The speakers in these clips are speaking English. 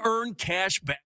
Earn cash back.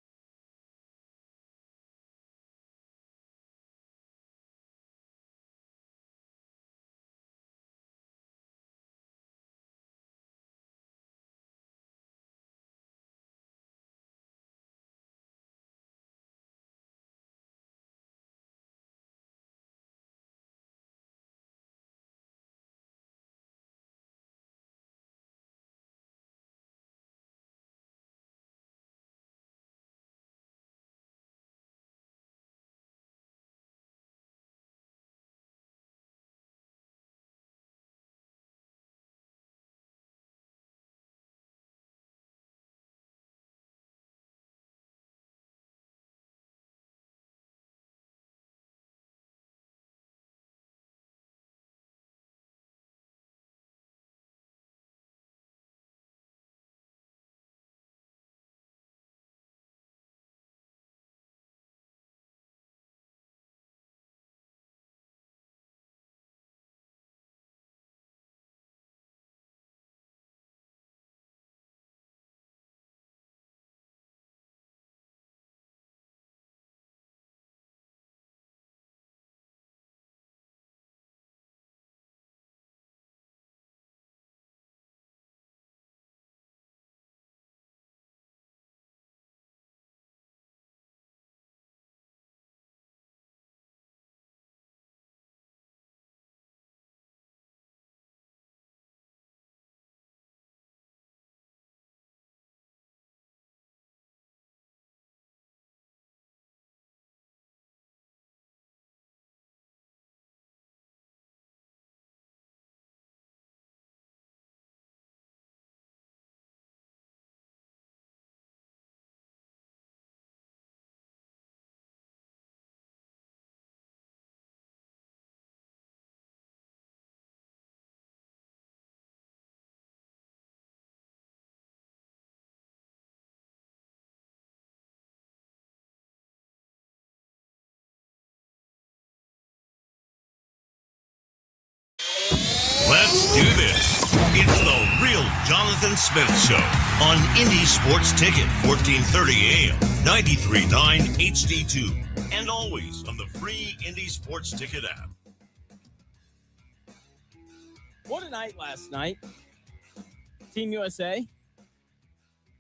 Let's do this. It's the Real Jonathan Smith Show on Indie Sports Ticket, 1430 AM, 93.9 HD2, and always on the free Indie Sports Ticket app. What a night last night. Team USA,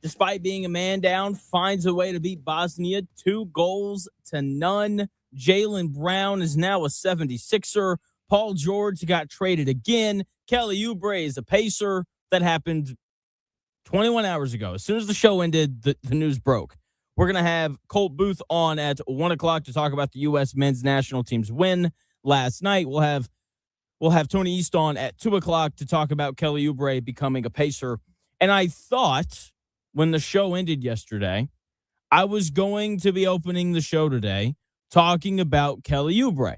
despite being a man down, finds a way to beat Bosnia 2-0. Jaylen Brown is now a 76er. Paul George got traded again. Kelly Oubre is a Pacer. That happened 21 hours ago. As soon as the show ended, the news broke. We're going to have Colt Booth on at 1 o'clock to talk about the U.S. men's national team's win last night. We'll have Tony East on at 2 o'clock to talk about Kelly Oubre becoming a Pacer. And I thought when the show ended yesterday, I was going to be opening the show today talking about Kelly Oubre.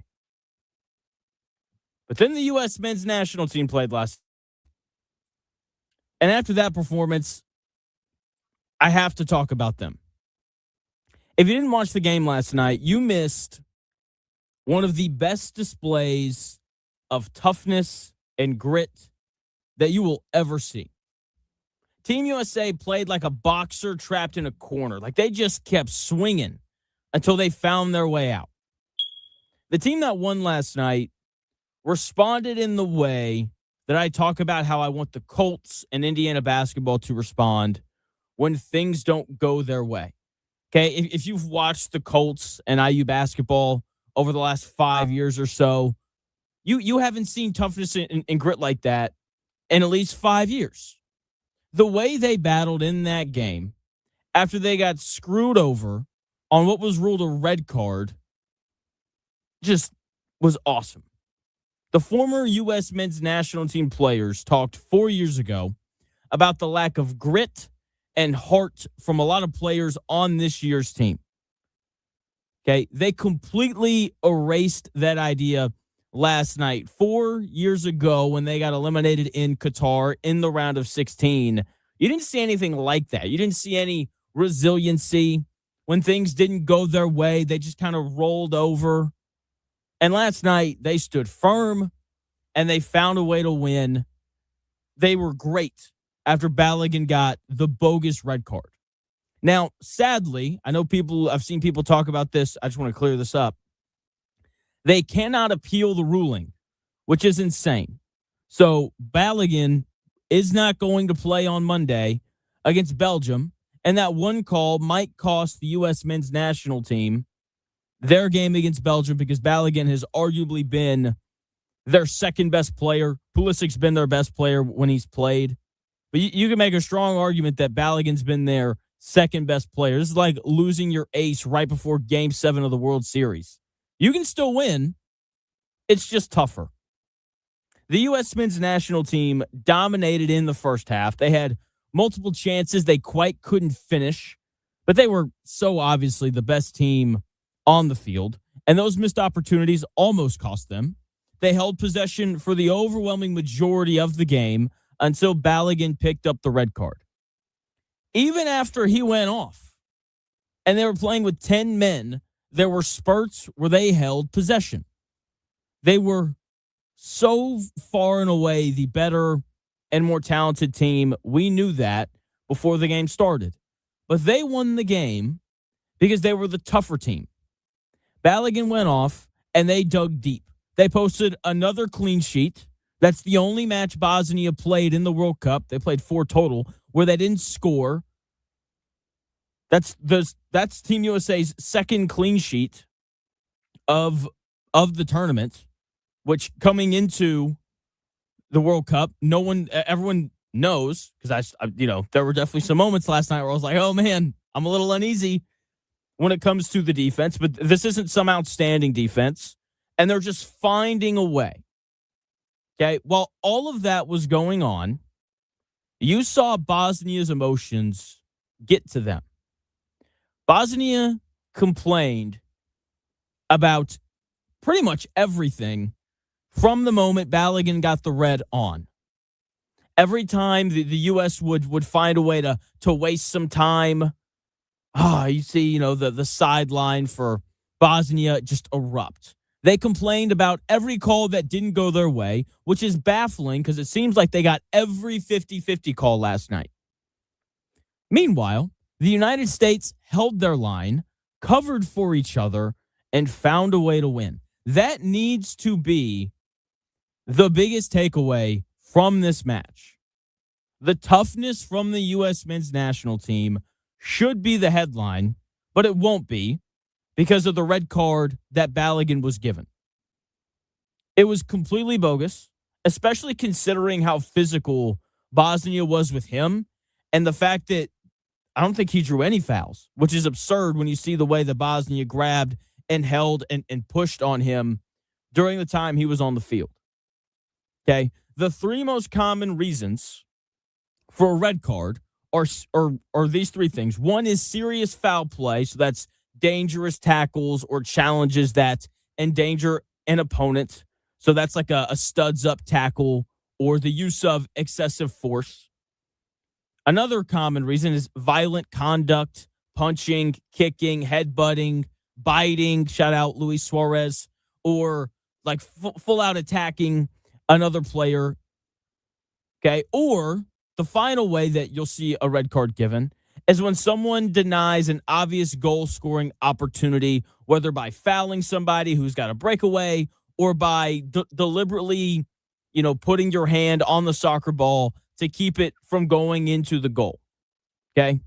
But then the U.S. men's national team played last. And after that performance, I have to talk about them. If you didn't watch the game last night, you missed one of the best displays of toughness and grit that you will ever see. Team USA played like a boxer trapped in a corner. Like they just kept swinging until they found their way out. The team that won last night responded in the way that I talk about how I want the Colts and Indiana basketball to respond when things don't go their way. Okay, if you've watched the Colts and IU basketball over the last 5 years or so, you haven't seen toughness and grit like that in at least 5 years. The way they battled in that game after they got screwed over on what was ruled a red card just was awesome. The former U.S. men's national team players talked 4 years ago about the lack of grit and heart from a lot of players on this year's team. Okay, they completely erased that idea last night. 4 years ago when they got eliminated in Qatar in the round of 16, you didn't see anything like that. You didn't see any resiliency. When things didn't go their way, they just kind of rolled over. And last night, they stood firm, and they found a way to win. They were great after Balogun got the bogus red card. Now, sadly, I've seen people talk about this. I just want to clear this up. They cannot appeal the ruling, which is insane. So Balogun is not going to play on Monday against Belgium, and that one call might cost the U.S. men's national team their game against Belgium because Balogun has arguably been their second best player. Pulisic's been their best player when he's played. But you can make a strong argument that Balogun's been their second best player. This is like losing your ace right before Game 7 of the World Series. You can still win. It's just tougher. The U.S. men's national team dominated in the first half. They had multiple chances they quite couldn't finish, but they were so obviously the best team on the field, and those missed opportunities almost cost them. They held possession for the overwhelming majority of the game until Balogun picked up the red card. Even after he went off and they were playing with 10 men, there were spurts where they held possession. They were so far and away the better and more talented team. We knew that before the game started. But they won the game because they were the tougher team. Balogun went off and they dug deep. They posted another clean sheet. That's the only match Bosnia played in the World Cup. They played 4 total where they didn't score. That's Team USA's second clean sheet of the tournament, which coming into the World Cup, everyone knows, because there were definitely some moments last night where I was like, oh man, I'm a little uneasy when it comes to the defense, but this isn't some outstanding defense, and they're just finding a way. Okay, while all of that was going on, you saw Bosnia's emotions get to them. Bosnia complained about pretty much everything from the moment Balogun got the red on. Every time the U.S. would find a way to waste some time, you see, the sideline for Bosnia just erupt. They complained about every call that didn't go their way, which is baffling because it seems like they got every 50-50 call last night. Meanwhile, the United States held their line, covered for each other, and found a way to win. That needs to be the biggest takeaway from this match. The toughness from the U.S. men's national team should be the headline, but it won't be because of the red card that Balogun was given. It was completely bogus, especially considering how physical Bosnia was with him and the fact that I don't think he drew any fouls, which is absurd when you see the way that Bosnia grabbed and held and pushed on him during the time he was on the field. Okay, the 3 most common reasons for a red card are these 3 things. One is serious foul play, so that's dangerous tackles or challenges that endanger an opponent. So that's like a studs up tackle or the use of excessive force. Another common reason is violent conduct, punching, kicking, headbutting, biting, shout out Luis Suarez, or like full out attacking another player. Okay, or the final way that you'll see a red card given is when someone denies an obvious goal-scoring opportunity, whether by fouling somebody who's got a breakaway or by deliberately, putting your hand on the soccer ball to keep it from going into the goal. Okay?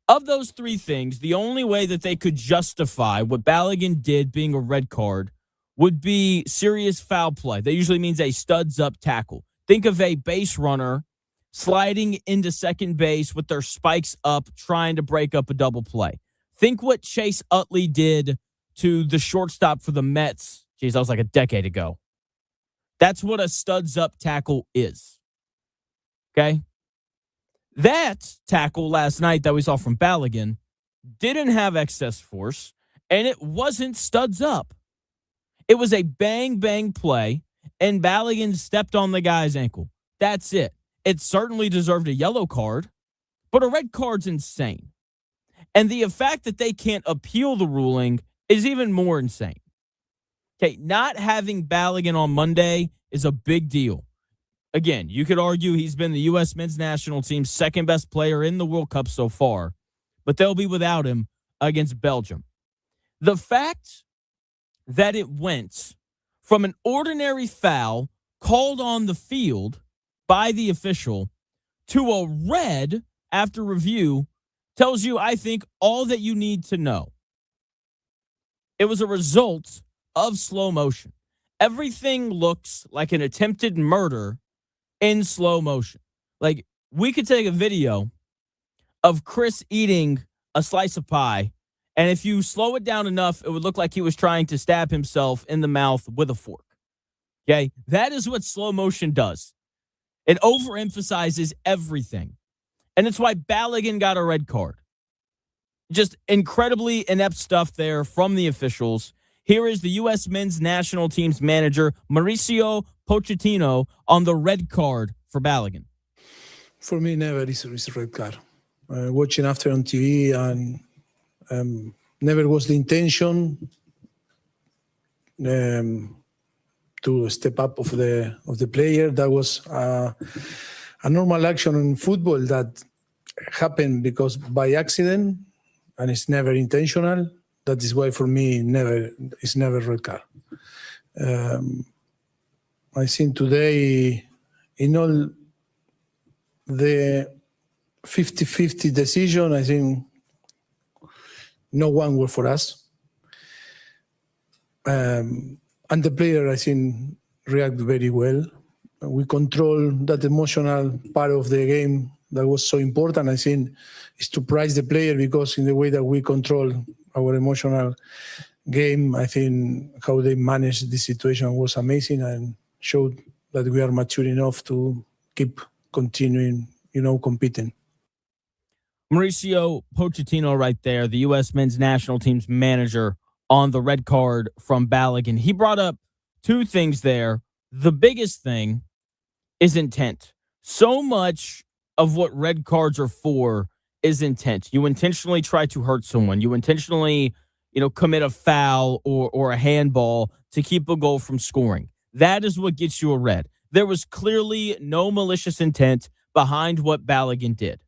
Of those 3 things, the only way that they could justify what Balogun did being a red card would be serious foul play. That usually means a studs-up tackle. Think of a base runner sliding into second base with their spikes up, trying to break up a double play. Think what Chase Utley did to the shortstop for the Mets. Geez, that was like a decade ago. That's what a studs-up tackle is. Okay? That tackle last night that we saw from Balogun didn't have excess force, and it wasn't studs up. It was a bang-bang play, and Balogun stepped on the guy's ankle. That's it. It certainly deserved a yellow card, but a red card's insane. And the fact that they can't appeal the ruling is even more insane. Okay, not having Balogun on Monday is a big deal. Again, you could argue he's been the U.S. men's national team's second best player in the World Cup so far. but they'll be without him against Belgium. The fact that it went from an ordinary foul called on the field by the official to a red after review tells you, I think, all that you need to know. It was a result of slow motion. Everything looks like an attempted murder in slow motion. Like, we could take a video of Chris eating a slice of pie, and if you slow it down enough, it would look like he was trying to stab himself in the mouth with a fork. Okay? That is what slow motion does. It overemphasizes everything. And it's why Balogun got a red card. Just incredibly inept stuff there from the officials. Here is the U.S. men's national team's manager, Mauricio Pochettino, on the red card for Balogun. For me, never is a red card. Watching after on TV, and never was the intention to step up of the player. That was a normal action in football that happened because by accident, and it's never intentional. That is why for me it's never red card. I think today in all the 50-50 decision, I think no one were for us. And the player, I think, reacted very well. We control that emotional part of the game that was so important. I think is to prize the player, because in the way that we control our emotional game, I think how they managed the situation was amazing and showed that we are mature enough to keep continuing, competing. Mauricio Pochettino right there, the U.S. men's national team's manager, on the red card from Balogun. He brought up two things there. The biggest thing is intent. So much of what red cards are for is intent. You intentionally try to hurt someone. You intentionally, commit a foul or a handball to keep a goal from scoring. That is what gets you a red. There was clearly no malicious intent behind what Balogun did.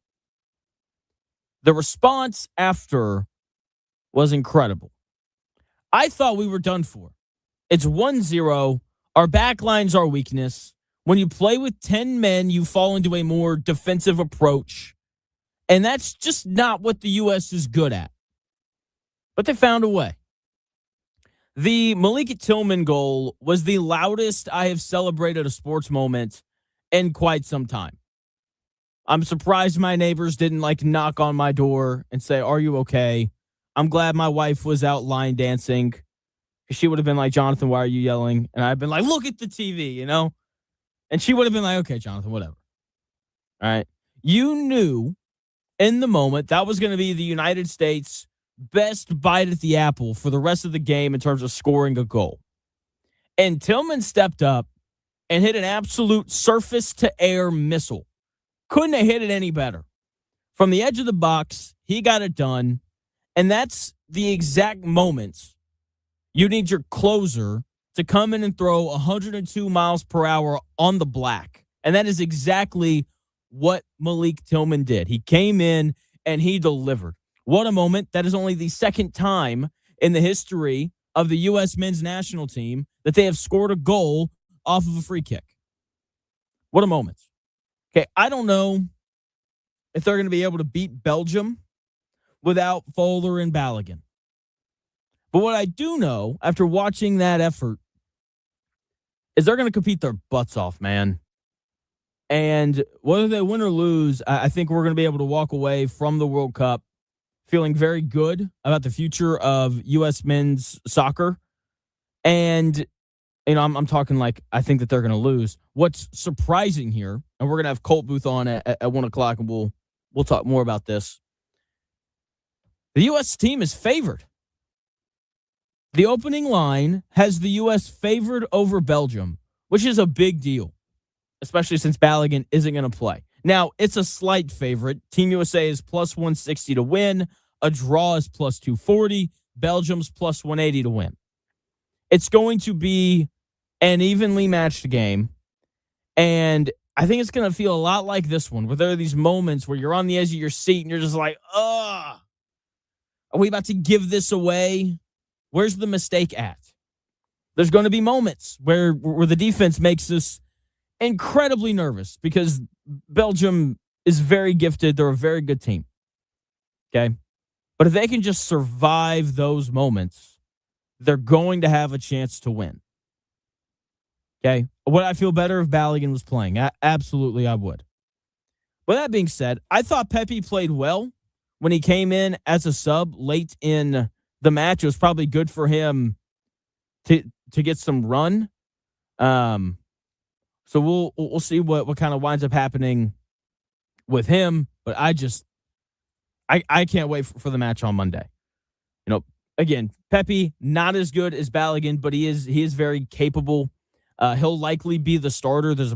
The response after was incredible. I thought we were done for. It's 1-0. Our backline's our weakness. When you play with 10 men, you fall into a more defensive approach. And that's just not what the U.S. is good at. But they found a way. The Malik Tillman goal was the loudest I have celebrated a sports moment in quite some time. I'm surprised my neighbors didn't knock on my door and say, "Are you okay?" I'm glad my wife was out line dancing. She would have been like, "Jonathan, why are you yelling?" And I've been like, "Look at the TV, And she would have been like, "Okay, Jonathan, whatever." All right. You knew in the moment that was going to be the United States' best bite at the apple for the rest of the game in terms of scoring a goal. And Tillman stepped up and hit an absolute surface-to-air missile. Couldn't have hit it any better. From the edge of the box, he got it done. And that's the exact moment you need your closer to come in and throw 102 miles per hour on the black. And that is exactly what Malik Tillman did. He came in and he delivered. What a moment. That is only the second time in the history of the U.S. men's national team that they have scored a goal off of a free kick. What a moment. Okay, I don't know if they're going to be able to beat Belgium without Fowler and Balogun. But what I do know after watching that effort is they're going to compete their butts off, man. And whether they win or lose, I think we're going to be able to walk away from the World Cup feeling very good about the future of U.S. men's soccer. And, I'm talking I think that they're going to lose. What's surprising here, and we're going to have Colt Booth on at 1 o'clock, and we'll talk more about this. The U.S. team is favored. The opening line has the U.S. favored over Belgium, which is a big deal, especially since Balogun isn't going to play. Now, it's a slight favorite. Team USA is plus 160 to win. A draw is plus 240. Belgium's plus 180 to win. It's going to be an evenly matched game, and I think it's going to feel a lot like this one, where there are these moments where you're on the edge of your seat and you're just like, ugh. Are we about to give this away? Where's the mistake at? There's going to be moments where the defense makes us incredibly nervous because Belgium is very gifted. They're a very good team. Okay? But if they can just survive those moments, they're going to have a chance to win. Okay? Would I feel better if Balogun was playing? Absolutely, I would. With that being said, I thought Pepe played well when he came in as a sub late in the match. It was probably good for him to get some run. So we'll see what kind of winds up happening with him. But I can't wait for the match on Monday. You know, again, Pepe not as good as Balogun, but he is very capable. He'll likely be the starter. There's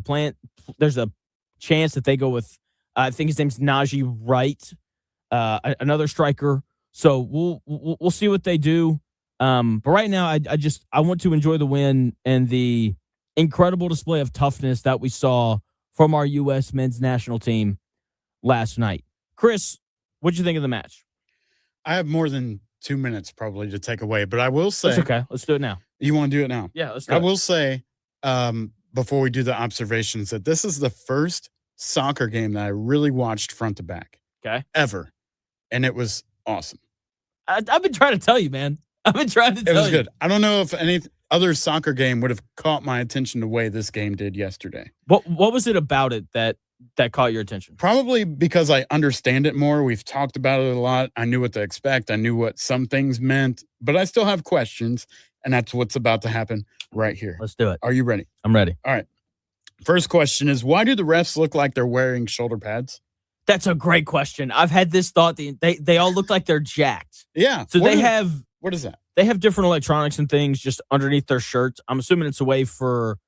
a chance that they go with I think his name's Najee Wright, another striker. So we'll see what they do. But right now, I want to enjoy the win and the incredible display of toughness that we saw from our U.S. men's national team last night. Chris, what'd you think of the match? I have more than 2 minutes probably to take away, but I will say. That's okay. Let's do it now. You want to do it now? Yeah, let's do it. I will say, before we do the observations, that this is the first soccer game that I really watched front to back. Okay. Ever. And it was awesome. I've been trying to tell you, man. I've been trying to tell you. It was good. I don't know if any other soccer game would have caught my attention the way this game did yesterday. What was it about it that caught your attention? Probably because I understand it more. We've talked about it a lot. I knew what to expect. I knew what some things meant, but I still have questions, and that's what's about to happen right here. Let's do it. Are you ready? I'm ready. All right. First question is, why do the refs look like they're wearing shoulder pads? That's a great question. I've had this thought. They all look like they're jacked. Yeah. So what is that? They have different electronics and things just underneath their shirts. I'm assuming it's a way for,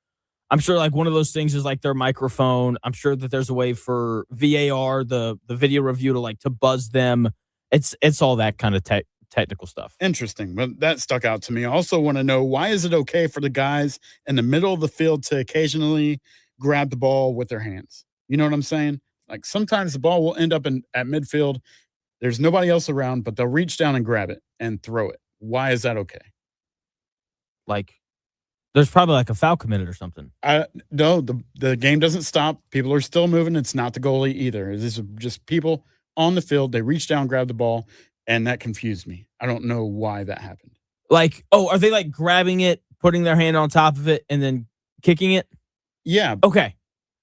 I'm sure like one of those things is like their microphone. I'm sure that there's a way for VAR, the video review to buzz them. It's all that kind of technical stuff. Interesting. But that stuck out to me. I also want to know, why is it okay for the guys in the middle of the field to occasionally grab the ball with their hands? You know what I'm saying? Like sometimes the ball will end up at midfield. There's nobody else around, but they'll reach down and grab it and throw it. Why is that okay? Like, there's probably like a foul committed or something. No, the game doesn't stop. People are still moving. It's not the goalie either. This is just people on the field. They reach down, grab the ball, and that confused me. I don't know why that happened. Like, oh, are they like grabbing it, putting their hand on top of it, and then kicking it? Yeah. Okay.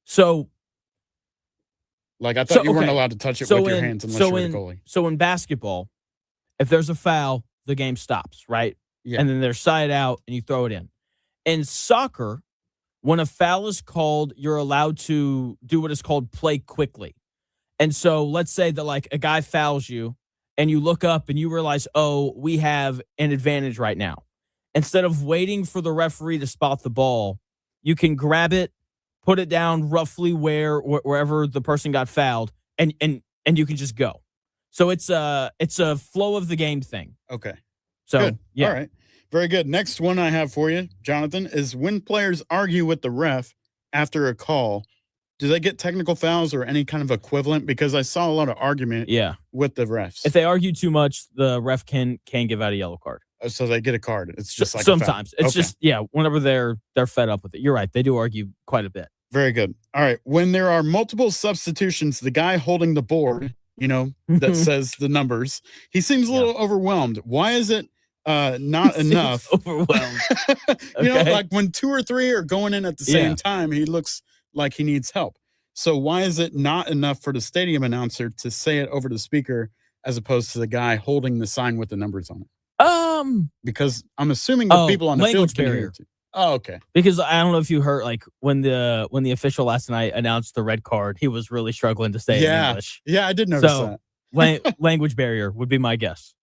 So. Like, I thought you weren't allowed to touch it with your hands unless you're the goalie. So in basketball, if there's a foul, the game stops, right? Yeah. And then they're side out and you throw it in. In soccer, when a foul is called, you're allowed to do what is called play quickly. And so let's say that like a guy fouls you and you look up and you realize, oh, we have an advantage right now. Instead of waiting for the referee to spot the ball, you can grab it, put it down roughly wherever the person got fouled, and you can just go. So it's a flow of the game thing. Okay. So good. Yeah. All right. Very good. Next one I have for you, Jonathan, is when players argue with the ref after a call, do they get technical fouls or any kind of equivalent? Because I saw a lot of argument with the refs. If they argue too much, the ref can give out a yellow card. So they get a card. It's just like sometimes. A foul. It's just whenever they're fed up with it. You're right. They do argue quite a bit. Very good. All right. When there are multiple substitutions, the guy holding the board, that says the numbers, he seems a little overwhelmed. Why is it not enough? Overwhelmed. Like when 2 or 3 are going in at the same time, he looks like he needs help. So why is it not enough for the stadium announcer to say it over the speaker as opposed to the guy holding the sign with the numbers on it? Because I'm assuming the people on the field can hear it too. Oh, okay. Because I don't know if you heard, like when the official last night announced the red card, he was really struggling to say it in English. Yeah, I did notice that. Language barrier would be my guess.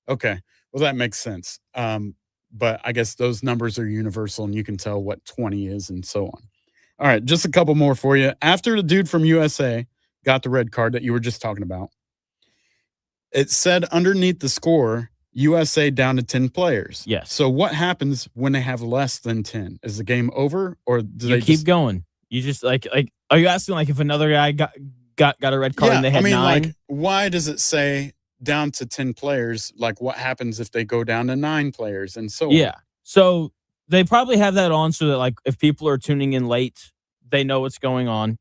Okay, well that makes sense. But I guess those numbers are universal, and you can tell what 20 is, and so on. All right, just a couple more for you. After the dude from USA got the red card that you were just talking about, it said underneath the score, USA down to 10 players. Yes. So what happens when they have less than 10? Is the game over, or do they keep going? You just like are you asking like if another guy got a red card and they had 9? Like, why does it say down to 10 players, like what happens if they go down to 9 players and so on. Yeah. So they probably have that on so that, like, if people are tuning in late, they know what's going on.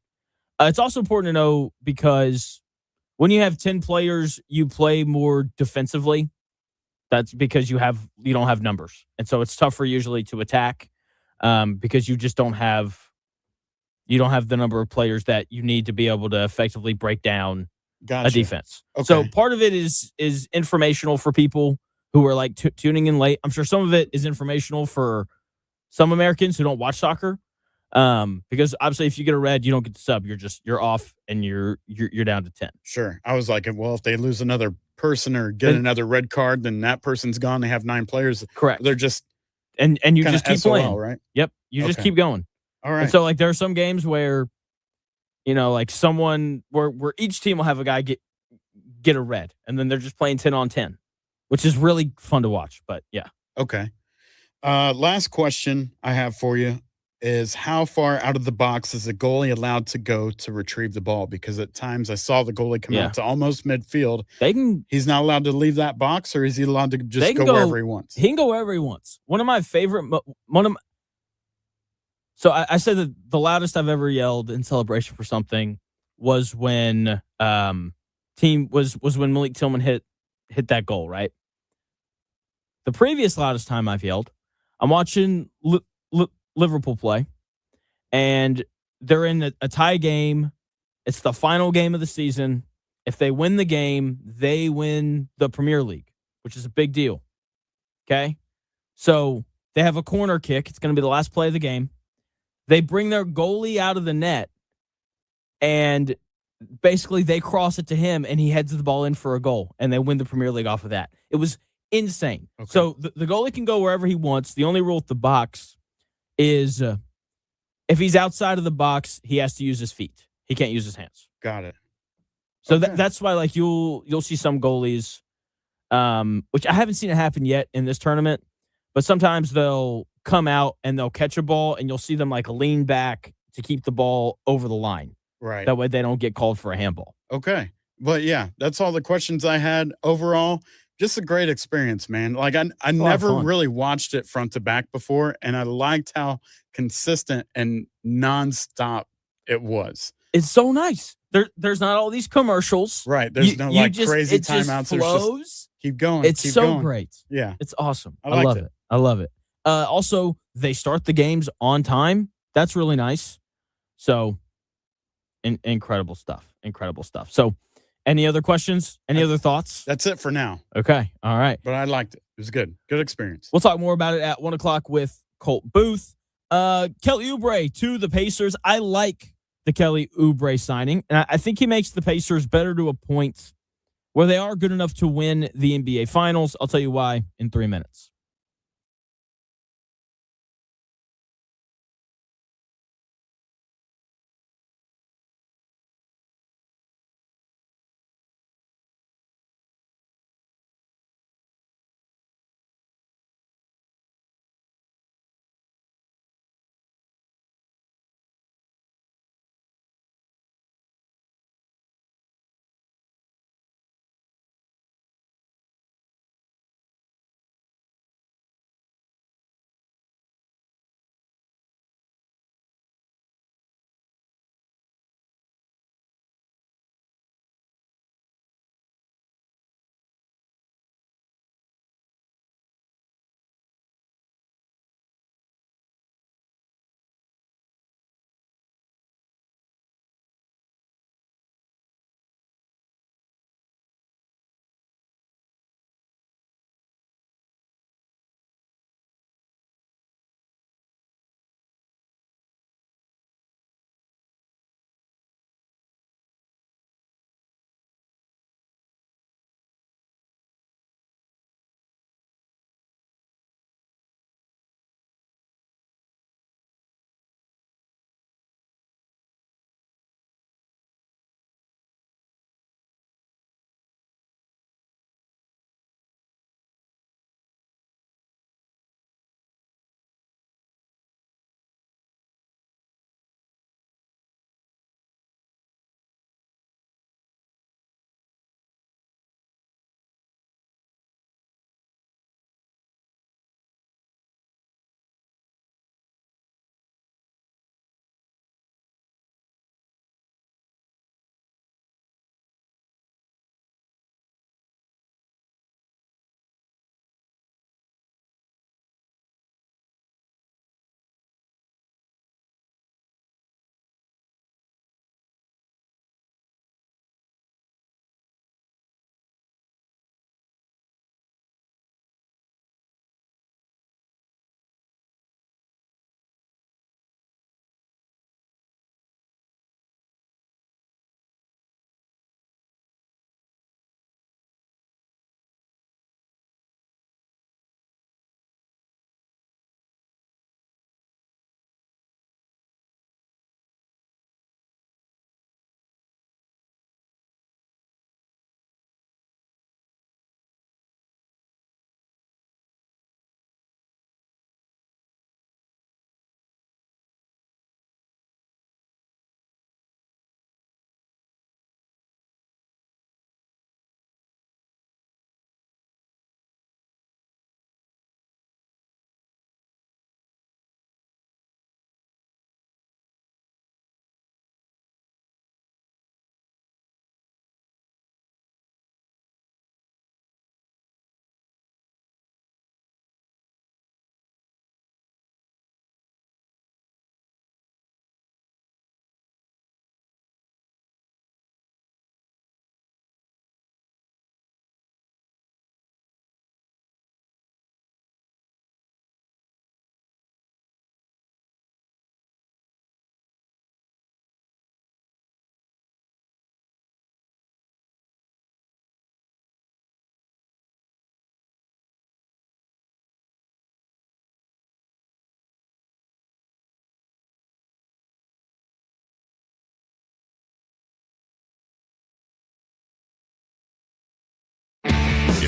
It's also important to know because when you have 10 players, you play more defensively. That's because you don't have numbers. And so it's tougher usually to attack because you just don't have the number of players that you need to be able to effectively break down Gotcha. a defense. Okay. So part of it is informational for people who are like tuning in late. I'm sure some of it is informational for some Americans who don't watch soccer. Because obviously if you get a red, you don't get the sub. You're off and you're down to 10. Sure. I was like, well, if they lose another person or get another red card, then that person's gone. They have 9 players. Correct. They're just and you just keep SOL, playing, right? Yep. You just Okay. keep going. All right. And so like there are some games where, like someone where each team will have a guy get a red, and then they're just playing 10 on 10, which is really fun to watch. But yeah. Okay. Last question I have for you is how far out of the box is the goalie allowed to go to retrieve the ball? Because at times I saw the goalie come out to almost midfield. He's not allowed to leave that box, or is he allowed to just go wherever he wants? He can go wherever he wants. One of my favorite So I said that the loudest I've ever yelled in celebration for something was when when Malik Tillman hit that goal, right? The previous loudest time I've yelled, I'm watching Liverpool play, and they're in a tie game. It's the final game of the season. If they win the game, they win the Premier League, which is a big deal. Okay? So they have a corner kick. It's going to be the last play of the game. They bring their goalie out of the net, and basically they cross it to him, and he heads the ball in for a goal, and they win the Premier League off of that. It was insane. Okay. So the goalie can go wherever he wants. The only rule with the box is if he's outside of the box, he has to use his feet. He can't use his hands. Got it. So that's why, like, you'll see some goalies, which I haven't seen it happen yet in this tournament, but sometimes they'll come out and they'll catch a ball, and you'll see them like lean back to keep the ball over the line. Right. That way they don't get called for a handball. Okay. But yeah, that's all the questions I had. Overall, just a great experience, man. Like I never really watched it front to back before, and I liked how consistent and nonstop it was. It's so nice. There's not all these commercials. Right. There's no crazy timeouts. Just flows. Keep going. It's keep so going. great. Yeah. It's awesome. I love it. I love it. Also, they start the games on time. That's really nice. So, incredible stuff. Incredible stuff. So, any other questions? Any other thoughts? That's it for now. Okay. All right. But I liked it. It was good. Good experience. We'll talk more about it at 1 o'clock with Colt Booth. Kelly Oubre to the Pacers. I like the Kelly Oubre signing, and I think he makes the Pacers better to a point where they are good enough to win the NBA Finals. I'll tell you why in 3 minutes.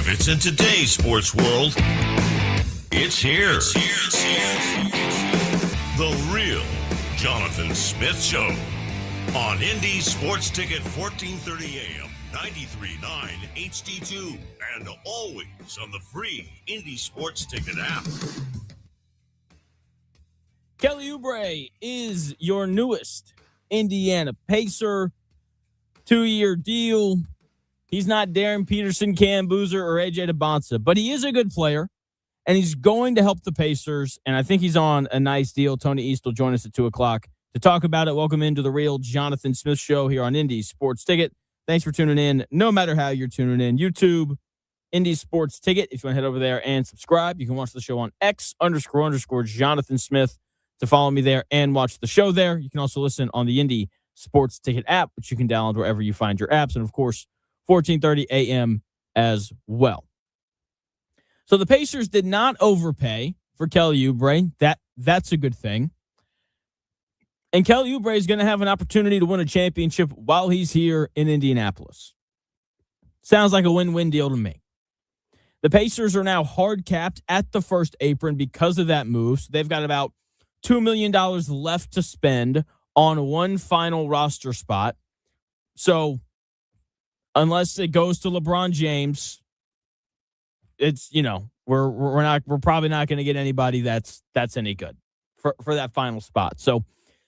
If it's in today's sports world, it's here. The real Jonathan Smith Show on Indy Sports Ticket 1430 AM, 93.9 HD2, and always on the free Indy Sports Ticket app. Kelly Oubre is your newest Indiana Pacer. 2-year deal. He's not Darren Peterson, Cam Boozer, or AJ DeBonsa, but he is a good player, and he's going to help the Pacers, and I think he's on a nice deal. Tony East will join us at 2 o'clock to talk about it. Welcome into the real Jonathan Smith Show here on Indy Sports Ticket. Thanks for tuning in, no matter how you're tuning in. YouTube, Indy Sports Ticket. If you want to head over there and subscribe, you can watch the show on X__Jonathan Smith to follow me there and watch the show there. You can also listen on the Indy Sports Ticket app, which you can download wherever you find your apps. And, of course, 1430 a.m. as well. So the Pacers did not overpay for Kelly Oubre. That's a good thing. And Kelly Oubre is going to have an opportunity to win a championship while he's here in Indianapolis. Sounds like a win-win deal to me. The Pacers are now hard capped at the first apron because of that move. So they've got about $2 million left to spend on one final roster spot. So unless it goes to LeBron James, it's, we're probably not going to get anybody that's any good for that final spot. So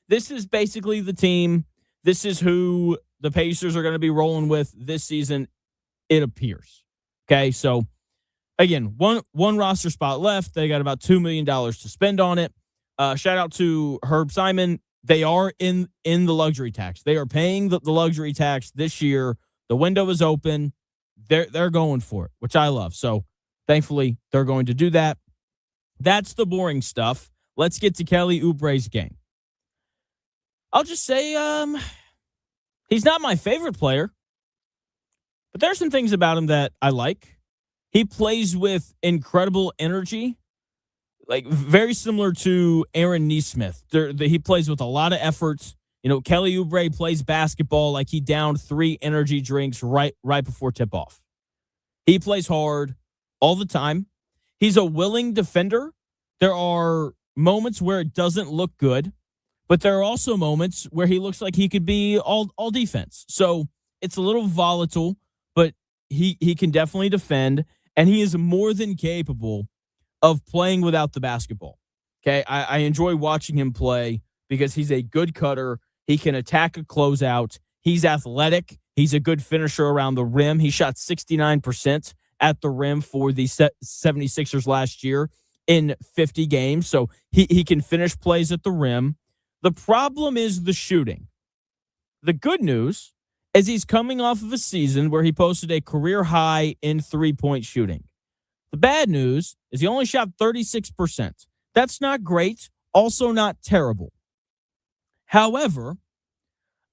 this is basically the team. This is who the Pacers are going to be rolling with this season, it appears. Okay, so again, one roster spot left. They got about $2 million to spend on it. Shout out to Herb Simon. They are in the luxury tax. They are paying the luxury tax this year. The window is open. They're going for it, which I love. So thankfully, they're going to do that. That's the boring stuff. Let's get to Kelly Oubre's game. I'll just say he's not my favorite player, but there's some things about him that I like. He plays with incredible energy, like very similar to Aaron Nesmith. He plays with a lot of effort. Kelly Oubre plays basketball like he downed 3 energy drinks right before tip-off. He plays hard all the time. He's a willing defender. There are moments where it doesn't look good, but there are also moments where he looks like he could be all defense. So it's a little volatile, but he can definitely defend, and he is more than capable of playing without the basketball. Okay, I enjoy watching him play because he's a good cutter. He can attack a closeout. He's athletic. He's a good finisher around the rim. He shot 69% at the rim for the 76ers last year in 50 games. So he can finish plays at the rim. The problem is the shooting. The good news is he's coming off of a season where he posted a career high in three-point shooting. The bad news is he only shot 36%. That's not great, also not terrible. However,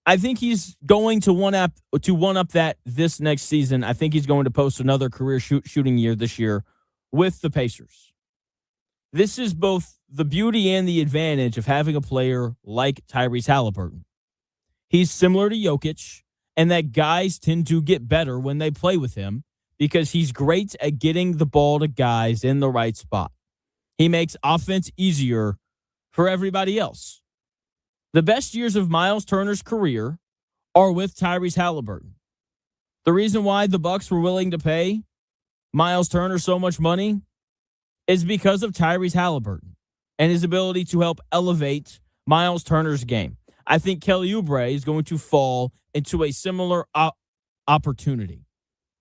I think he's going to one up that this next season. I think he's going to post another career shooting year this year with the Pacers. This is both the beauty and the advantage of having a player like Tyrese Halliburton. He's similar to Jokic, and that guys tend to get better when they play with him because he's great at getting the ball to guys in the right spot. He makes offense easier for everybody else. The best years of Miles Turner's career are with Tyrese Halliburton. The reason why the Bucks were willing to pay Miles Turner so much money is because of Tyrese Halliburton and his ability to help elevate Miles Turner's game. I think Kelly Oubre is going to fall into a similar opportunity.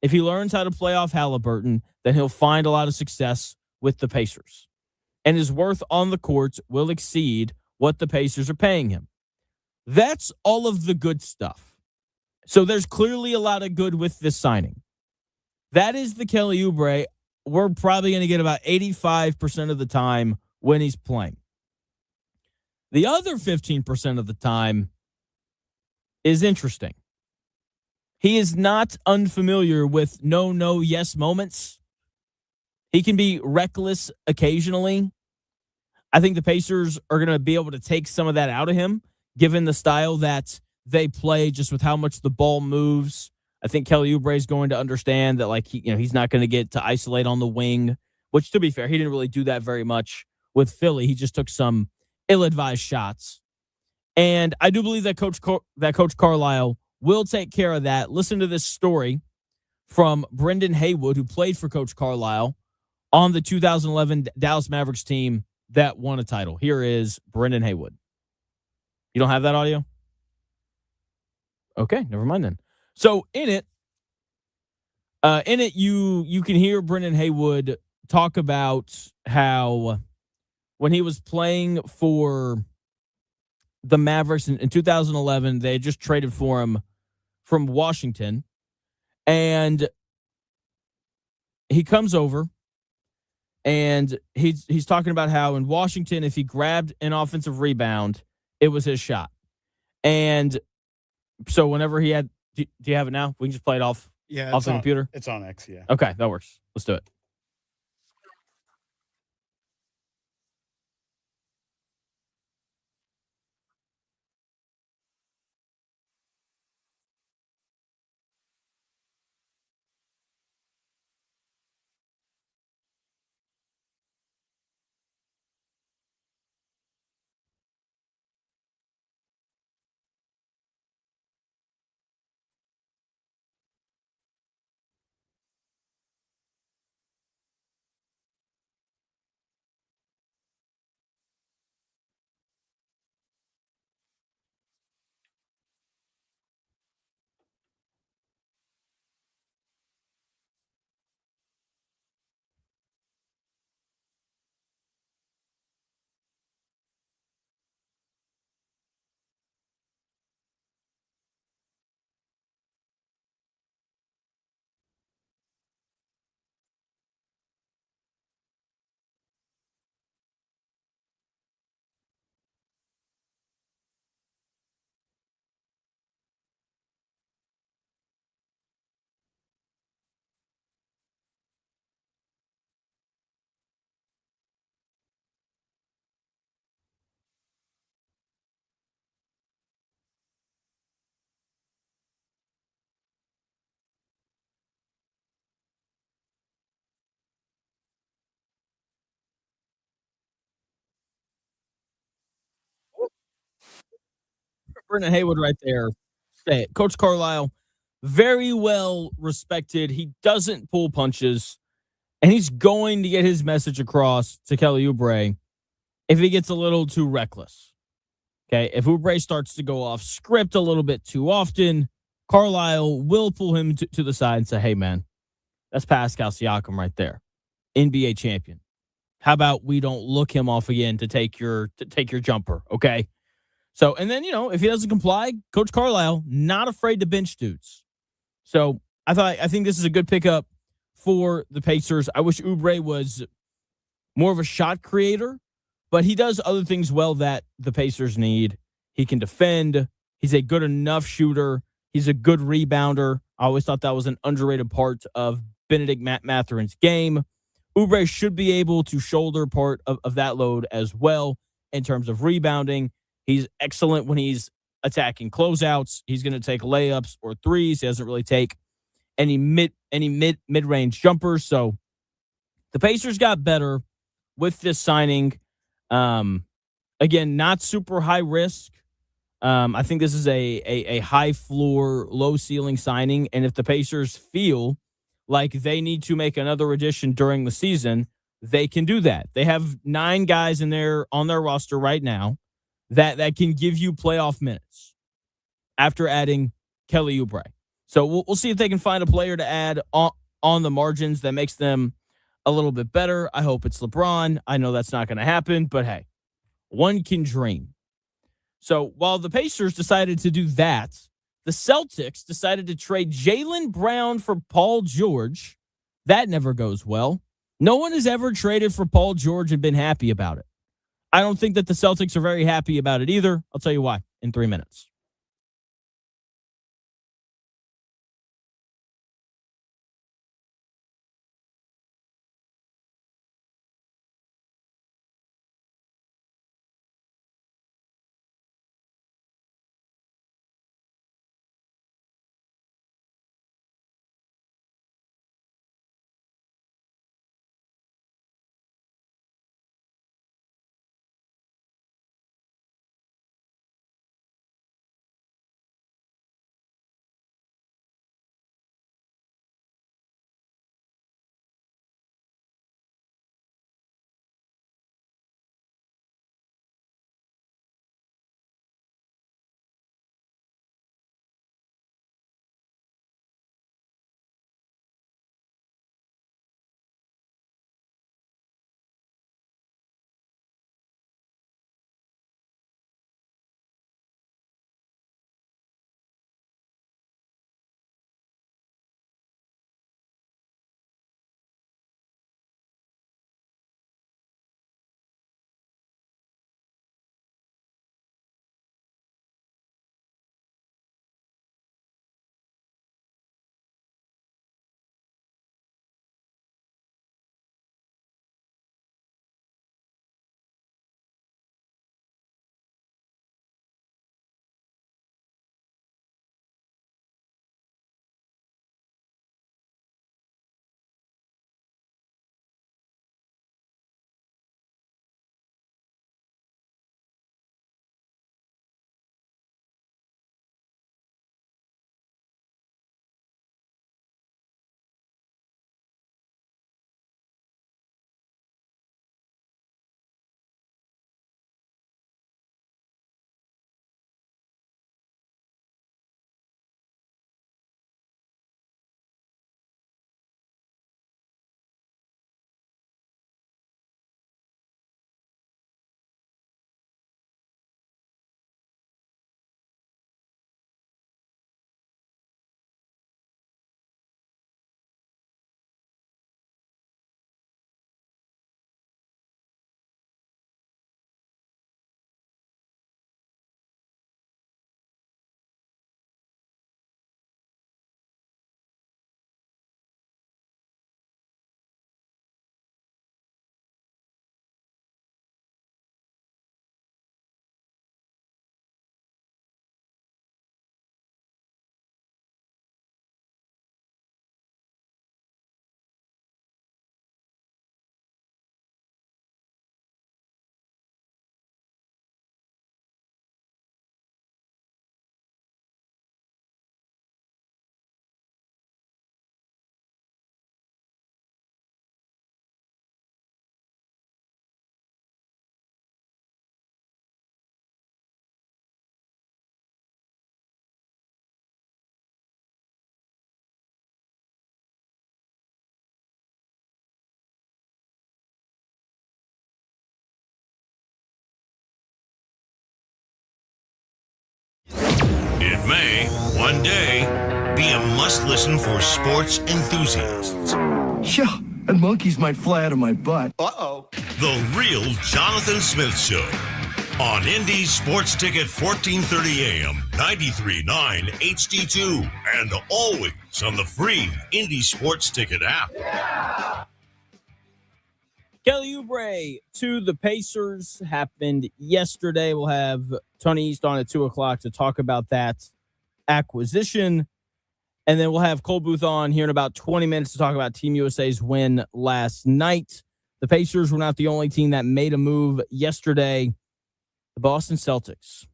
If he learns how to play off Halliburton, then he'll find a lot of success with the Pacers. And his worth on the court will exceed what the Pacers are paying him. That's all of the good stuff. So there's clearly a lot of good with this signing. That is the Kelly Oubre we're probably going to get about 85% of the time when he's playing. The other 15% of the time is interesting. He is not unfamiliar with no, yes moments. He can be reckless occasionally. I think the Pacers are going to be able to take some of that out of him, given the style that they play, just with how much the ball moves. I think Kelly Oubre is going to understand that, like, he's not going to get to isolate on the wing, which, to be fair, he didn't really do that very much with Philly. He just took some ill-advised shots. And I do believe that Coach Carlisle will take care of that. Listen to this story from Brendan Haywood, who played for Coach Carlisle on the 2011 Dallas Mavericks team that won a title. Here is Brendan Haywood. You don't have that audio? Okay, never mind then. So in it, you can hear Brendan Haywood talk about how when he was playing for the Mavericks in 2011, they had just traded for him from Washington, and he comes over and he's talking about how in Washington, if he grabbed an offensive rebound, it was his shot. And so whenever he had, do you have it now? We can just play it off the computer. It's on X, yeah. Okay, that works. Let's do it. Brendan Haywood right there. Say it. Coach Carlisle, very well respected. He doesn't pull punches, and he's going to get his message across to Kelly Oubre if he gets a little too reckless. Okay, if Oubre starts to go off script a little bit too often, Carlisle will pull him to the side and say, hey, man, that's Pascal Siakam right there, NBA champion. How about we don't look him off again to take your jumper, okay? So, and then, if he doesn't comply, Coach Carlisle, not afraid to bench dudes. So I think this is a good pickup for the Pacers. I wish Oubre was more of a shot creator, but he does other things well that the Pacers need. He can defend. He's a good enough shooter. He's a good rebounder. I always thought that was an underrated part of Benedict Matherin's game. Oubre should be able to shoulder part of that load as well in terms of rebounding. He's excellent when he's attacking closeouts. He's going to take layups or threes. He doesn't really take any mid-range jumpers. So the Pacers got better with this signing. Again, not super high risk. I think this is a high floor, low ceiling signing. And if the Pacers feel like they need to make another addition during the season, they can do that. They have 9 guys on their roster right now that can give you playoff minutes after adding Kelly Oubre. So we'll see if they can find a player to add on the margins that makes them a little bit better. I hope it's LeBron. I know that's not going to happen, but hey, one can dream. So while the Pacers decided to do that, the Celtics decided to trade Jaylen Brown for Paul George. That never goes well. No one has ever traded for Paul George and been happy about it. I don't think that the Celtics are very happy about it either. I'll tell you why in 3 minutes. may, one day, be a must-listen for sports enthusiasts. Yeah, and monkeys might fly out of my butt. Uh-oh. The Real Jonathan Smith Show on Indy Sports Ticket 1430 AM, 93.9 HD2, and always on the free Indy Sports Ticket app. Yeah. Kelly Oubre to the Pacers happened yesterday. We'll have Tony East on at 2 o'clock to talk about that acquisition. And then we'll have Colt Booth on here in about 20 minutes to talk about Team USA's win last night. The Pacers were not the only team that made a move yesterday. The Boston Celtics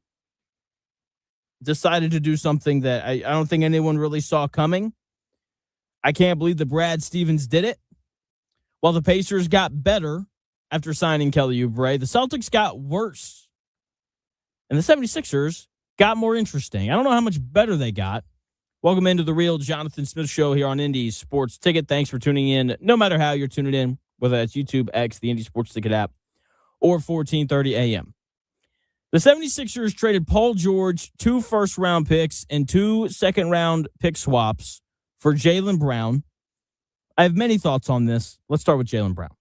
decided to do something that I don't think anyone really saw coming. I can't believe that Brad Stevens did it. While the Pacers got better after signing Kelly Oubre, the Celtics got worse. And the 76ers got more interesting. I don't know how much better they got. Welcome into the Real Jonathan Smith Show here on Indy Sports Ticket. Thanks for tuning in, no matter how you're tuning in, whether that's YouTube, X, the Indy Sports Ticket app, or 1430 AM. The 76ers traded Paul George, 2 first-round picks, and 2 second-round pick swaps for Jaylen Brown. I have many thoughts on this. Let's start with Jaylen Brown.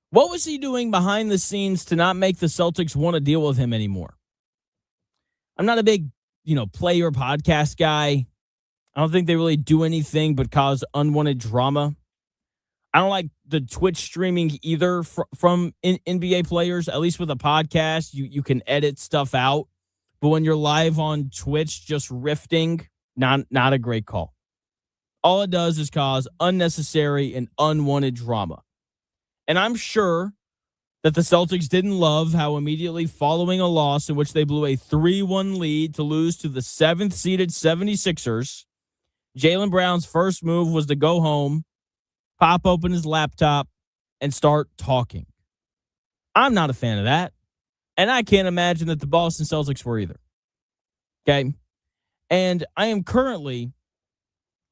What was he doing behind the scenes to not make the Celtics want to deal with him anymore? I'm not a big, player podcast guy. I don't think they really do anything but cause unwanted drama. I don't like the Twitch streaming either from NBA players. At least with a podcast, you can edit stuff out. But when you're live on Twitch just riffing, not a great call. All it does is cause unnecessary and unwanted drama. And I'm sure that the Celtics didn't love how immediately following a loss in which they blew a 3-1 lead to lose to the 7th-seeded 76ers, Jaylen Brown's first move was to go home, pop open his laptop, and start talking. I'm not a fan of that, and I can't imagine that the Boston Celtics were either. Okay? And I am currently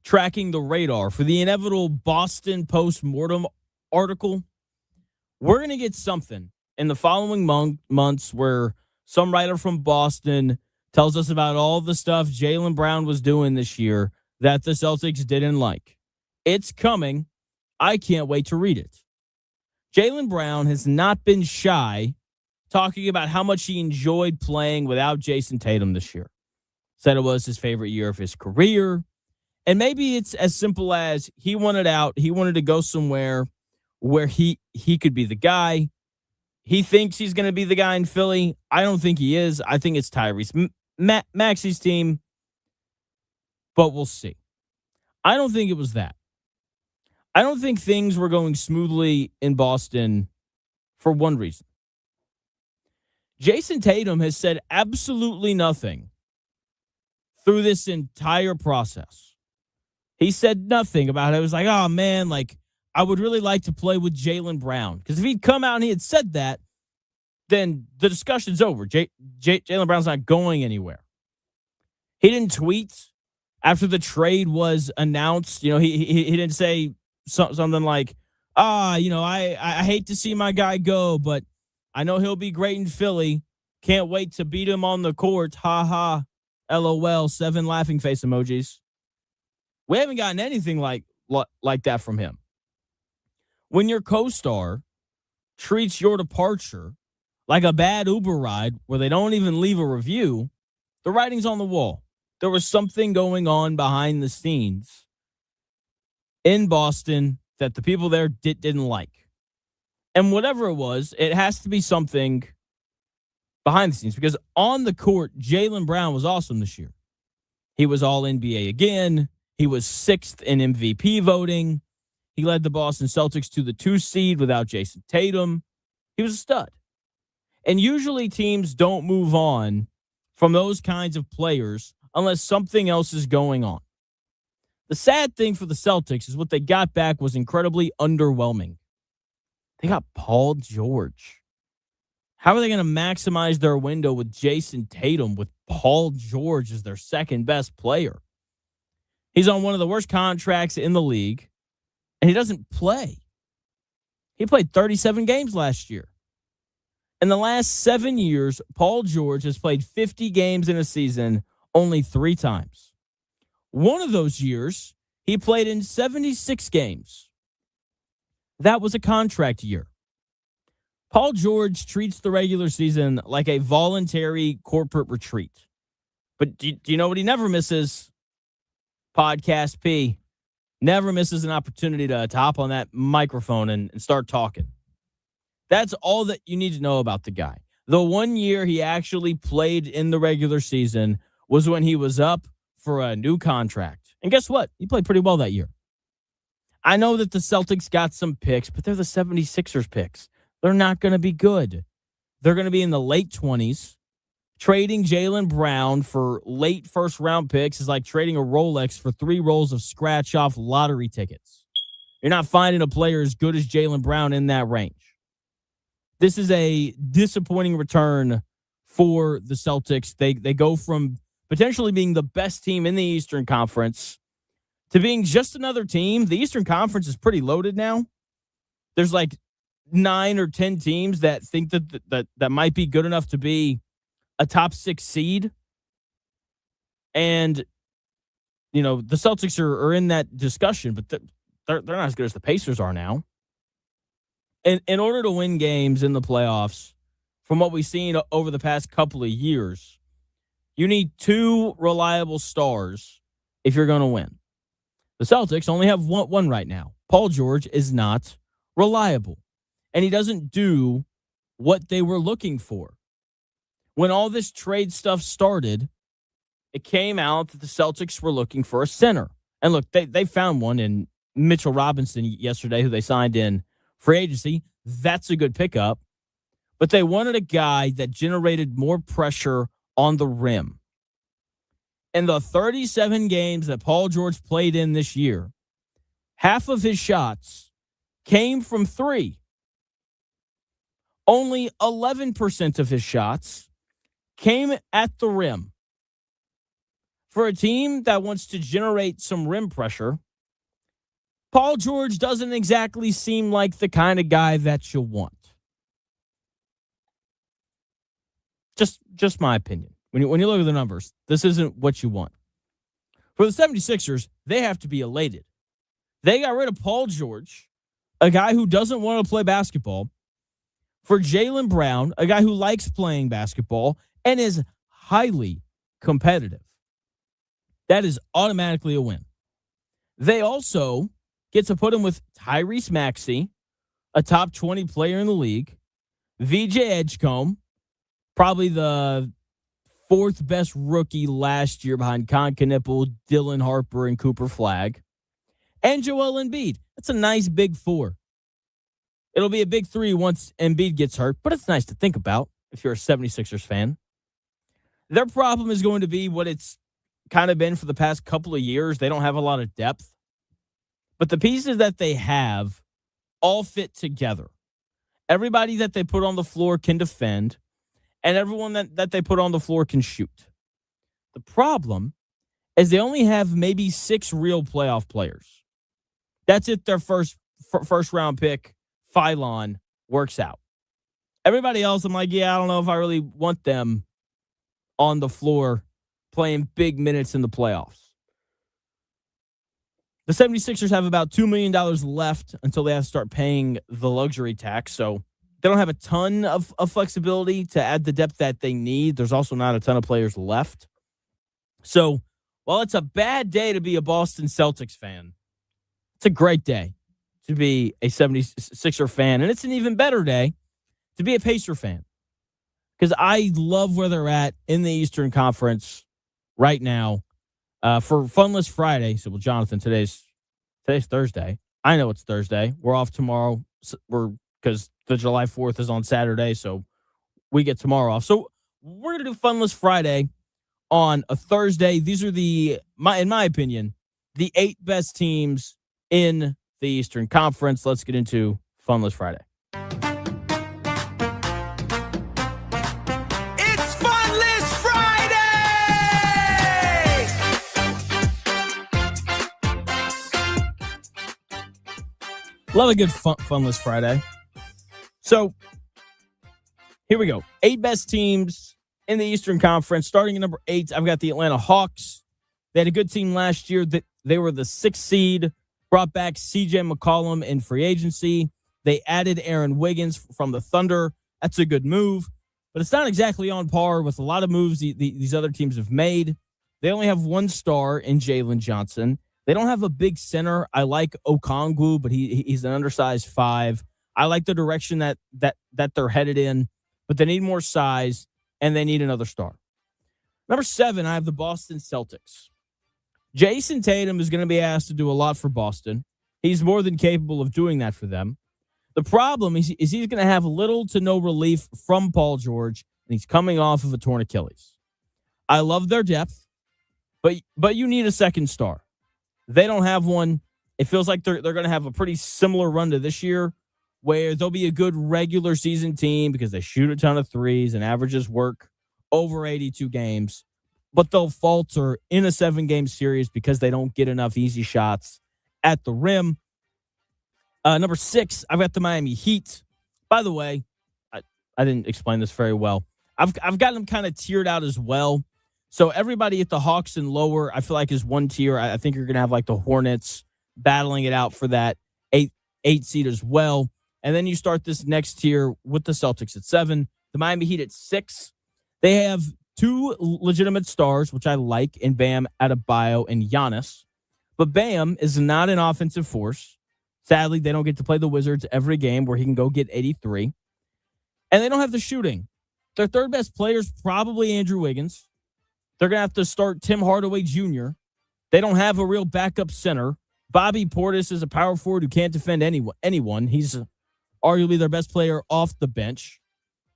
tracking the radar for the inevitable Boston post-mortem article. We're going to get something in the following months where some writer from Boston tells us about all the stuff Jaylen Brown was doing this year that the Celtics didn't like. It's coming. I can't wait to read it. Jaylen Brown has not been shy talking about how much he enjoyed playing without Jason Tatum this year. Said it was his favorite year of his career. And maybe it's as simple as he wanted out. He wanted to go somewhere where he could be the guy. He thinks he's going to be the guy in Philly. I don't think he is. I think it's Tyrese Maxey's team. But we'll see. I don't think it was that. I don't think things were going smoothly in Boston for one reason. Jason Tatum has said absolutely nothing through this entire process. He said nothing about it. It was like, oh, man, I would really like to play with Jaylen Brown. Because if he'd come out and he had said that, then the discussion's over. Jaylen Brown's not going anywhere. He didn't tweet after the trade was announced. He didn't say something like, I hate to see my guy go, but I know he'll be great in Philly. Can't wait to beat him on the court. Ha ha. LOL. 7 laughing face emojis. We haven't gotten anything like that from him. When your co-star treats your departure like a bad Uber ride where they don't even leave a review, the writing's on the wall. There was something going on behind the scenes in Boston that the people there didn't like. And whatever it was, it has to be something behind the scenes, because on the court, Jaylen Brown was awesome this year. He was all NBA again. He was 6th in MVP voting. He led the Boston Celtics to the 2 seed without Jason Tatum. He was a stud. And usually teams don't move on from those kinds of players unless something else is going on. The sad thing for the Celtics is what they got back was incredibly underwhelming. They got Paul George. How are they going to maximize their window with Jason Tatum with Paul George as their second best player? He's on one of the worst contracts in the league, and he doesn't play. He played 37 games last year. In the last 7 years, Paul George has played 50 games in a season only 3 times. One of those years, he played in 76 games. That was a contract year. Paul George treats the regular season like a voluntary corporate retreat. But do you know what he never misses? Podcast P. Never misses an opportunity to hop on that microphone and start talking. That's all that you need to know about the guy. The 1 year he actually played in the regular season was when he was up for a new contract. And guess what? He played pretty well that year. I know that the Celtics got some picks, but they're the 76ers picks. They're not going to be good. They're going to be in the late 20s. Trading Jaylen Brown for late first-round picks is like trading a Rolex for 3 rolls of scratch-off lottery tickets. You're not finding a player as good as Jaylen Brown in that range. This is a disappointing return for the Celtics. They go from potentially being the best team in the Eastern Conference to being just another team. The Eastern Conference is pretty loaded now. There's like 9 or 10 teams that think that might be good enough to be a top 6 seed. And, you know, the Celtics are in that discussion, but they're not as good as the Pacers are now. And in order to win games in the playoffs, from what we've seen over the past couple of years, you need 2 reliable stars if you're going to win. The Celtics only have one right now. Paul George is not reliable, and he doesn't do what they were looking for. When all this trade stuff started, it came out that the Celtics were looking for a center. And look, they found one in Mitchell Robinson yesterday, who they signed in free agency. That's a good pickup. But they wanted a guy that generated more pressure on the rim. In the 37 games that Paul George played in this year, half of his shots came from 3. Only 11% of his shots came at the rim. For a team that wants to generate some rim pressure, Paul George doesn't exactly seem like the kind of guy that you want. Just my opinion. When you look at the numbers, this isn't what you want. For the 76ers, they have to be elated. They got rid of Paul George, a guy who doesn't want to play basketball, for Jaylen Brown, a guy who likes playing basketball and is highly competitive. That is automatically a win. They also get to put him with Tyrese Maxey, a top 20 player in the league, VJ Edgecombe, probably the 4th best rookie last year behind Con Knippel, Dylan Harper, and Cooper Flagg, and Joel Embiid. That's a nice big 4. It'll be a big 3 once Embiid gets hurt, but it's nice to think about if you're a 76ers fan. Their problem is going to be what it's kind of been for the past couple of years. They don't have a lot of depth, but the pieces that they have all fit together. Everybody that they put on the floor can defend, and everyone that they put on the floor can shoot. The problem is they only have maybe 6 real playoff players. That's it. Their first round pick, Phylon, works out. Everybody else, I'm like, yeah, I don't know if I really want them on the floor playing big minutes in the playoffs. The 76ers have about $2 million left until they have to start paying the luxury tax, so they don't have a ton of flexibility to add the depth that they need. There's also not a ton of players left. So while it's a bad day to be a Boston Celtics fan, it's a great day to be a 76er fan. And it's an even better day to be a Pacer fan, because I love where they're at in the Eastern Conference right now for Funless Friday. So, well, Jonathan, today's Thursday. I know it's Thursday. We're off tomorrow. Because the July 4th is on Saturday, so we get tomorrow off. So we're going to do Funless Friday on a Thursday. These are in my opinion, the 8 best teams in the Eastern Conference. Let's get into Funless Friday. It's Funless Friday! Love a good Funless Friday. So Here we go. 8 best teams in the Eastern Conference. Starting at number 8, I've got the Atlanta Hawks. They had a good team last year. They were the 6th seed, brought back C.J. McCollum in free agency. They added Aaron Wiggins from the Thunder. That's a good move, but it's not exactly on par with a lot of moves these other teams have made. They only have 1 star in Jalen Johnson. They don't have a big center. I like Okongwu, but he's an undersized 5. I like the direction that they're headed in, but they need more size, and they need another star. Number 7, I have the Boston Celtics. Jason Tatum is going to be asked to do a lot for Boston. He's more than capable of doing that for them. The problem is he's going to have little to no relief from Paul George, and he's coming off of a torn Achilles. I love their depth, but you need a second star. They don't have one. It feels like they're going to have a pretty similar run to this year, where they'll be a good regular season team because they shoot a ton of threes and averages work over 82 games. But they'll falter in a 7-game series because they don't get enough easy shots at the rim. Number 6, I've got the Miami Heat. By the way, I didn't explain this very well. I've got them kind of tiered out as well. So everybody at the Hawks and lower, I feel like is one tier. I think you're going to have like the Hornets battling it out for that 8 seed as well. And then you start this next tier with the Celtics at 7, the Miami Heat at 6. They have 2 legitimate stars, which I like, in Bam Adebayo and Giannis. But Bam is not an offensive force. Sadly, they don't get to play the Wizards every game where he can go get 83. And they don't have the shooting. Their third best player is probably Andrew Wiggins. They're going to have to start Tim Hardaway Jr. They don't have a real backup center. Bobby Portis is a power forward who can't defend anyone. He's arguably their best player off the bench.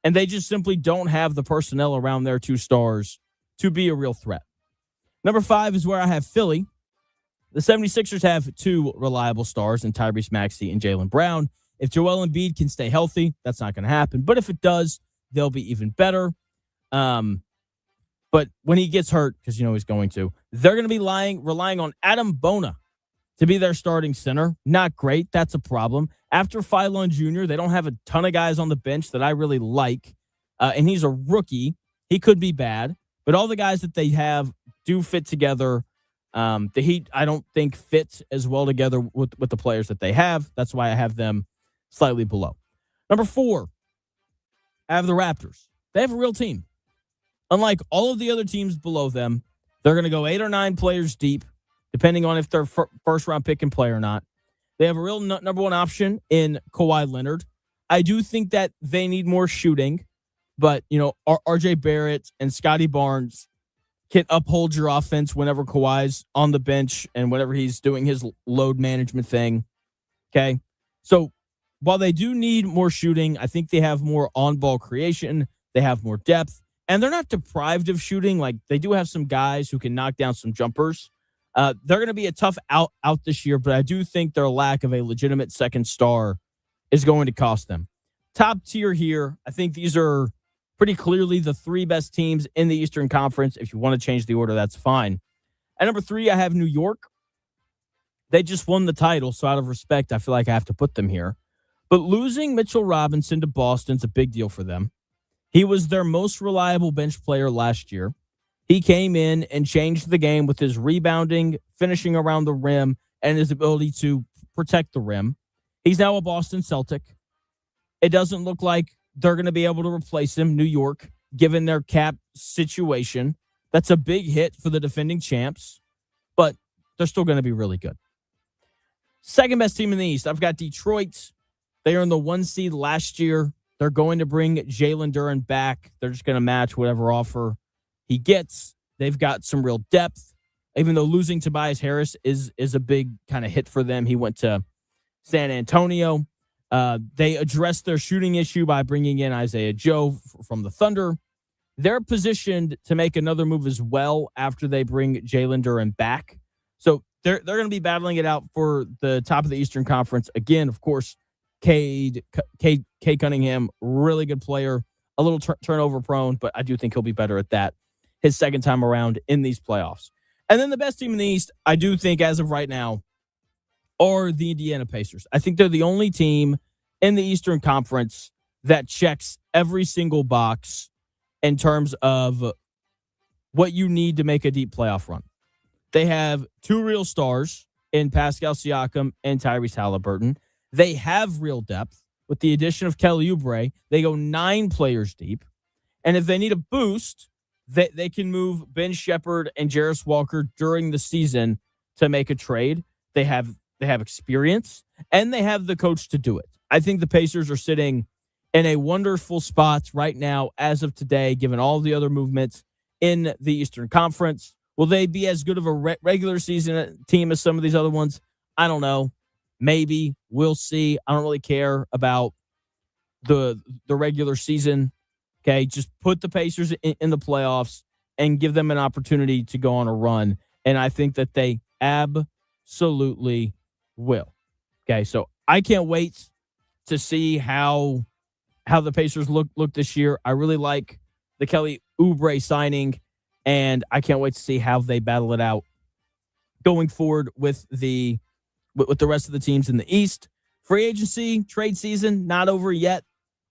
And they just simply don't have the personnel around their 2 stars to be a real threat. Number 5 is where I have Philly. The 76ers have 2 reliable stars in Tyrese Maxey and Jaylen Brown. If Joel Embiid can stay healthy, that's not going to happen. But if it does, they'll be even better. But when he gets hurt, because he's going to, they're going to be relying on Adam Bona to be their starting center. Not great. That's a problem. After Phylon Jr., they don't have a ton of guys on the bench that I really like. And he's a rookie. He could be bad. But all the guys that they have do fit together. The Heat, I don't think, fit as well together with the players that they have. That's why I have them slightly below. Number 4, I have the Raptors. They have a real team. Unlike all of the other teams below them, they're going to go 8 or 9 players deep, depending on if their first-round pick can play or not. They have a real number 1 option in Kawhi Leonard. I do think that they need more shooting, but, R.J. Barrett and Scotty Barnes can uphold your offense whenever Kawhi's on the bench and whenever he's doing his load management thing. Okay? So while they do need more shooting, I think they have more on-ball creation. They have more depth. And they're not deprived of shooting. Like, they do have some guys who can knock down some jumpers. They're going to be a tough out this year, but I do think their lack of a legitimate second star is going to cost them. Top tier here, I think these are pretty clearly the 3 best teams in the Eastern Conference. If you want to change the order, that's fine. At number 3, I have New York. They just won the title, so out of respect, I feel like I have to put them here. But losing Mitchell Robinson to Boston's a big deal for them. He was their most reliable bench player last year. He came in and changed the game with his rebounding, finishing around the rim, and his ability to protect the rim. He's now a Boston Celtic. It doesn't look like they're going to be able to replace him, New York, given their cap situation. That's a big hit for the defending champs, but they're still going to be really good. Second best team in the East, I've got Detroit. They earned the 1 seed last year. They're going to bring Jalen Duren back. They're just going to match whatever offer he gets. They've got some real depth. Even though losing Tobias Harris is a big kind of hit for them. He went to San Antonio. They addressed their shooting issue by bringing in Isaiah Joe from the Thunder. They're positioned to make another move as well after they bring Jalen Duren back. So they're going to be battling it out for the top of the Eastern Conference. Again, of course, Cade Cunningham, really good player, a little turnover prone, but I do think he'll be better at that his second time around in these playoffs. And then the best team in the East, I do think as of right now, are the Indiana Pacers. I think they're the only team in the Eastern Conference that checks every single box in terms of what you need to make a deep playoff run. They have two real stars in Pascal Siakam and Tyrese Halliburton. They have real depth. With the addition of Kelly Oubre, they go 9 players deep. And if they need a boost, they can move Ben Shepherd and Jarris Walker during the season to make a trade. They have experience, and they have the coach to do it. I think the Pacers are sitting in a wonderful spot right now as of today, given all the other movements in the Eastern Conference. Will they be as good of a regular season team as some of these other ones? I don't know. Maybe. We'll see. I don't really care about the regular season. Okay, just put the Pacers in the playoffs and give them an opportunity to go on a run. And I think that they absolutely will. Okay, so I can't wait to see how the Pacers look this year. I really like the Kelly Oubre signing, and I can't wait to see how they battle it out going forward with the rest of the teams in the East. Free agency, trade season, not over yet.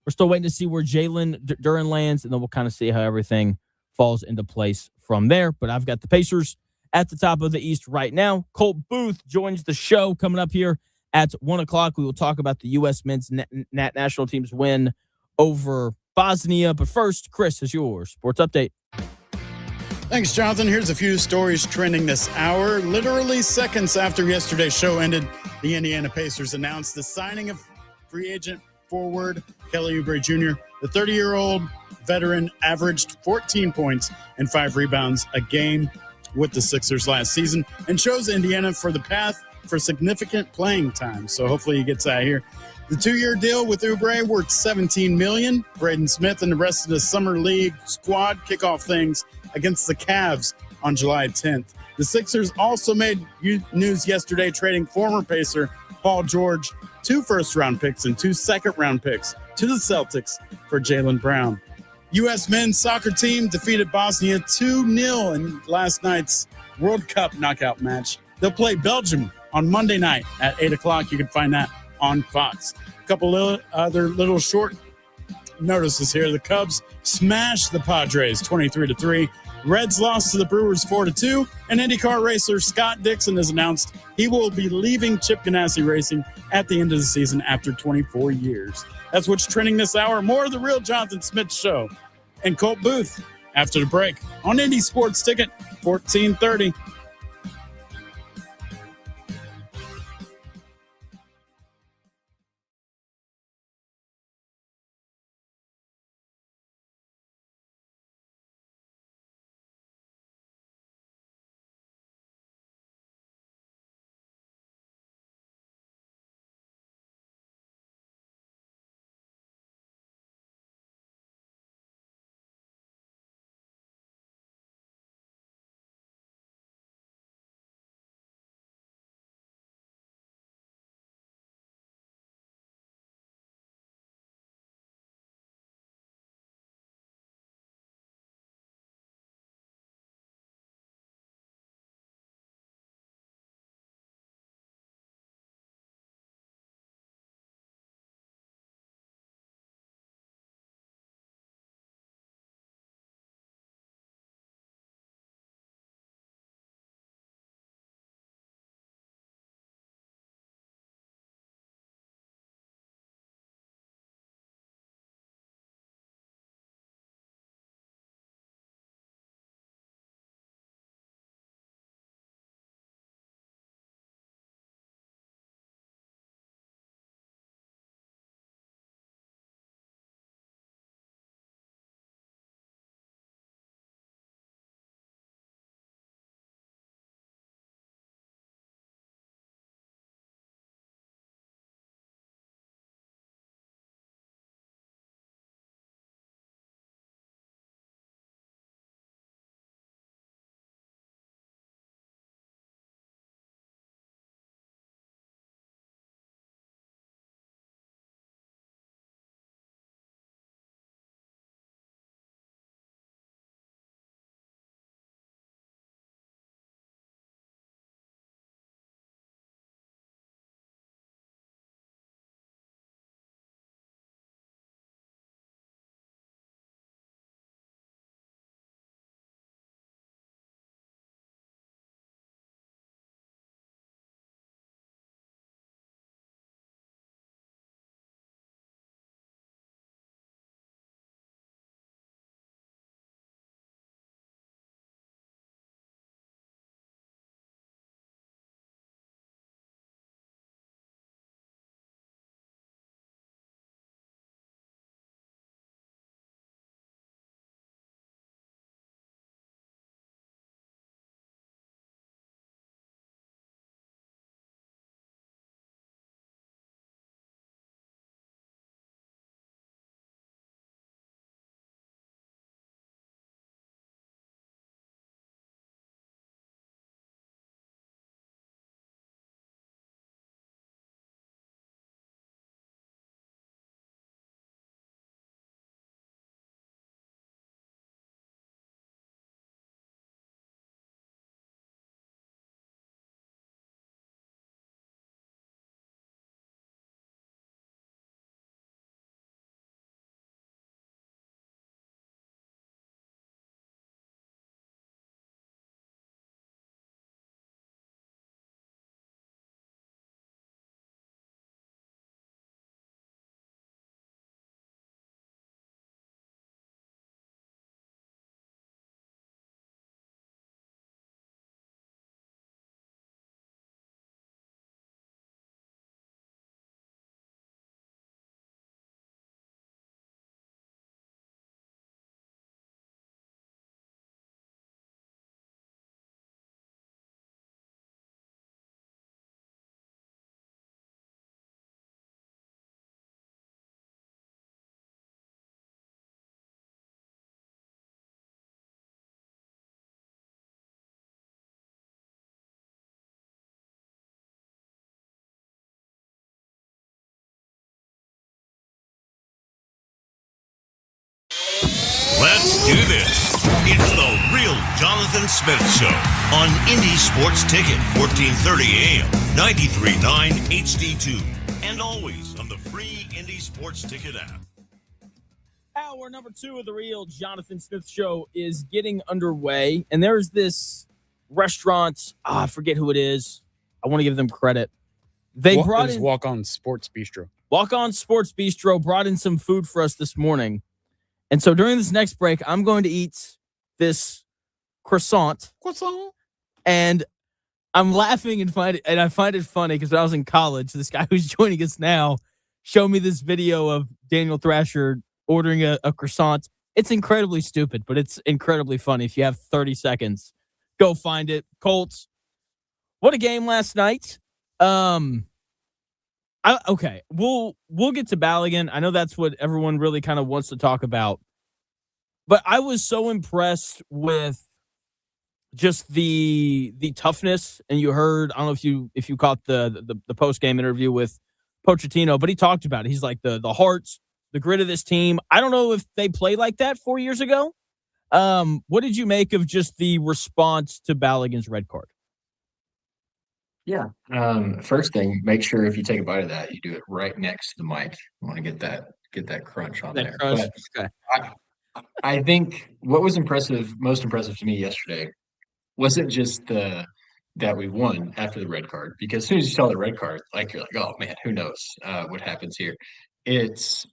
We're still waiting to see where Jalen Duren lands, and then we'll kind of see how everything falls into place from there. But I've got the Pacers at the top of the East right now. Colt Booth joins the show coming up here at 1 o'clock. We will talk about the U.S. men's national team's win over Bosnia. But first, Chris, is your sports update. Thanks, Jonathan. Here's a few stories trending this hour. Literally seconds after yesterday's show ended, the Indiana Pacers announced the signing of free agent forward Kelly Oubre Jr. The 30-year-old veteran averaged 14 points and 5 rebounds a game with the Sixers last season and shows Indiana for the path for significant playing time. So hopefully he gets out of here. The 2-year deal with Oubre worth $17 million. Braden Smith and the rest of the Summer League squad kick off things against the Cavs on July 10th. The Sixers also made news yesterday, trading former Pacer Paul George 2 first-round picks and 2 second-round picks to the Celtics for Jaylen Brown. U.S. men's soccer team defeated Bosnia 2-0 in last night's World Cup knockout match. They'll play Belgium on Monday night at 8 o'clock. You can find that on Fox. A couple other little short notices here. The Cubs smashed the Padres 23-3. Reds lost to the Brewers 4-2. And IndyCar racer Scott Dixon has announced he will be leaving Chip Ganassi Racing at the end of the season after 24 years. That's what's trending this hour. More of the Real Jonathan Smith Show and Colt Booth after the break on Indy Sports Ticket 1430. Jonathan Smith Show on Indy Sports Ticket, 1430 AM, 93.9 HD2, and always on the free Indy Sports Ticket app. Hour number 2 of the real Jonathan Smith Show is getting underway, and there's this restaurant. I forget who it is. I want to give them credit. They brought in Walk On Sports Bistro. Walk On Sports Bistro brought in some food for us this morning. And so during this next break, I'm going to eat this croissant. And I'm laughing and I find it funny because when I was in college, this guy who's joining us now showed me this video of Daniel Thrasher ordering a croissant. It's incredibly stupid, but it's incredibly funny. If you have 30 seconds, go find it. Colts, what a game last night. Okay, we'll get to Balogun. I know that's what everyone really kind of wants to talk about. But I was so impressed with just the toughness, and you heard, I don't know if you caught the post-game interview with Pochettino, but he talked about it. He's like the hearts, the grit of this team. I don't know if they played like that 4 years ago. What did you make of just the response to Balogun's red card? Yeah. First thing, make sure if you take a bite of that, you do it right next to the mic. You want to get that crunch on there. Crunch. But Okay. I think what was most impressive to me yesterday wasn't just that we won after the red card, because as soon as you saw the red card, like you're like, oh man, who knows what happens here. It's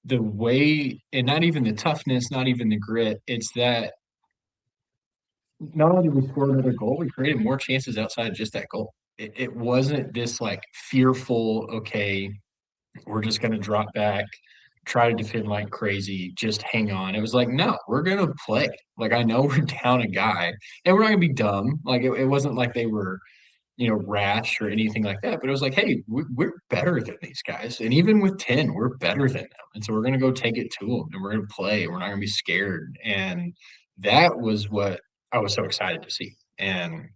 the way, and not even the toughness, not even the grit. It's that not only did we score another goal, we created more chances outside of just that goal. It wasn't this like fearful, okay, we're just going to drop back, try to defend like crazy, just hang on. It was like, no, we're going to play. Like, I know we're down a guy and we're not going to be dumb. Like, it wasn't like they were, rash or anything like that. But it was like, hey, we're better than these guys. And even with 10, we're better than them. And so we're going to go take it to them and we're going to play. We're not going to be scared. And that was what I was so excited to see. And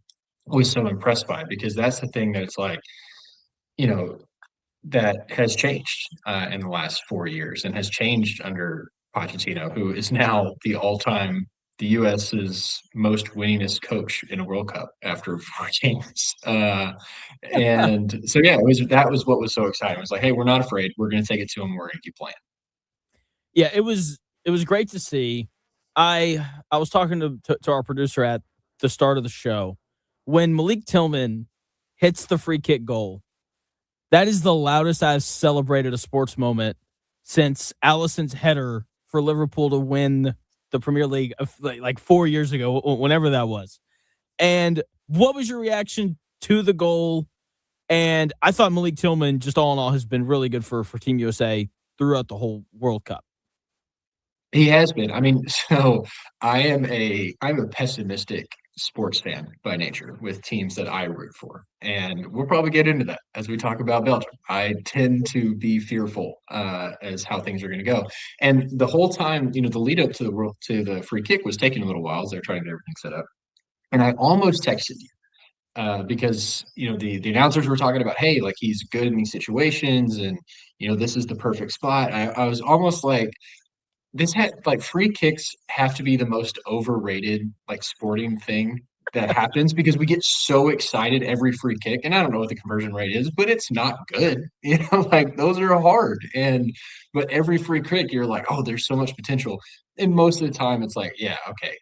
was so impressed by, because that's the thing that it's like, that has changed in the last 4 years and has changed under Pochettino, who is now the U.S.'s most winningest coach in a World Cup after 4 games. And so, yeah, that was what was so exciting. It was like, hey, we're not afraid. We're going to take it to them. We're going to keep playing. Yeah, it was great to see. I was talking to our producer at the start of the show. When Malik Tillman hits the free kick goal, that is the loudest I've celebrated a sports moment since Allison's header for Liverpool to win the Premier League like 4 years ago, whenever that was. And what was your reaction to the goal? And I thought Malik Tillman, just all in all, has been really good for Team USA throughout the whole World Cup. He has been. I mean, so I'm a pessimistic sports fan by nature with teams that I root for. And we'll probably get into that as we talk about Belgium. I tend to be fearful as how things are going to go. And the whole time, the lead up to the free kick was taking a little while as they're trying to get everything set up. And I almost texted you because, the announcers were talking about, hey, like, he's good in these situations and, this is the perfect spot. I was almost like, free kicks have to be the most overrated like sporting thing that happens, because we get so excited every free kick, and I don't know what the conversion rate is, but it's not good. Like, those are hard. But every free kick you're like, oh, there's so much potential. And most of the time it's like, yeah, okay.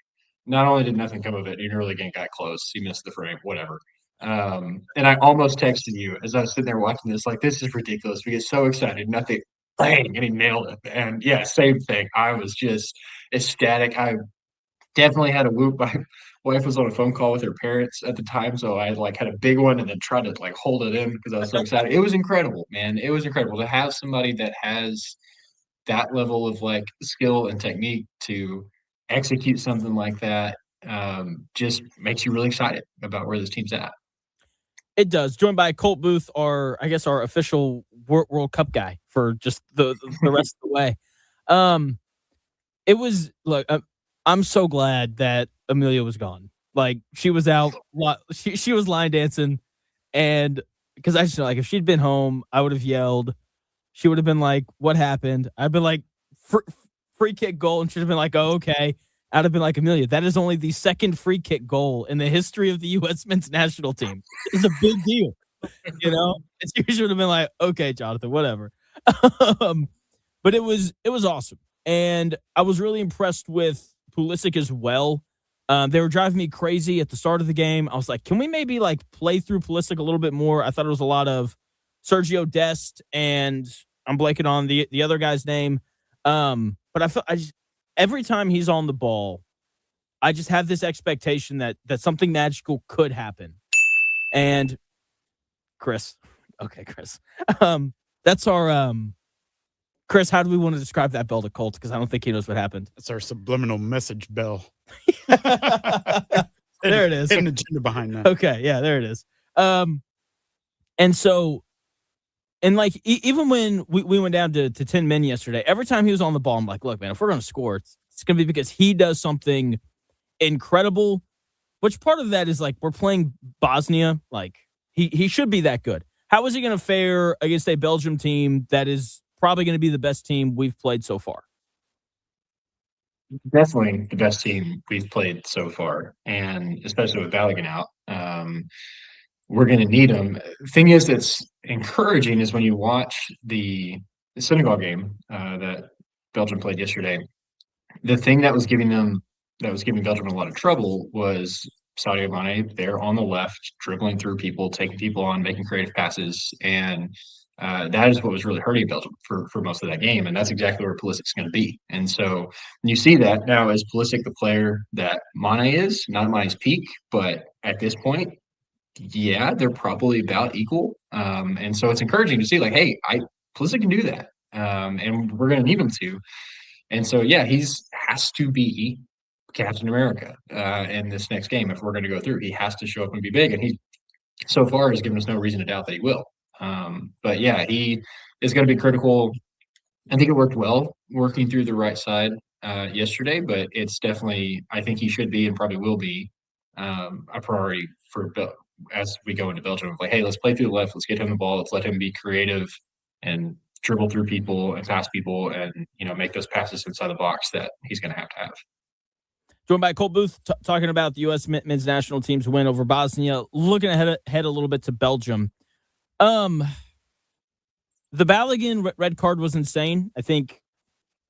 Not only did nothing come of it, nearly again got close. He missed the frame, whatever. And I almost texted you as I was sitting there watching this, like, this is ridiculous. We get so excited, nothing. Bang, and he nailed it. And yeah, same thing. I was just ecstatic. I definitely had a whoop. My wife was on a phone call with her parents at the time, so I had a big one and then tried to hold it in because I was so excited. It was incredible, man. It was incredible to have somebody that has that level of skill and technique to execute something like that. Just makes you really excited about where this team's at. It does. Joined by Colt Booth, our official World Cup guy for just the rest of the way. It was, look, I'm so glad that Amelia was gone. Like, she was out, she was line dancing, and because I just know, if she'd been home, I would have yelled. She would have been like, "What happened?" I'd been like, "Free kick goal," and she'd have been like, "Oh, okay." I'd have been like, Amelia, that is only the second free kick goal in the history of the U.S. men's national team. It's a big deal. You know, it's usually would have been like, okay, Jonathan, whatever. But it was awesome. And I was really impressed with Pulisic as well. They were driving me crazy at the start of the game. I was like, can we maybe like play through Pulisic a little bit more? I thought it was a lot of Sergio Dest, and I'm blanking on the other guy's name. But I just every time he's on the ball, I just have this expectation that something magical could happen. And Chris, okay, Chris, that's our Chris. How do we want to describe that bell to Colt? Because I don't think he knows what happened. It's our subliminal message bell. There it is. Hidden agenda behind that. Okay, yeah, there it is. And so, and like even when we went down to 10 men yesterday, every time he was on the ball, I'm like, look, man, if we're going to score, it's going to be because he does something incredible. Which part of that is like we're playing Bosnia, like he should be that good. How is he going to fare against a Belgium team that is probably going to be the best team we've played so far? Definitely the best team we've played so far, and especially with Balogun out, we're going to need him. Thing is, that's encouraging is when you watch the Senegal game that Belgium played yesterday. The thing that was giving Belgium a lot of trouble was Sadio Mane there on the left, dribbling through people, taking people on, making creative passes, and that is what was really hurting Belgium for most of that game, and that's exactly where Pulisic's going to be. And so you see that now. Is Pulisic the player that Mane is? Not at Mane's peak, but at this point, yeah, they're probably about equal. And so it's encouraging to see, like, hey, Pulisic can do that, and we're going to need him to. And so, yeah, has to be Captain America in this next game if we're going to go through. He has to show up and be big, and he so far has given us no reason to doubt that he will. But yeah, he is going to be critical. I think it worked well working through the right side yesterday, but it's definitely, I think he should be and probably will be a priority for as we go into Belgium. Like, hey, let's play through the left. Let's get him the ball. Let's let him be creative and dribble through people and pass people and, make those passes inside the box that he's going to have. Joined by Colt Booth, talking about the U.S. men's national team's win over Bosnia. Looking ahead a little bit to Belgium. The Balogun red card was insane. I think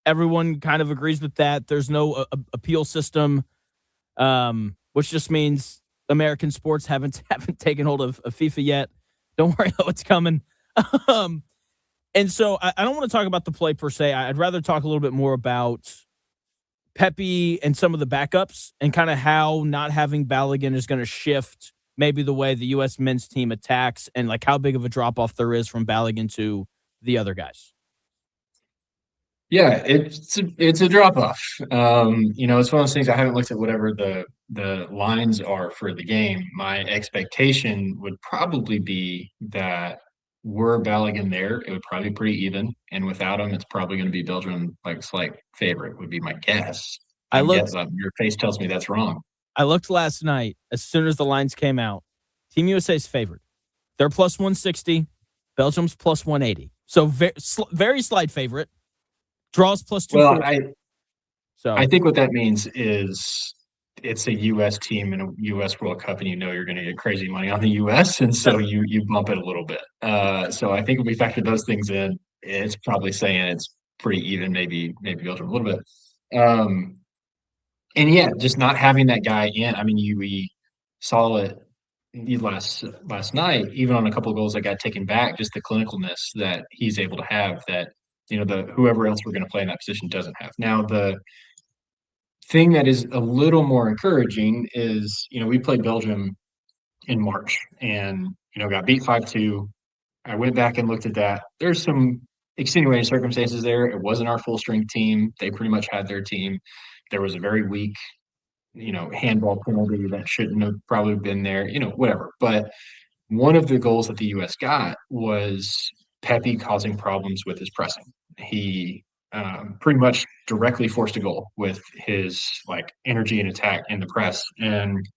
everyone kind of agrees with that. There's no appeal system, which just means American sports haven't taken hold of FIFA yet. Don't worry, though, it's coming. And so I don't want to talk about the play per se. I'd rather talk a little bit more about Pepe and some of the backups and kind of how not having Balogun is going to shift maybe the way the U.S. men's team attacks and like how big of a drop-off there is from Balogun to the other guys. Yeah, it's a drop-off. It's one of those things. I haven't looked at whatever the lines are for the game. My expectation would probably be that were Balogun there, it would probably be pretty even. And without him, it's probably going to be Belgium like slight favorite would be my guess. Your face tells me that's wrong. I looked last night as soon as the lines came out. Team USA's favored. They're plus 160. Belgium's plus 180. So very slight favorite. Draws plus 240. Well, I think what that means is it's a U.S. team in a U.S. World Cup, and you're going to get crazy money on the U.S., and so you bump it a little bit. So I think if we factor those things in, it's probably saying it's pretty even, maybe Belgium a little bit. And yeah, just not having that guy in. I mean, we saw it last night, even on a couple of goals that got taken back. Just the clinicalness that he's able to have that whoever else we're going to play in that position doesn't have. Now the thing that is a little more encouraging is, we played Belgium in March and, got beat 5-2. I went back and looked at that. There's some extenuating circumstances there. It wasn't our full strength team. They pretty much had their team. There was a very weak, handball penalty that shouldn't have probably been there, whatever. But one of the goals that the U.S. got was Pepe causing problems with his pressing. He pretty much directly forced a goal with his energy and attack in the press, and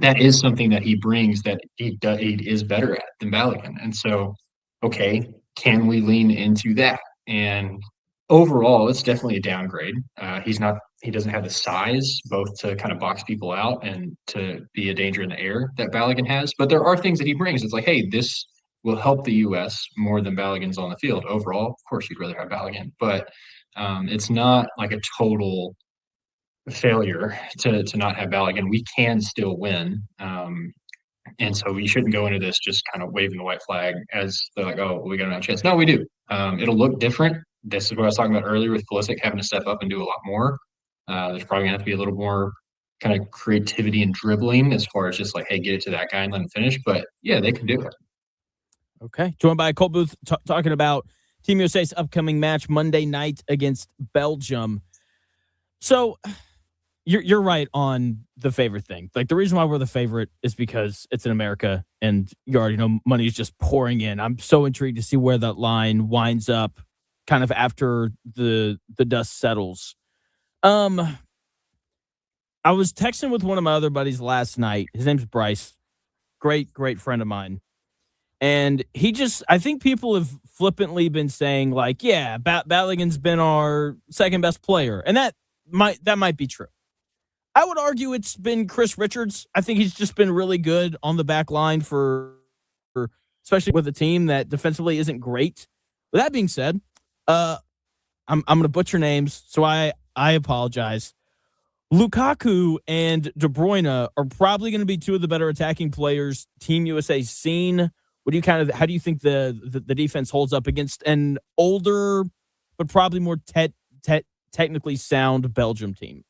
that is something that he brings that he is better at than Balogun. And so, okay, can we lean into that? And overall, it's definitely a downgrade. He doesn't have the size both to kind of box people out and to be a danger in the air that Balogun has. But there are things that he brings. It's like, hey, this will help the U.S. more than Balogun's on the field. Overall, of course, you'd rather have Balogun, but it's not like a total failure to not have Balogun. We can still win. And so we shouldn't go into this just kind of waving the white flag as they're like, oh, we got a chance. No, we do. It'll look different. This is what I was talking about earlier with Pulisic having to step up and do a lot more. There's probably gonna have to be a little more kind of creativity and dribbling as far as just like, hey, get it to that guy and let him finish. But yeah, they can do it. Okay. Joined by Colt Booth talking about Team USA's upcoming match Monday night against Belgium. So you're right on the favorite thing. Like, the reason why we're the favorite is because it's in America and you already know money's just pouring in. I'm so intrigued to see where that line winds up kind of after the dust settles. I was texting with one of my other buddies last night. His name's Bryce. Great friend of mine. And I think people have flippantly been saying, like, yeah, Balogun's been our second best player. And that might be true. I would argue it's been Chris Richards. I think he's just been really good on the back line for especially with a team that defensively isn't great. With that being said, I'm going to butcher names, so I apologize. Lukaku and De Bruyne are probably going to be two of the better attacking players Team USA's seen. How do you think the defense holds up against an older but probably more technically sound Belgium team?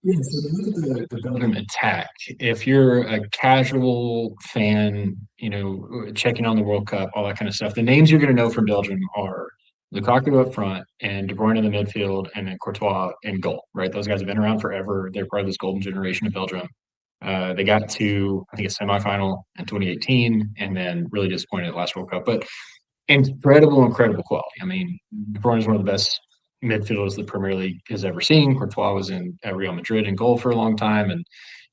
Yeah, so to look at the Belgium attack, if you're a casual fan, checking on the World Cup, all that kind of stuff, the names you're going to know from Belgium are Lukaku up front and De Bruyne in the midfield and then Courtois in goal, right? Those guys have been around forever. They're part of this golden generation of Belgium. They got to, I think, a semifinal in 2018 and then really disappointed at the last World Cup. But incredible quality. I mean, De Bruyne is one of the best midfielders the Premier League has ever seen. Courtois was at Real Madrid in goal for a long time. And,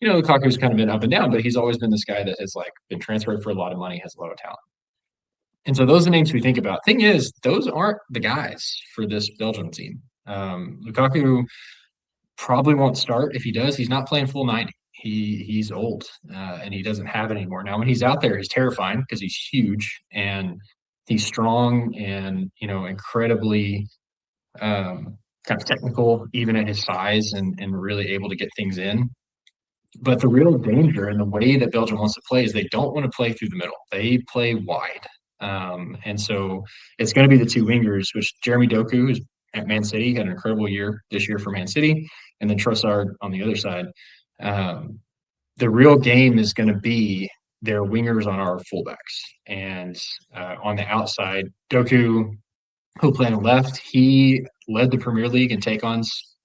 Lukaku's kind of been up and down, but he's always been this guy that has been transferred for a lot of money, has a lot of talent. And so those are the names we think about. Thing is, those aren't the guys for this Belgium team. Lukaku probably won't start. If he does, he's not playing full 90. He's old and he doesn't have it anymore. Now, when he's out there, he's terrifying because he's huge and he's strong and, incredibly kind of technical, even at his size and really able to get things in. But the real danger in the way that Belgium wants to play is they don't want to play through the middle. They play wide. And so it's going to be the two wingers, which Jeremy Doku, who's at Man City, had an incredible year this year for Man City, and then Trossard on the other side. The real game is going to be their wingers on our fullbacks. And on the outside, Doku, who'll play on the left, he led the Premier League in take-ons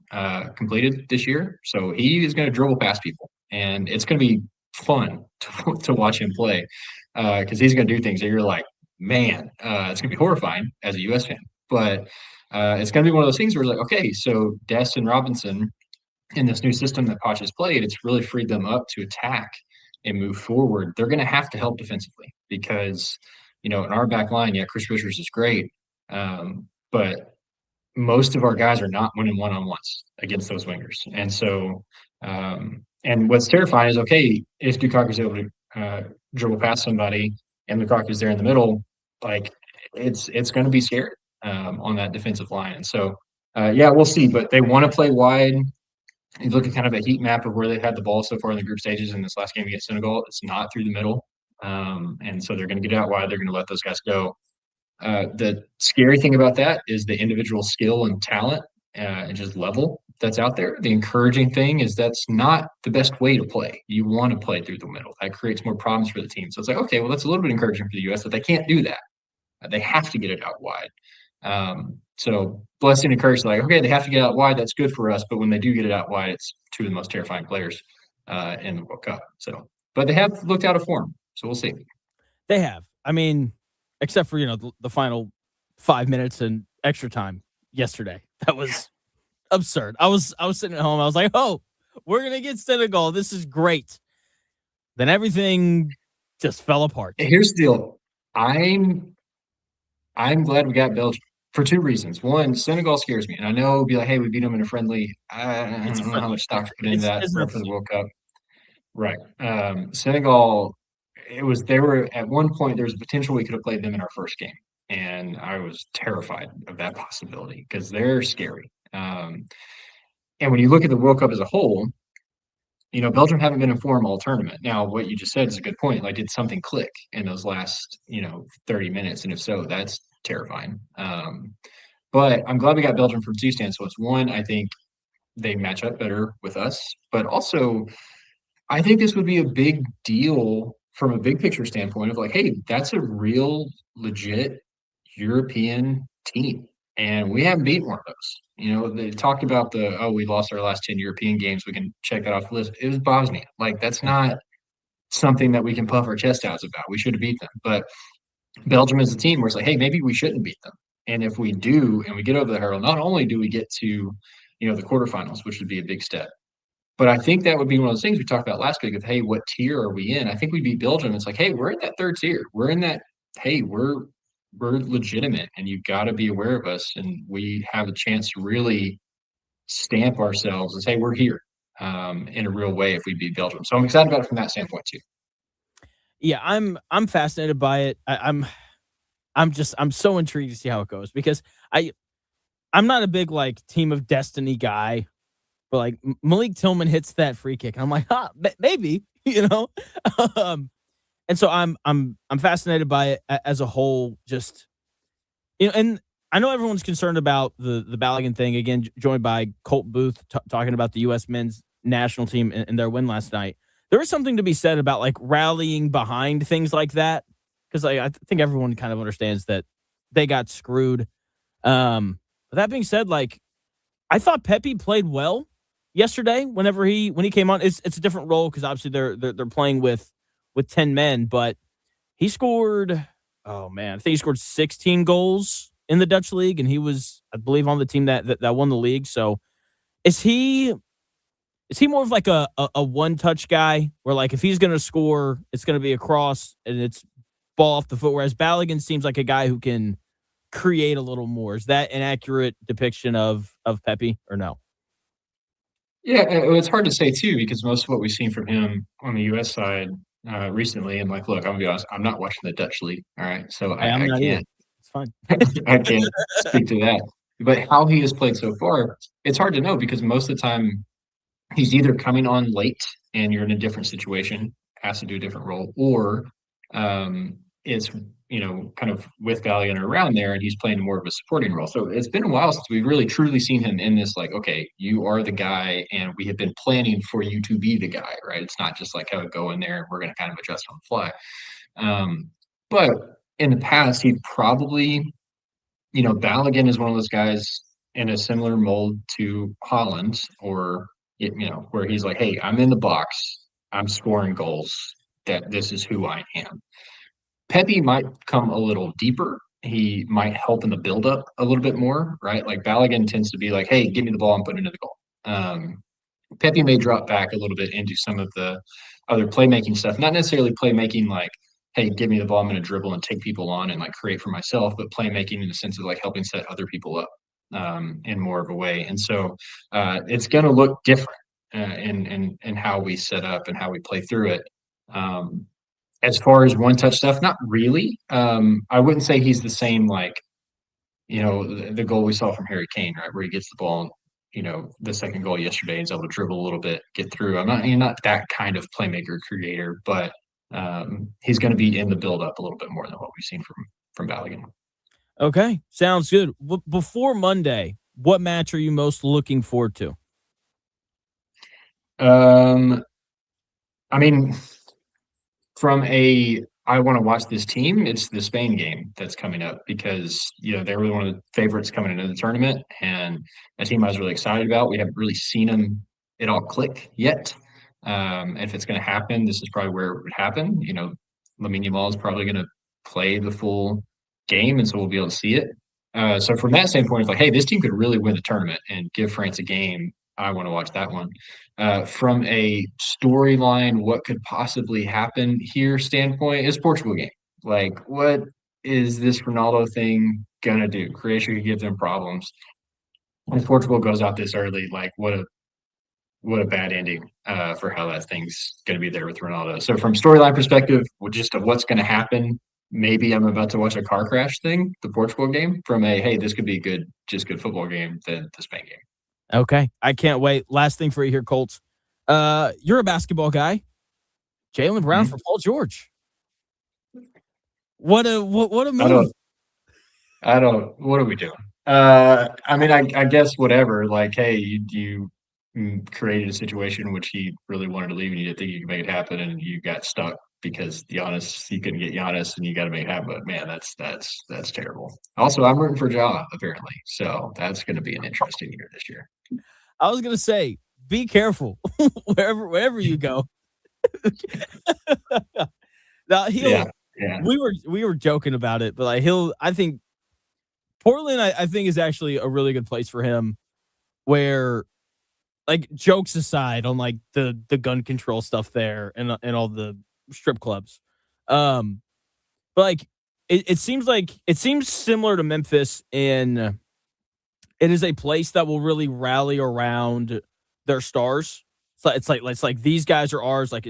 completed this year. So he is going to dribble past people. And it's going to be fun to watch him play because he's going to do things that you're like, man, it's going to be horrifying as a U.S. fan. But it's going to be one of those things where it's like, okay, so Dest and Robinson in this new system that Poch has played, it's really freed them up to attack and move forward. They're going to have to help defensively because, in our back line, yeah, Chris Richards is great. But most of our guys are not winning one-on-ones against those wingers. And so, and what's terrifying is, okay, if Lukaku's able to dribble past somebody and Lukaku's there in the middle, it's going to be scary on that defensive line. And so, yeah, we'll see. But they want to play wide. You look at kind of a heat map of where they've had the ball so far in the group stages in this last game against Senegal. It's not through the middle. And so they're going to get out wide. They're going to let those guys go. The scary thing about that is the individual skill and talent and just level that's out there. The encouraging thing is that's not the best way to play. You want to play through the middle. That creates more problems for the team. So it's like, okay, well, that's a little bit encouraging for the U.S., but they can't do that. They have to get it out wide. So blessing and encouragement, okay, they have to get out wide. That's good for us. But when they do get it out wide, it's two of the most terrifying players in the World Cup. So, but they have looked out of form. So we'll see. They have. I mean, except for, the final 5 minutes and extra time yesterday. That was absurd. I was sitting at home. I was like, oh, we're going to get Senegal. This is great. Then everything just fell apart. Here's the deal. I'm glad we got Belgium for two reasons. One, Senegal scares me. And I know it'll be like, hey, we beat them in a friendly. I It's a don't know how friendly. much stock to put into that It's for not the the same. World Cup. Right. Senegal, they were at one point, there was a potential we could have played them in our first game. And I was terrified of that possibility because they're scary. And when you look at the World Cup as a whole, Belgium haven't been in form all tournament. Now, what you just said is a good point. Like, did something click in those last, 30 minutes? And if so, that's terrifying. But I'm glad we got Belgium from two standpoints. One, I think they match up better with us, but also I think this would be a big deal from a big picture standpoint of like, hey, that's a real legit European team. And we haven't beaten one of those. They talked about we lost our last 10 European games. We can check that off the list. It was Bosnia. Like, that's not something that we can puff our chest out about. We should have beat them. But Belgium is a team where it's like, hey, maybe we shouldn't beat them. And if we do, and we get over the hurdle, not only do we get to, the quarterfinals, which would be a big step, but I think that would be one of those things we talked about last week of, hey, what tier are we in? I think we beat Belgium. It's like, hey, we're in that third tier. We're in that, hey, we're legitimate and you've got to be aware of us. And we have a chance to really stamp ourselves and say we're here in a real way if we beat Belgium. So I'm excited about it from that standpoint too. Yeah, I'm fascinated by it. I'm so intrigued to see how it goes because I'm not a big like team of destiny guy, but like Malik Tillman hits that free kick, and I'm like, maybe, and so I'm fascinated by it as a whole. Just and I know everyone's concerned about the Balogun thing. Again, joined by Colt Booth talking about the U.S. men's national team and their win last night. There is something to be said about like rallying behind things like that because like, I think everyone kind of understands that they got screwed. But that being said, like I thought Pepe played well yesterday. When he came on, it's a different role because obviously they're playing with 10 men, but he scored. Oh man, I think he scored 16 goals in the Dutch league, and he was, I believe, on the team that won the league. So is he more of like a one-touch guy where like if he's going to score, it's going to be a cross and it's ball off the foot, whereas Balogun seems like a guy who can create a little more. Is that an accurate depiction of Pepe or no? Yeah, it's hard to say too because most of what we've seen from him on the U.S. side recently, and like, look, I'm gonna be honest, I'm not watching the Dutch league. All right, so I'm I not either. can't It's fine. I can't speak to that. But how he has played so far, it's hard to know because most of the time he's either coming on late and you're in a different situation, has to do a different role, or it's kind of with Valiant around there and he's playing more of a supporting role. So it's been a while since we've really truly seen him in this, like, okay, you are the guy and we have been planning for you to be the guy, right? It's not just like, oh, go in there and we're going to kind of adjust on the fly. But in the past, he probably, Balogun is one of those guys in a similar mold to Holland or, where he's like, hey, I'm in the box, I'm scoring goals, that this is who I am. Pepe might come a little deeper. He might help in the buildup a little bit more, right? Like Balogun tends to be like, hey, give me the ball and put it into the goal. Pepe may drop back a little bit into some of the other playmaking stuff, not necessarily playmaking like, hey, give me the ball, I'm going to dribble and take people on and like create for myself, but playmaking in the sense of like helping set other people up in more of a way. And so it's going to look different in how we set up and how we play through it. As far as one touch stuff, not really. I wouldn't say he's the same, like, the goal we saw from Harry Kane, right, where he gets the ball, the second goal yesterday, he's able to dribble a little bit, get through. He's not that kind of playmaker creator, but he's going to be in the build-up a little bit more than what we've seen from Balogun. Okay, sounds good. Before Monday, what match are you most looking forward to? I mean, I want to watch this team, it's the Spain game that's coming up because, they were one of the favorites coming into the tournament and a team I was really excited about. We haven't really seen it all click yet. If it's going to happen, this is probably where it would happen. Lamine Yamal is probably going to play the full game, and so we'll be able to see it. So from that standpoint, it's like, hey, this team could really win the tournament and give France a game. I want to watch that one. From a storyline, what could possibly happen here standpoint is Portugal game. Like, what is this Ronaldo thing gonna do? Croatia could give them problems. If Portugal goes out this early, like what a bad ending for how that thing's going to be there with Ronaldo. So from storyline perspective, just of what's going to happen, maybe I'm about to watch a car crash thing, the Portugal game, from a hey, this could be good, just good football game than the Spain game. Okay. I can't wait. Last thing for you here, Colts. You're a basketball guy. Jaylen Brown for Paul George. What a I move. don't. What are we doing? I mean, I guess whatever. Like, hey, you created a situation in which he really wanted to leave, and you didn't think you could make it happen, and you got stuck because Giannis, you couldn't get Giannis, and you got to make it happen. But man, that's terrible. Also, I'm rooting for Ja apparently, so that's going to be an interesting year this year. I was gonna say, be careful wherever you go. Now Yeah, yeah. we were joking about it, but like I think Portland I think is actually a really good place for him where like jokes aside on like the gun control stuff there and all the strip clubs. But like it seems similar to Memphis in it is a place that will really rally around their stars. So it's like these guys are ours. Like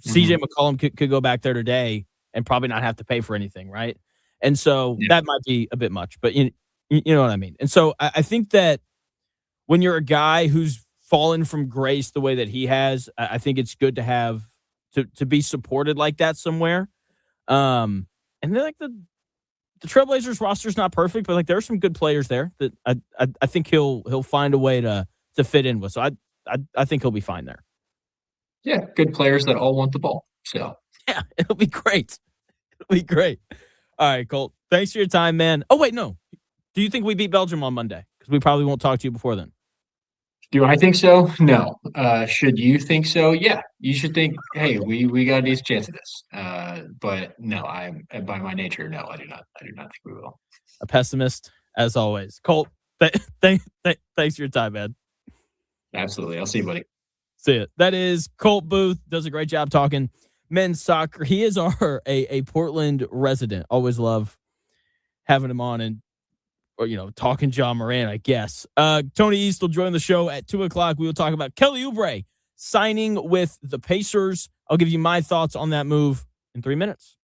CJ McCollum could go back there today and probably not have to pay for anything, right? And so Yeah. that might be a bit much, but you know what I mean. And so I think that when you're a guy who's fallen from grace the way that he has, I think it's good to have to be supported like that somewhere. And then like the Trailblazers roster is not perfect, but like there are some good players there that I think he'll find a way to fit in with. So I think he'll be fine there. Yeah, good players that all want the ball. So Yeah, it'll be great. It'll be great. All right, Colt. Thanks for your time, man. Oh wait, no. Do you think we beat Belgium on Monday? Because we probably won't talk to you before then. do I think so? No. Should you think so? Yeah, you should think, hey, we got a decent chance of this. But no, I'm by my nature, no, I do not. I do not think we will. A pessimist, as always. Colt, thanks for your time, man. Absolutely. I'll see you, buddy. See it. That is Colt Booth. Does a great job talking men's soccer. He is a Portland resident. Always love having him on and or talking John Moran, I guess. Tony East will join the show at 2:00. We will talk about Kelly Oubre signing with the Pacers. I'll give you my thoughts on that move in 3 minutes.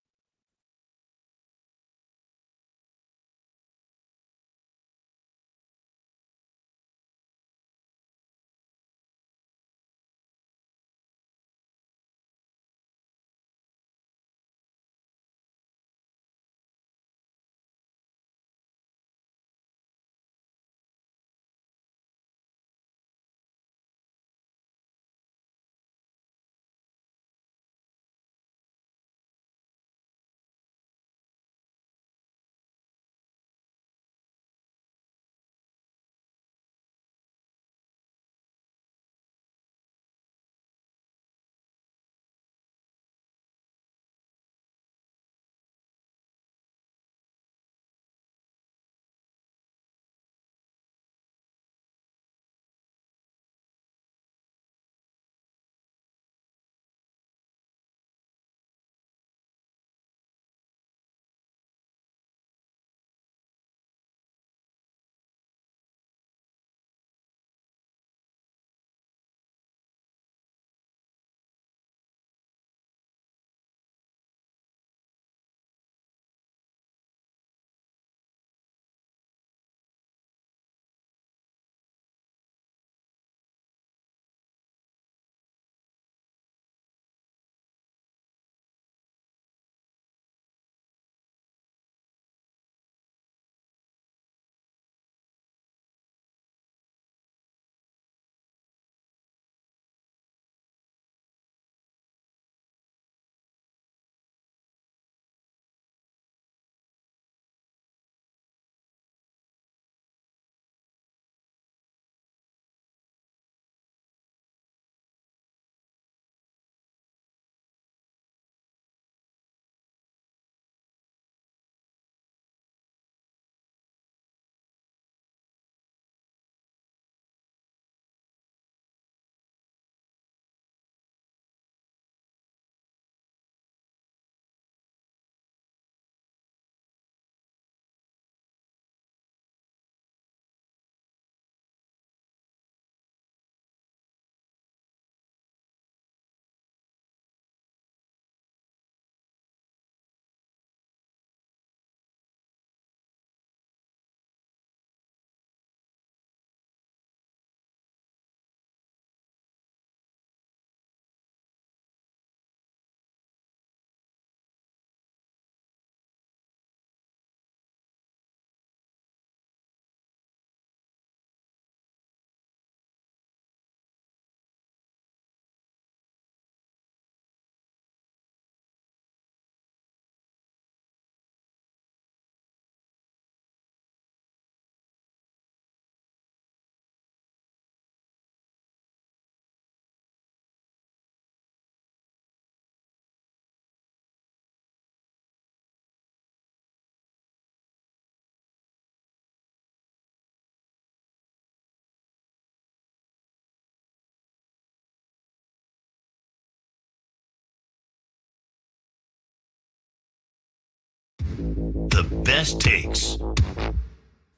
The best takes?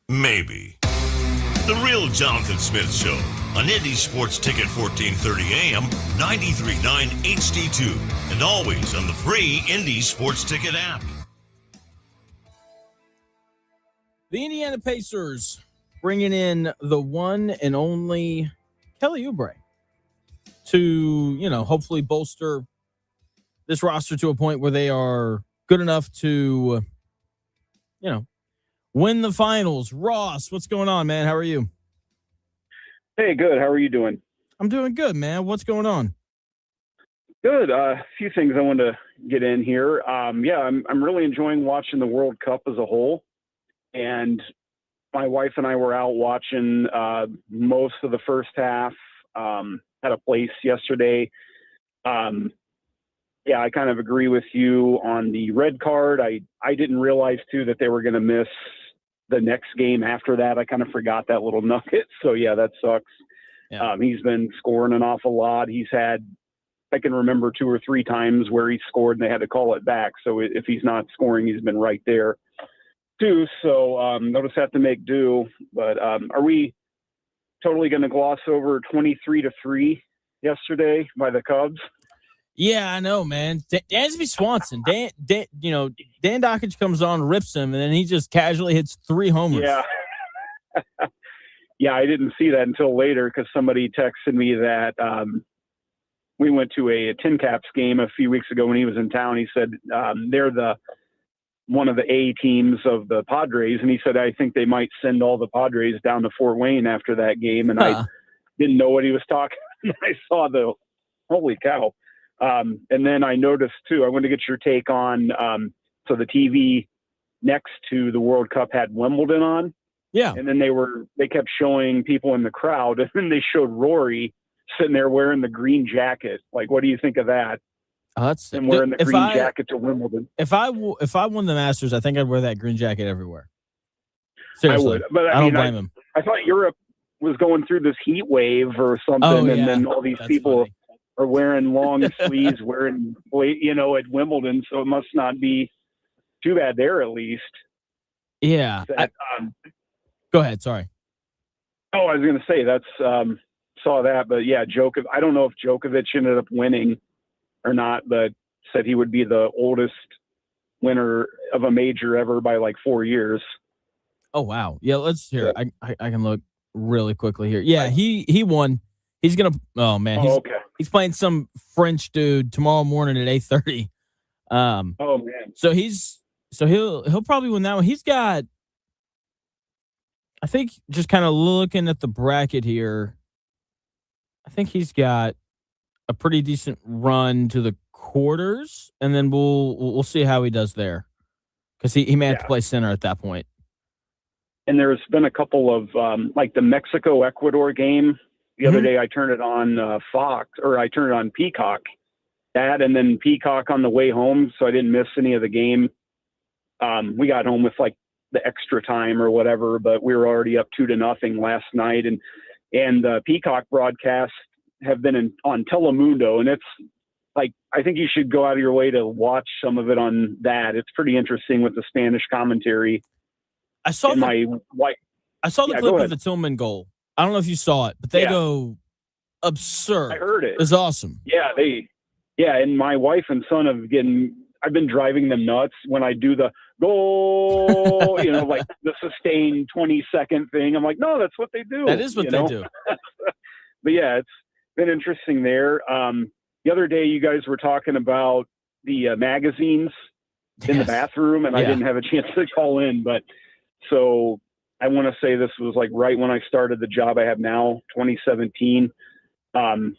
Maybe. The Real Jonathan Smith Show on Indy Sports Ticket 1430 AM, 93.9 HD2, and always on the free Indy Sports Ticket app. The Indiana Pacers bringing in the one and only Kelly Oubre to, hopefully bolster this roster to a point where they are good enough to, win the finals. Ross, what's going on, man? How are you? Hey, good. How are you doing? I'm doing good, man. What's going on? Good. A few things I wanted to get in here. I'm really enjoying watching the World Cup as a whole. And my wife and I were out watching most of the first half at a place yesterday. I kind of agree with you on the red card. I didn't realize, too, that they were going to miss the next game after that. I kind of forgot that little nugget. So, yeah, that sucks. Yeah. He's been scoring an awful lot. He's had, I can remember 2 or 3 times where he scored and they had to call it back. So if he's not scoring, he's been right there, too. So they'll just have to make do. But are we totally going to gloss over 23-3 yesterday by the Cubs? Yeah, I know, man. Dansby Swanson. Dan Dockage comes on, rips him, and then he just casually hits 3 homers. Yeah. Yeah, I didn't see that until later because somebody texted me that we went to a Tin Caps game a few weeks ago when he was in town. He said they're one of the A teams of the Padres, and he said, I think they might send all the Padres down to Fort Wayne after that game, and I didn't know what he was talking. I saw holy cow. And then I noticed, too, I want to get your take on, so the TV next to the World Cup had Wimbledon on. Yeah. And then they kept showing people in the crowd, and then they showed Rory sitting there wearing the green jacket. Like, what do you think of that? And wearing the green jacket to Wimbledon. If I won the Masters, I think I'd wear that green jacket everywhere. Seriously. I would. But I don't mean, blame him. I thought Europe was going through this heat wave or something, and then all these people are wearing long sleeves, at Wimbledon, so it must not be too bad there, at least. Yeah. Go ahead. Sorry. Oh, I was going to say saw that, but yeah, I don't know if Djokovic ended up winning or not, but said he would be the oldest winner of a major ever by like 4 years. Oh wow. Yeah. Let's hear. I can look really quickly here. Yeah, he won. He's gonna. Oh man. He's playing some French dude tomorrow morning at 8:30. Oh man. So he'll probably win that one. He's got. I think just kind of looking at the bracket here, I think he's got a pretty decent run to the quarters, and then we'll see how he does there, because he may have to play center at that point. And there's been a couple of like the Mexico-Ecuador game. The other day I turned it on Fox, or I turned it on Peacock. That, and then Peacock on the way home, so I didn't miss any of the game. We got home with like the extra time or whatever, but we were already up 2-0 last night. And Peacock broadcasts have been on Telemundo, and it's like, I think you should go out of your way to watch some of it on that. It's pretty interesting with the Spanish commentary. I saw the clip of the Tillman goal. I don't know if you saw it, but they go absurd. I heard it. It's awesome. Yeah, and my wife and son I've been driving them nuts when I do the goal, like the sustained 20-second thing. I'm like, no, that's what they do. That is what they do. But yeah, it's been interesting there. The other day you guys were talking about the magazines in the bathroom, and I didn't have a chance to call in, but so I want to say this was like right when I started the job I have now, 2017.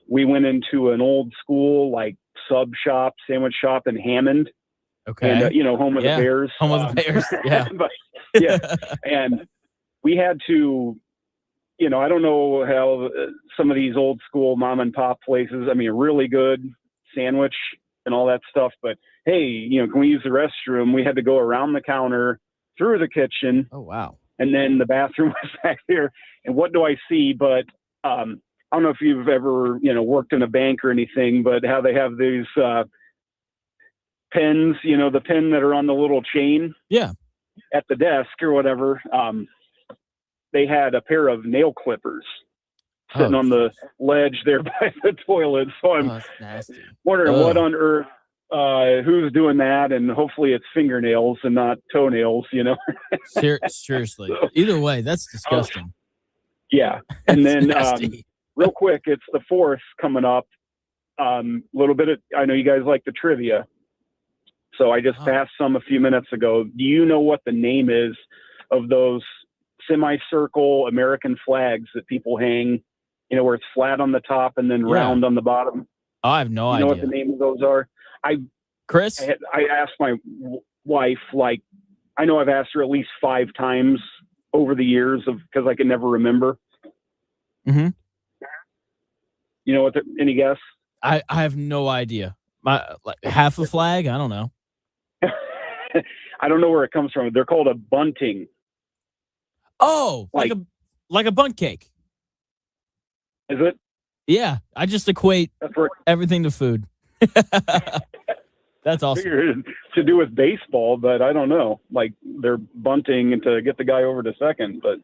We went into an old school, like sandwich shop in Hammond. Okay. And, home of the Bears. Home of the Bears. Yeah. But, yeah. And we had to, I don't know how some of these old school mom and pop places, I mean, really good sandwich and all that stuff. But hey, can we use the restroom? We had to go around the counter, through the kitchen. Oh, wow. And then the bathroom was back there. And what do I see? But I don't know if you've ever, worked in a bank or anything, but how they have these pens, the pen that are on the little chain Yeah. at the desk or whatever. They had a pair of nail clippers sitting on the ledge there by the toilet. So I'm that's nasty. wondering what on earth, who's doing that, and hopefully it's fingernails and not toenails, Seriously. Either way, that's disgusting. Yeah. And then nasty. real quick, it's the 4th coming up. Little bit of, I know you guys like the trivia. So I just passed some a few minutes ago. Do you know what the name is of those semicircle American flags that people hang, where it's flat on the top and then round on the bottom? Oh, I have no idea. You know what the name of those are? Chris? I asked my wife, I know I've asked her at least 5 times over the years because I can never remember. Mm-hmm. You know what? Any guess? I have no idea. Half a flag? I don't know. I don't know where it comes from. They're called a bunting. Oh, like a bunt cake. Is it? Yeah, I just equate everything to food. That's awesome. To do with baseball, but I don't know. Like they're bunting to get the guy over to second, but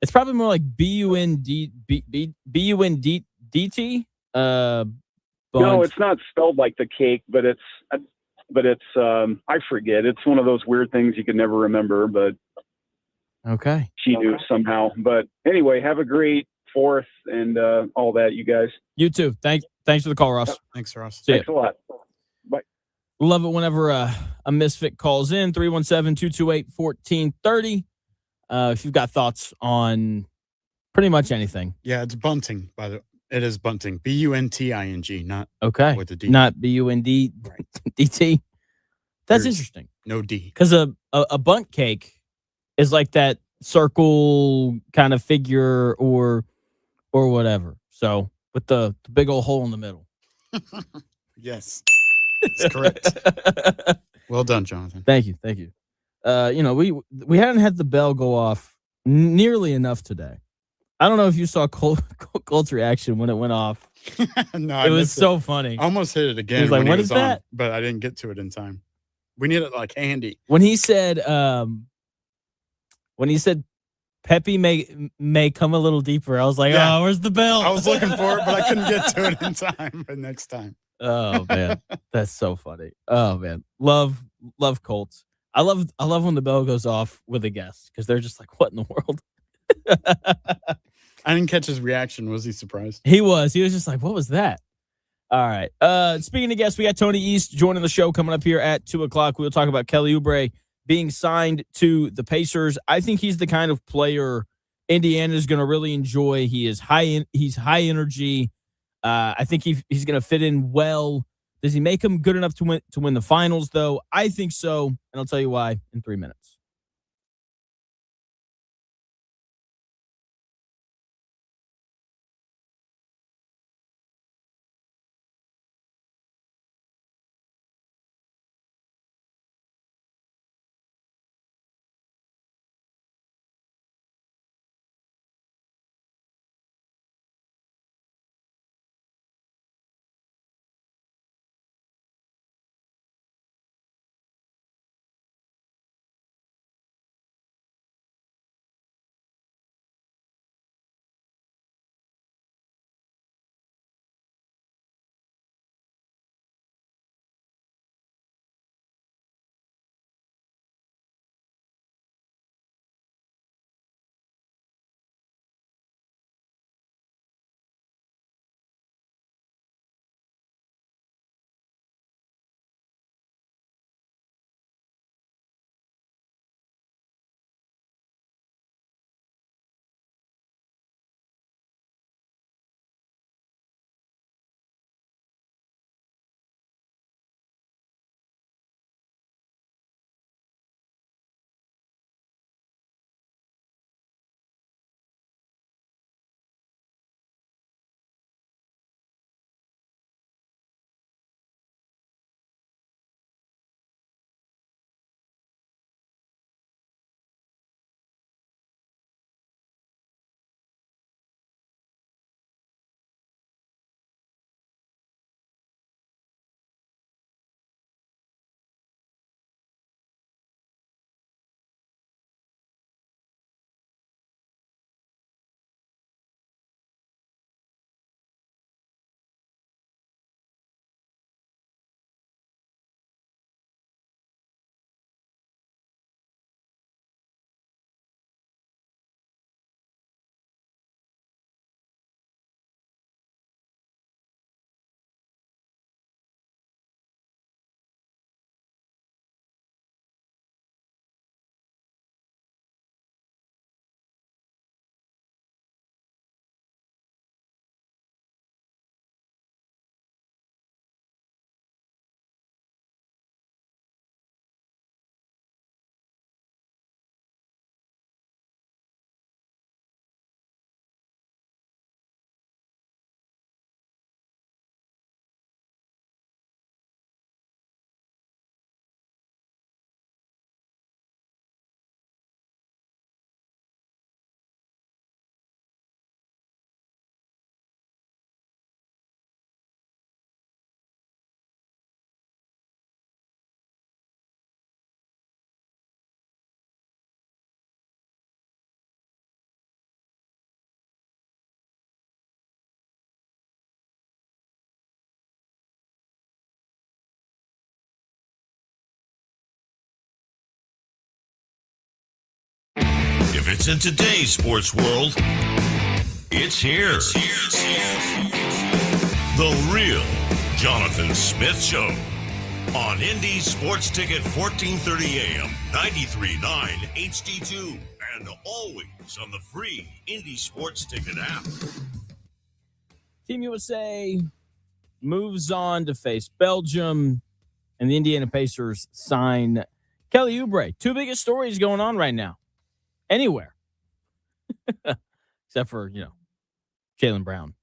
it's probably more like BUNDT. No, it's not spelled like the cake, but it's I forget. It's one of those weird things you can never remember, but okay. She knew somehow. But anyway, have a great 4th and all that, you guys. You too. Thanks for the call, Ross. Thanks, Ross. Thanks a lot. Bye. Love it whenever a misfit calls in, 317-228-1430. If you've got thoughts on pretty much anything. Yeah, it's bunting, by the way. It is bunting. BUNTING, not with the D. Not BUNDDT. That's interesting. No D. Because a bunt cake is like that circle kind of figure or whatever. So with the big old hole in the middle. Yes. That's correct. Well done, Jonathan. Thank you. We hadn't had the bell go off nearly enough today. I don't know if you saw Colt's reaction when it went off. No, it was so funny. I almost hit it again. He was like, "What is that?" But I didn't get to it in time. We need it handy. When he said, Pepe may come a little deeper, I was like, "Oh, where's the bell?" I was looking for it, but I couldn't get to it in time. But next time. Oh man, that's so funny. Oh man, love Colts. I love when the bell goes off with a guest because they're just like, "What in the world?" I didn't catch his reaction. Was he surprised? He was just like, what was that? All right. Speaking of guests, we got Tony East joining the show coming up here at 2:00. We'll talk about Kelly Oubre being signed to the Pacers. I think he's the kind of player Indiana is going to really enjoy. He's high energy. I think he's going to fit in well. Does he make him good enough to win the finals, though? I think so, and I'll tell you why in 3 minutes. If it's in today's sports world, it's here. The real Jonathan Smith Show on Indy Sports Ticket 1430 AM, 93.9 HD2, and always on the free Indy Sports Ticket app. Team USA moves on to face Belgium, and the Indiana Pacers sign Kelly Oubre. Two biggest stories going on right now. Anywhere. Except for, Jaylen Brown.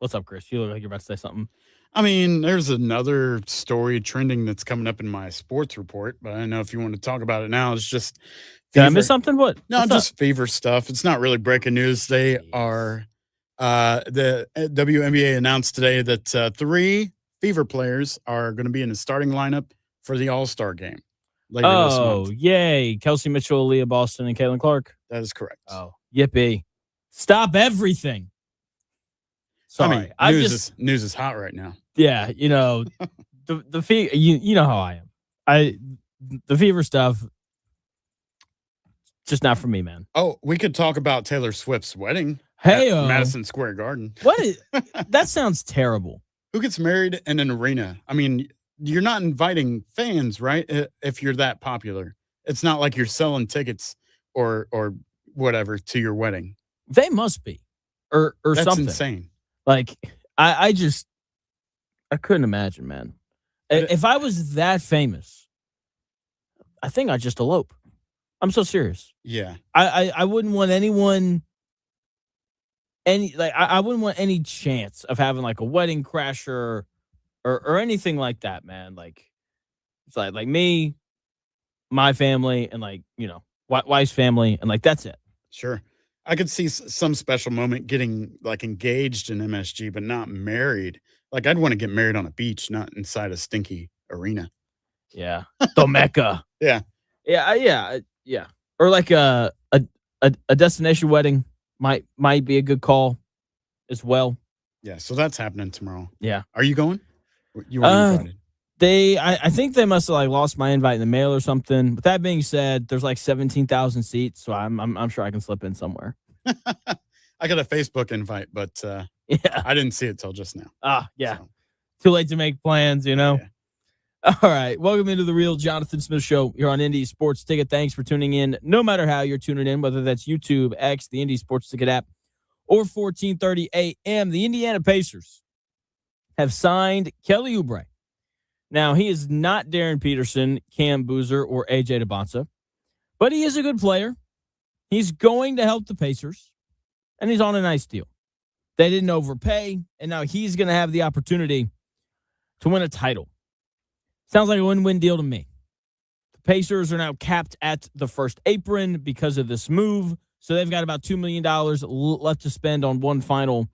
What's up, Chris? You look like you're about to say something. I mean, there's another story trending that's coming up in my sports report, but I don't know if you want to talk about it now. It's just Did I miss something? What? No, What's just up? Fever stuff. It's not really breaking news. They are the WNBA announced today that 3 Fever players are going to be in the starting lineup for the All-Star game later this month. Yay. Kelsey Mitchell, Leah Boston, and Caitlin Clark. That is correct. Oh, yippee. Stop everything. Sorry. I mean, news is hot right now. Yeah, the Fever, you know how I am. The Fever stuff, just not for me, man. Oh, we could talk about Taylor Swift's wedding Hey, at Madison Square Garden. That sounds terrible. Who gets married in an arena? I mean, you're not inviting fans, right? If you're that popular. It's not like you're selling tickets or whatever to your wedding. They must be. Or That's something. insane. Like, I couldn't imagine, man. If I was that famous, I think I'd just elope. I'm so serious. Yeah. I wouldn't want anyone I wouldn't want any chance of having like a wedding crasher or anything like that, man. Like it's like me, my family, and wife's family, and that's it. Sure. I could see some special moment getting engaged in MSG, but not married. I'd want to get married on a beach, not inside a stinky arena. Yeah. The Mecca. Yeah. Yeah. Or a destination wedding might be a good call as well. Yeah. So that's happening tomorrow. Yeah. Are you going? You weren't invited. I think they must have lost my invite in the mail or something. With that being said, there's 17,000 seats, so I'm sure I can slip in somewhere. I got a Facebook invite, but yeah, I didn't see it till just now. Yeah. So. Too late to make plans, Yeah. All right. Welcome into the Real Jonathan Smith Show here on Indy Sports Ticket. Thanks for tuning in. No matter how you're tuning in, whether that's YouTube, X, the Indy Sports Ticket app, or 1430 AM, the Indiana Pacers have signed Kelly Oubre. Now, he is not Darren Peterson, Cam Boozer, or AJ DeBonsa, but he is a good player. He's going to help the Pacers, and he's on a nice deal. They didn't overpay, and now he's going to have the opportunity to win a title. Sounds like a win-win deal to me. The Pacers are now capped at the first apron because of this move, so they've got about $2 million left to spend on one final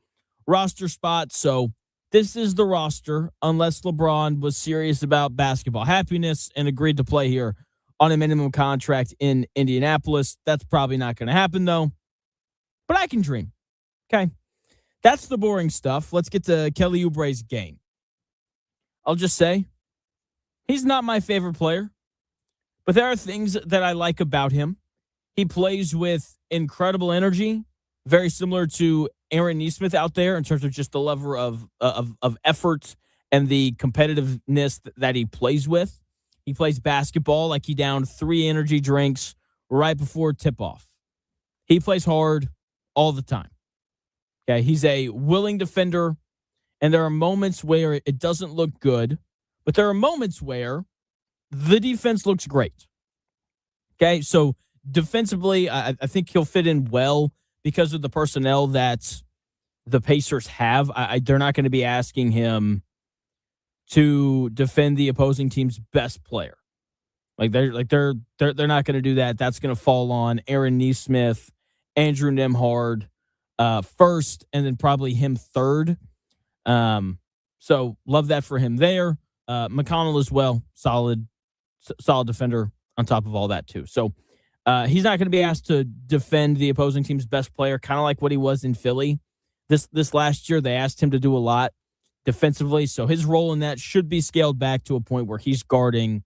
roster spot, so this is the roster, unless LeBron was serious about basketball happiness and agreed to play here on a minimum contract in Indianapolis. That's probably not going to happen, though. But I can dream. Okay? That's the boring stuff. Let's get to Kelly Oubre's game. I'll just say, he's not my favorite player, but there are things that I like about him. He plays with incredible energy, very similar to Aaron Nesmith out there in terms of just the level of effort and the competitiveness that he plays with. He plays basketball like he downed 3 energy drinks right before tip-off. He plays hard all the time. Okay, he's a willing defender, and there are moments where it doesn't look good, but there are moments where the defense looks great. Okay, so defensively, I think he'll fit in well because of the personnel that the Pacers have. They're not going to be asking him to defend the opposing team's best player. They're not going to do that. That's going to fall on Aaron Nesmith, Andrew Nembhard first, and then probably him third. So love that for him there. McConnell as well, solid defender on top of all that too. So he's not going to be asked to defend the opposing team's best player, kind of like what he was in Philly. This last year, they asked him to do a lot defensively, so his role in that should be scaled back to a point where he's guarding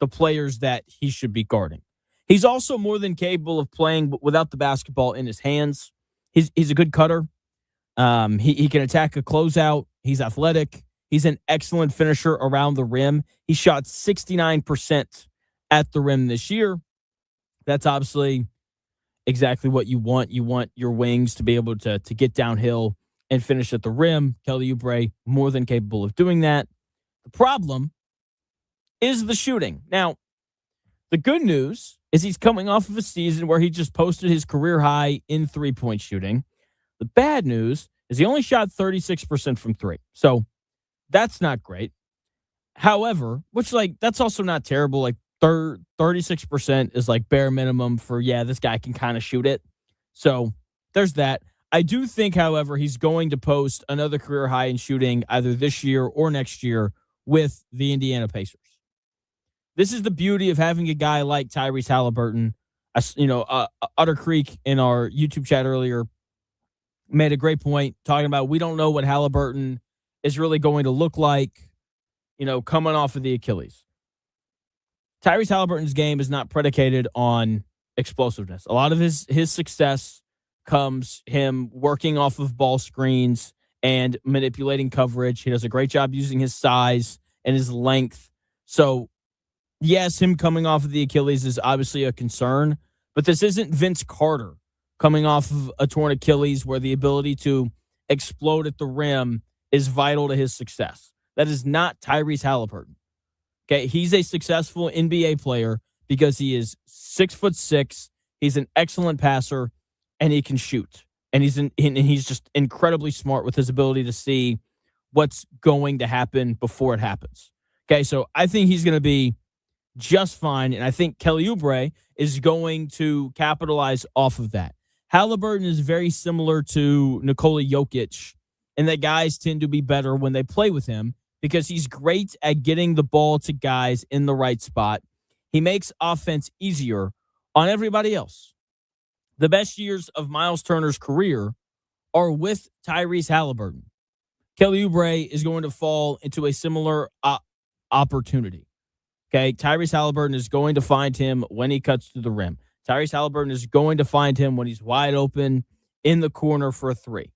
the players that he should be guarding. He's also more than capable of playing without the basketball in his hands. He's a good cutter. He can attack a closeout. He's athletic. He's an excellent finisher around the rim. He shot 69% at the rim this year. That's obviously exactly what you want. You want your wings to be able to get downhill and finish at the rim. Kelly Oubre, more than capable of doing that. The problem is the shooting. Now, the good news is he's coming off of a season where he just posted his career high in three-point shooting. The bad news is he only shot 36% from three. So that's not great. However, that's also not terrible. Like 36% is like bare minimum for, this guy can kind of shoot it. So there's that. I do think, however, he's going to post another career high in shooting either this year or next year with the Indiana Pacers. This is the beauty of having a guy like Tyrese Halliburton. Utter Creek in our YouTube chat earlier made a great point talking about we don't know what Halliburton is really going to look like, coming off of the Achilles. Tyrese Halliburton's game is not predicated on explosiveness. A lot of his success comes him working off of ball screens and manipulating coverage. He does a great job using his size and his length. So, yes, him coming off of the Achilles is obviously a concern, but this isn't Vince Carter coming off of a torn Achilles where the ability to explode at the rim is vital to his success. That is not Tyrese Halliburton. Okay, he's a successful NBA player because he is 6'6". He's an excellent passer, and he can shoot. And he's just incredibly smart with his ability to see what's going to happen before it happens. Okay, so I think he's going to be just fine, and I think Kelly Oubre is going to capitalize off of that. Halliburton is very similar to Nikola Jokic, and that guys tend to be better when they play with him because he's great at getting the ball to guys in the right spot. He makes offense easier on everybody else. The best years of Miles Turner's career are with Tyrese Halliburton. Kelly Oubre is going to fall into a similar opportunity. Okay, Tyrese Halliburton is going to find him when he cuts to the rim. Tyrese Halliburton is going to find him when he's wide open in the corner for a three.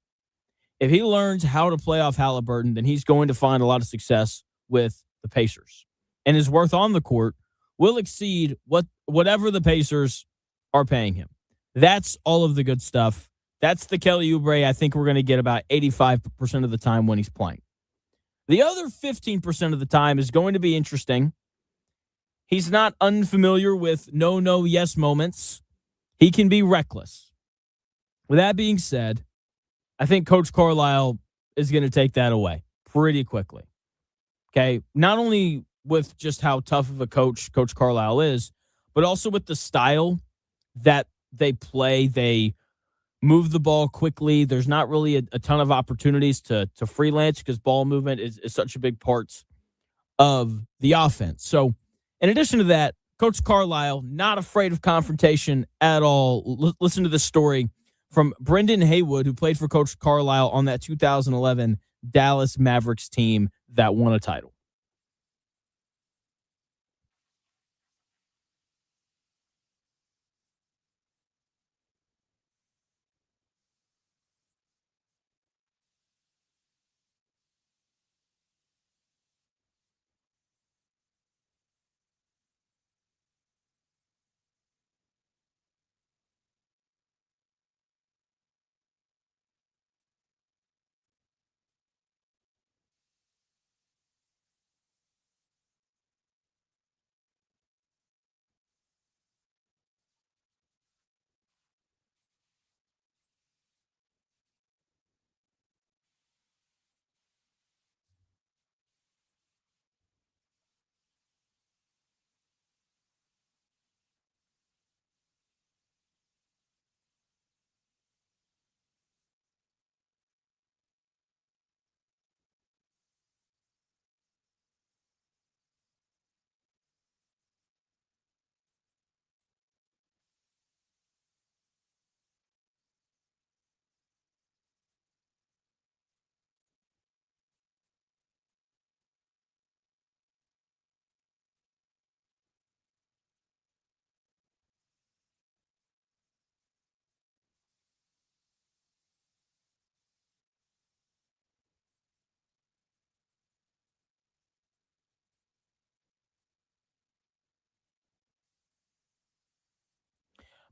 If he learns how to play off Halliburton, then he's going to find a lot of success with the Pacers. And his worth on the court will exceed whatever the Pacers are paying him. That's all of the good stuff. That's the Kelly Oubre I think we're going to get about 85% of the time when he's playing. The other 15% of the time is going to be interesting. He's not unfamiliar with no, yes moments. He can be reckless. With that being said, I think Coach Carlisle is going to take that away pretty quickly. Okay? Not only with just how tough of a coach Coach Carlisle is, but also with the style that they play. They move the ball quickly. There's not really a ton of opportunities to freelance because ball movement is such a big part of the offense. So, in addition to that, Coach Carlisle, not afraid of confrontation at all. Listen to this story from Brendan Haywood, who played for Coach Carlisle on that 2011 Dallas Mavericks team that won a title.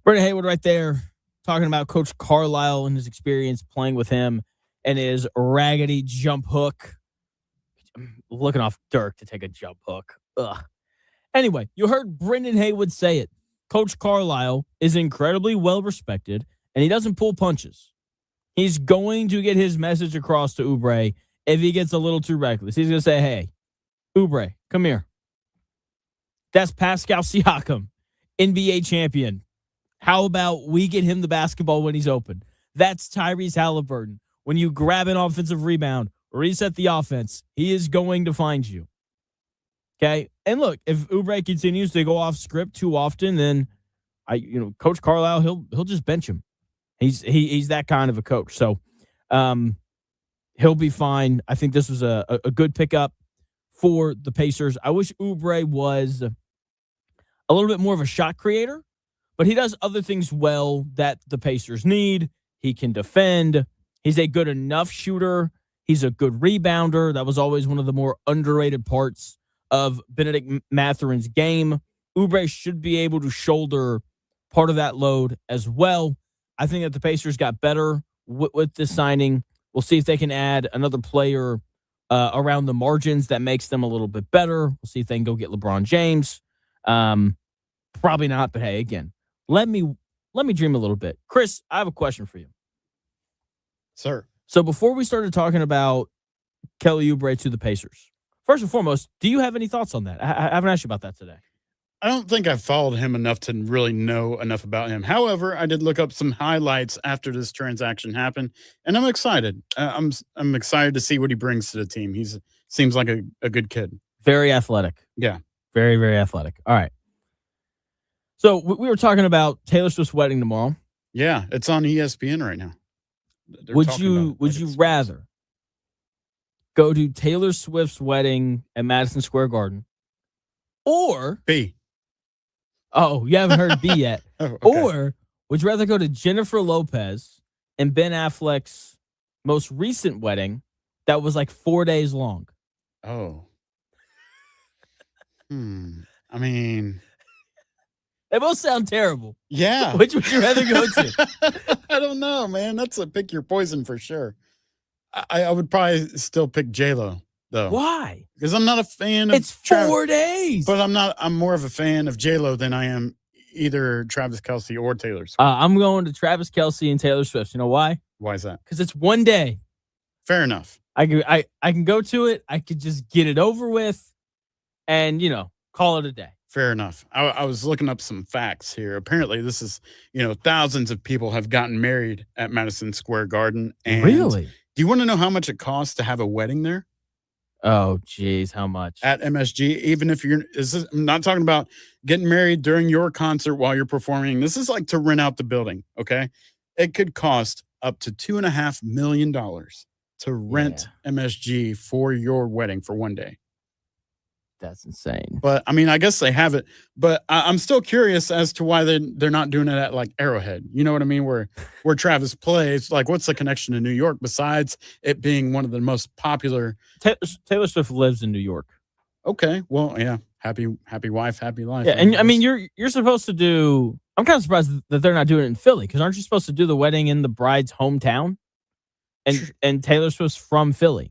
Brendan Haywood right there talking about Coach Carlisle and his experience playing with him and his raggedy jump hook. Looking off Dirk to take a jump hook. Ugh. Anyway, you heard Brendan Haywood say it. Coach Carlisle is incredibly well respected, and he doesn't pull punches. He's going to get his message across to Oubre if he gets a little too reckless. He's going to say, hey, Oubre, come here. That's Pascal Siakam, NBA champion. How about we get him the basketball when he's open? That's Tyrese Halliburton. When you grab an offensive rebound, reset the offense, he is going to find you. Okay? And look, if Oubre continues to go off script too often, then Coach Carlisle, he'll just bench him. He's that kind of a coach. So he'll be fine. I think this was a good pickup for the Pacers. I wish Oubre was a little bit more of a shot creator, but he does other things well that the Pacers need. He can defend. He's a good enough shooter. He's a good rebounder. That was always one of the more underrated parts of Benedict Matherin's game. Oubre should be able to shoulder part of that load as well. I think that the Pacers got better with this signing. We'll see if they can add another player around the margins that makes them a little bit better. We'll see if they can go get LeBron James. Probably not, but hey, again, let me dream a little bit. Chris, I have a question for you. Sir. So before we started talking about Kelly Oubre to the Pacers, first and foremost, do you have any thoughts on that? I haven't asked you about that today. I don't think I've followed him enough to really know enough about him. However, I did look up some highlights after this transaction happened, and I'm excited. I'm excited to see what he brings to the team. He seems like a good kid. Very athletic. Yeah. Very, very athletic. All right. So we were talking about Taylor Swift's wedding tomorrow. Yeah, it's on ESPN right now. Would you rather go to Taylor Swift's wedding at Madison Square Garden or B? Oh, you haven't heard B yet. Oh, okay. Or would you rather go to Jennifer Lopez and Ben Affleck's most recent wedding that was like 4 days long? Oh. I mean, they both sound terrible. Yeah. Which would you rather go to? I don't know, man. That's a pick your poison for sure. I would probably still pick J-Lo, though. Why? Because I'm not a fan of It's 4 days. But I'm more of a fan of J-Lo than I am either Travis Kelce or Taylor Swift. I'm going to Travis Kelce and Taylor Swift. You know why? Why is that? Because it's 1 day. Fair enough. I can go to it. I could just get it over with and, call it a day. Fair enough. I was looking up some facts here. Apparently, this is, thousands of people have gotten married at Madison Square Garden. And really? Do you want to know how much it costs to have a wedding there? Oh, geez. How much? At MSG, even if I'm not talking about getting married during your concert while you're performing. This is like to rent out the building, okay? It could cost up to $2.5 million to rent MSG for your wedding for 1 day. That's insane. But I mean, I guess they have it. But I'm still curious as to why they're not doing it at like Arrowhead. You know what I mean? Where Travis plays. Like, what's the connection to New York besides it being one of the most popular? Taylor Swift lives in New York. Okay, well, yeah, happy wife, happy life. Yeah, and I mean, you're supposed to do. I'm kind of surprised that they're not doing it in Philly because aren't you supposed to do the wedding in the bride's hometown? And Taylor Swift's from Philly.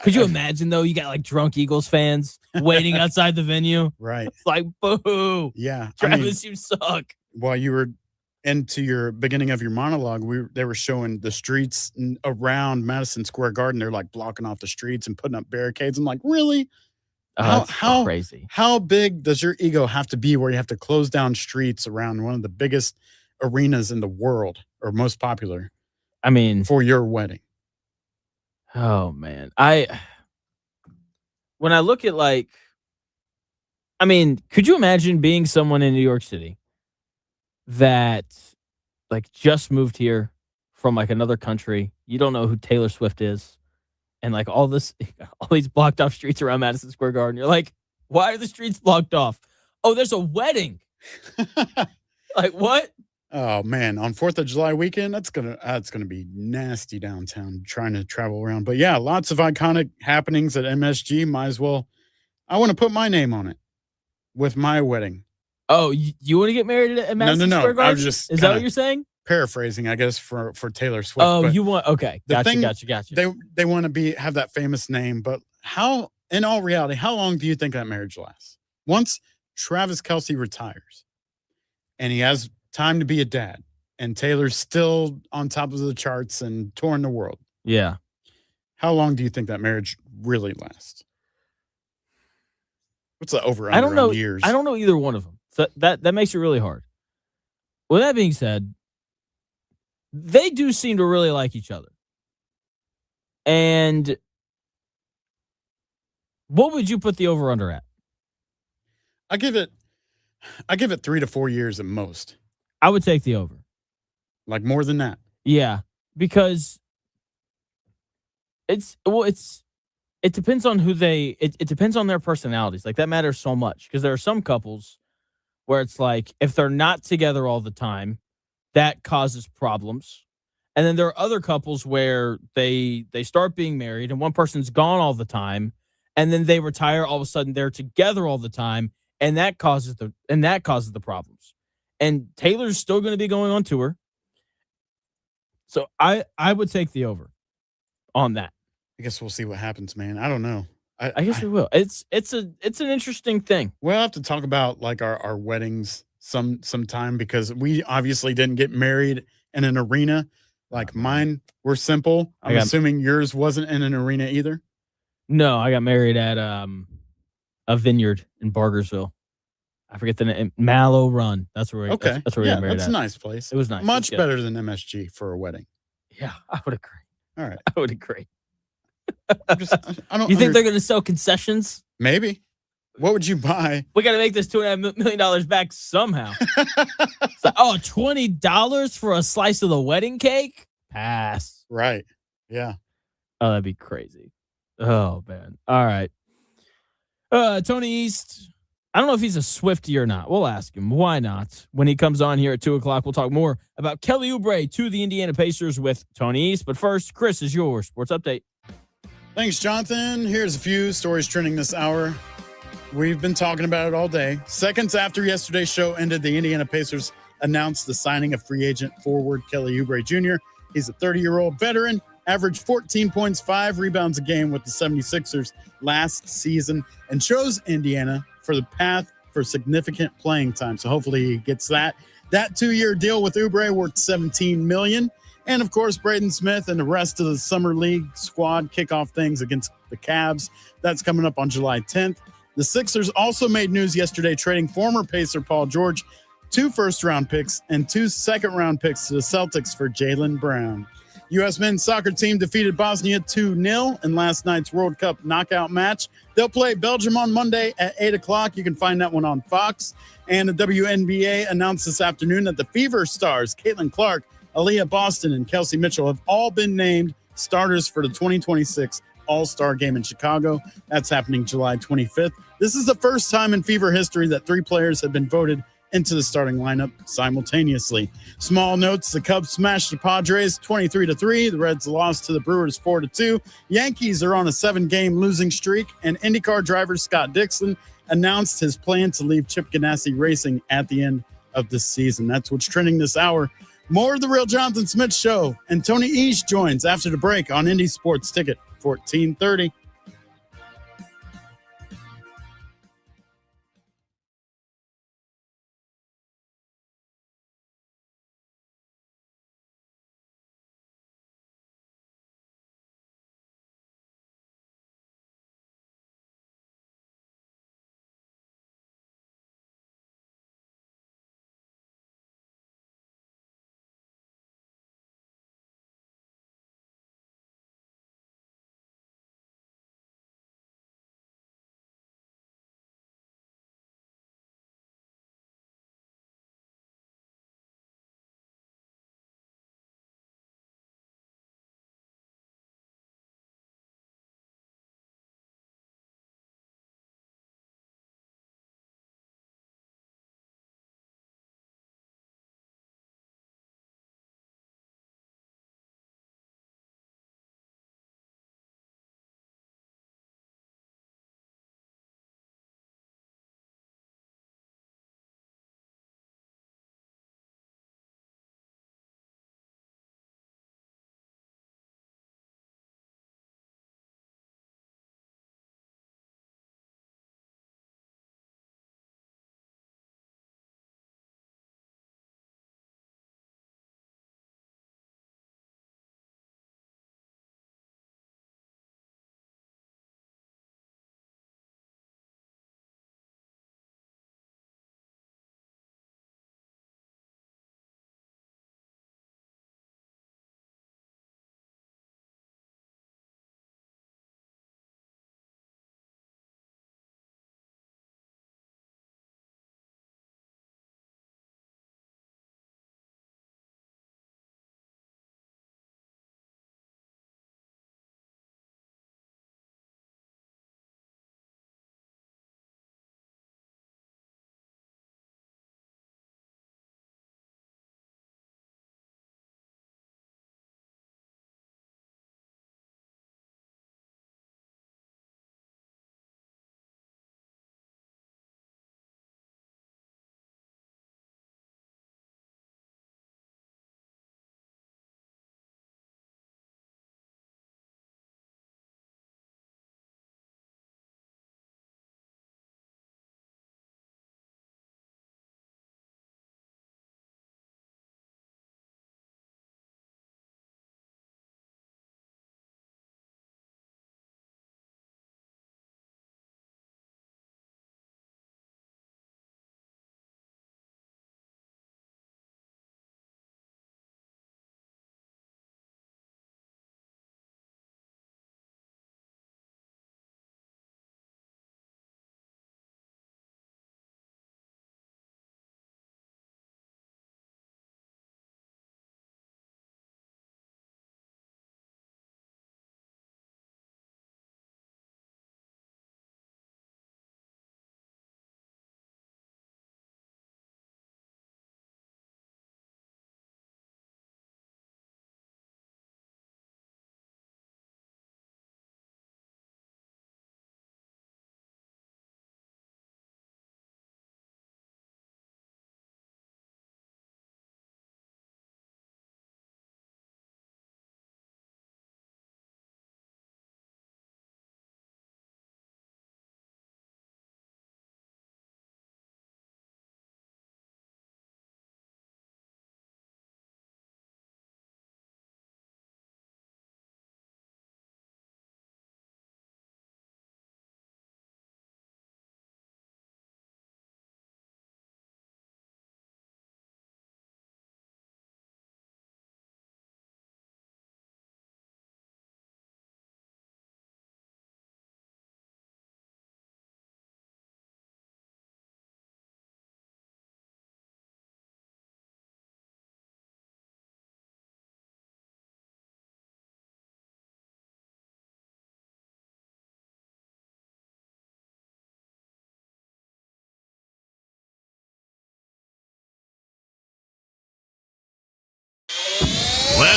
Could you imagine, though? You got like drunk Eagles fans waiting outside the venue. Right. It's like, boo. Yeah. Travis, you suck. While you were into your beginning of your monologue, they were showing the streets around Madison Square Garden. They're like blocking off the streets and putting up barricades. I'm like, really? How crazy. How big does your ego have to be where you have to close down streets around one of the biggest arenas in the world or most popular? I mean, for your wedding. Oh man. When I look at could you imagine being someone in New York City that like just moved here from like another country? You don't know who Taylor Swift is, and like all these blocked off streets around Madison Square Garden. You're like, why are the streets blocked off? Oh, there's a wedding. Like what? Oh man, on 4th of July weekend, that's gonna be nasty downtown trying to travel around. But yeah, lots of iconic happenings at MSG. Might as well. I want to put my name on it with my wedding. Oh, you want to get married at Madison no. Square Garden? I was just Is that what you're saying? paraphrasing, I guess, for Taylor Swift. Oh, but you want okay? Gotcha. They want to have that famous name, but how? In all reality, how long do you think that marriage lasts? Once Travis Kelce retires, and he has time to be a dad, and Taylor's still on top of the charts and touring the world. Yeah. How long do you think that marriage really lasts? What's the over I don't under know. on years? I don't know either one of them. So that makes it really hard. With that being said, they do seem to really like each other. And what would you put the over under at? I give it 3 to 4 years at most. I would take the over. Like more than that. Yeah, because it depends on who it depends on their personalities. Like that matters so much because there are some couples where it's like if they're not together all the time, that causes problems. And then there are other couples where they start being married and one person's gone all the time and then they retire, all of a sudden they're together all the time and that causes the problems. And Taylor's still going to be going on tour. So I would take the over on that. I guess we'll see what happens, man. I don't know. I guess we will. It's an interesting thing. We'll have to talk about like our weddings sometime because we obviously didn't get married in an arena. Like mine were simple. I'm assuming yours wasn't in an arena either. No, I got married at a vineyard in Bargersville. I forget the name. Mallow Run. That's where we got married that's at. a nice place. It was nice. Much better than MSG for a wedding. Yeah, I would agree. All right. I would agree. I don't You think they're going to sell concessions? Maybe. What would you buy? We got to make this $2.5 million back somehow. So, $20 for a slice of the wedding cake? Pass. Right. Yeah. Oh, that'd be crazy. Oh, man. All right. Tony East. I don't know if he's a Swiftie or not. We'll ask him. Why not? When he comes on here at 2 o'clock, we'll talk more about Kelly Oubre to the Indiana Pacers with Tony East. But first, Chris, is your sports update. Thanks, Jonathan. Here's a few stories trending this hour. We've been talking about it all day. Seconds after yesterday's show ended, the Indiana Pacers announced the signing of free agent forward Kelly Oubre Jr. He's a 30-year-old veteran, averaged 14 points, 5 rebounds a game with the 76ers last season, and chose Indiana for the path for significant playing time. So hopefully he gets that. That 2-year deal with Oubre worth $17 million. And, of course, Braden Smith and the rest of the Summer League squad kick off things against the Cavs. That's coming up on July 10th. The Sixers also made news yesterday, trading former Pacer Paul George 2 first-round picks and 2 second-round picks to the Celtics for Jaylen Brown. U.S. men's soccer team defeated Bosnia 2-0 in last night's World Cup knockout match. They'll play Belgium on Monday at 8 o'clock. You can find that one on Fox. And the WNBA announced this afternoon that the Fever stars, Caitlin Clark, Aaliyah Boston, and Kelsey Mitchell have all been named starters for the 2026 All-Star Game in Chicago. That's happening July 25th. This is the first time in Fever history that 3 players have been voted into the starting lineup simultaneously. Small notes, the Cubs smashed the Padres 23-3. The Reds lost to the Brewers 4-2. Yankees are on a 7-game losing streak, and IndyCar driver Scott Dixon announced his plan to leave Chip Ganassi Racing at the end of the season. That's what's trending this hour. More of the Real Jonathan Smith Show, and Tony East joins after the break on Indy Sports Ticket 1430.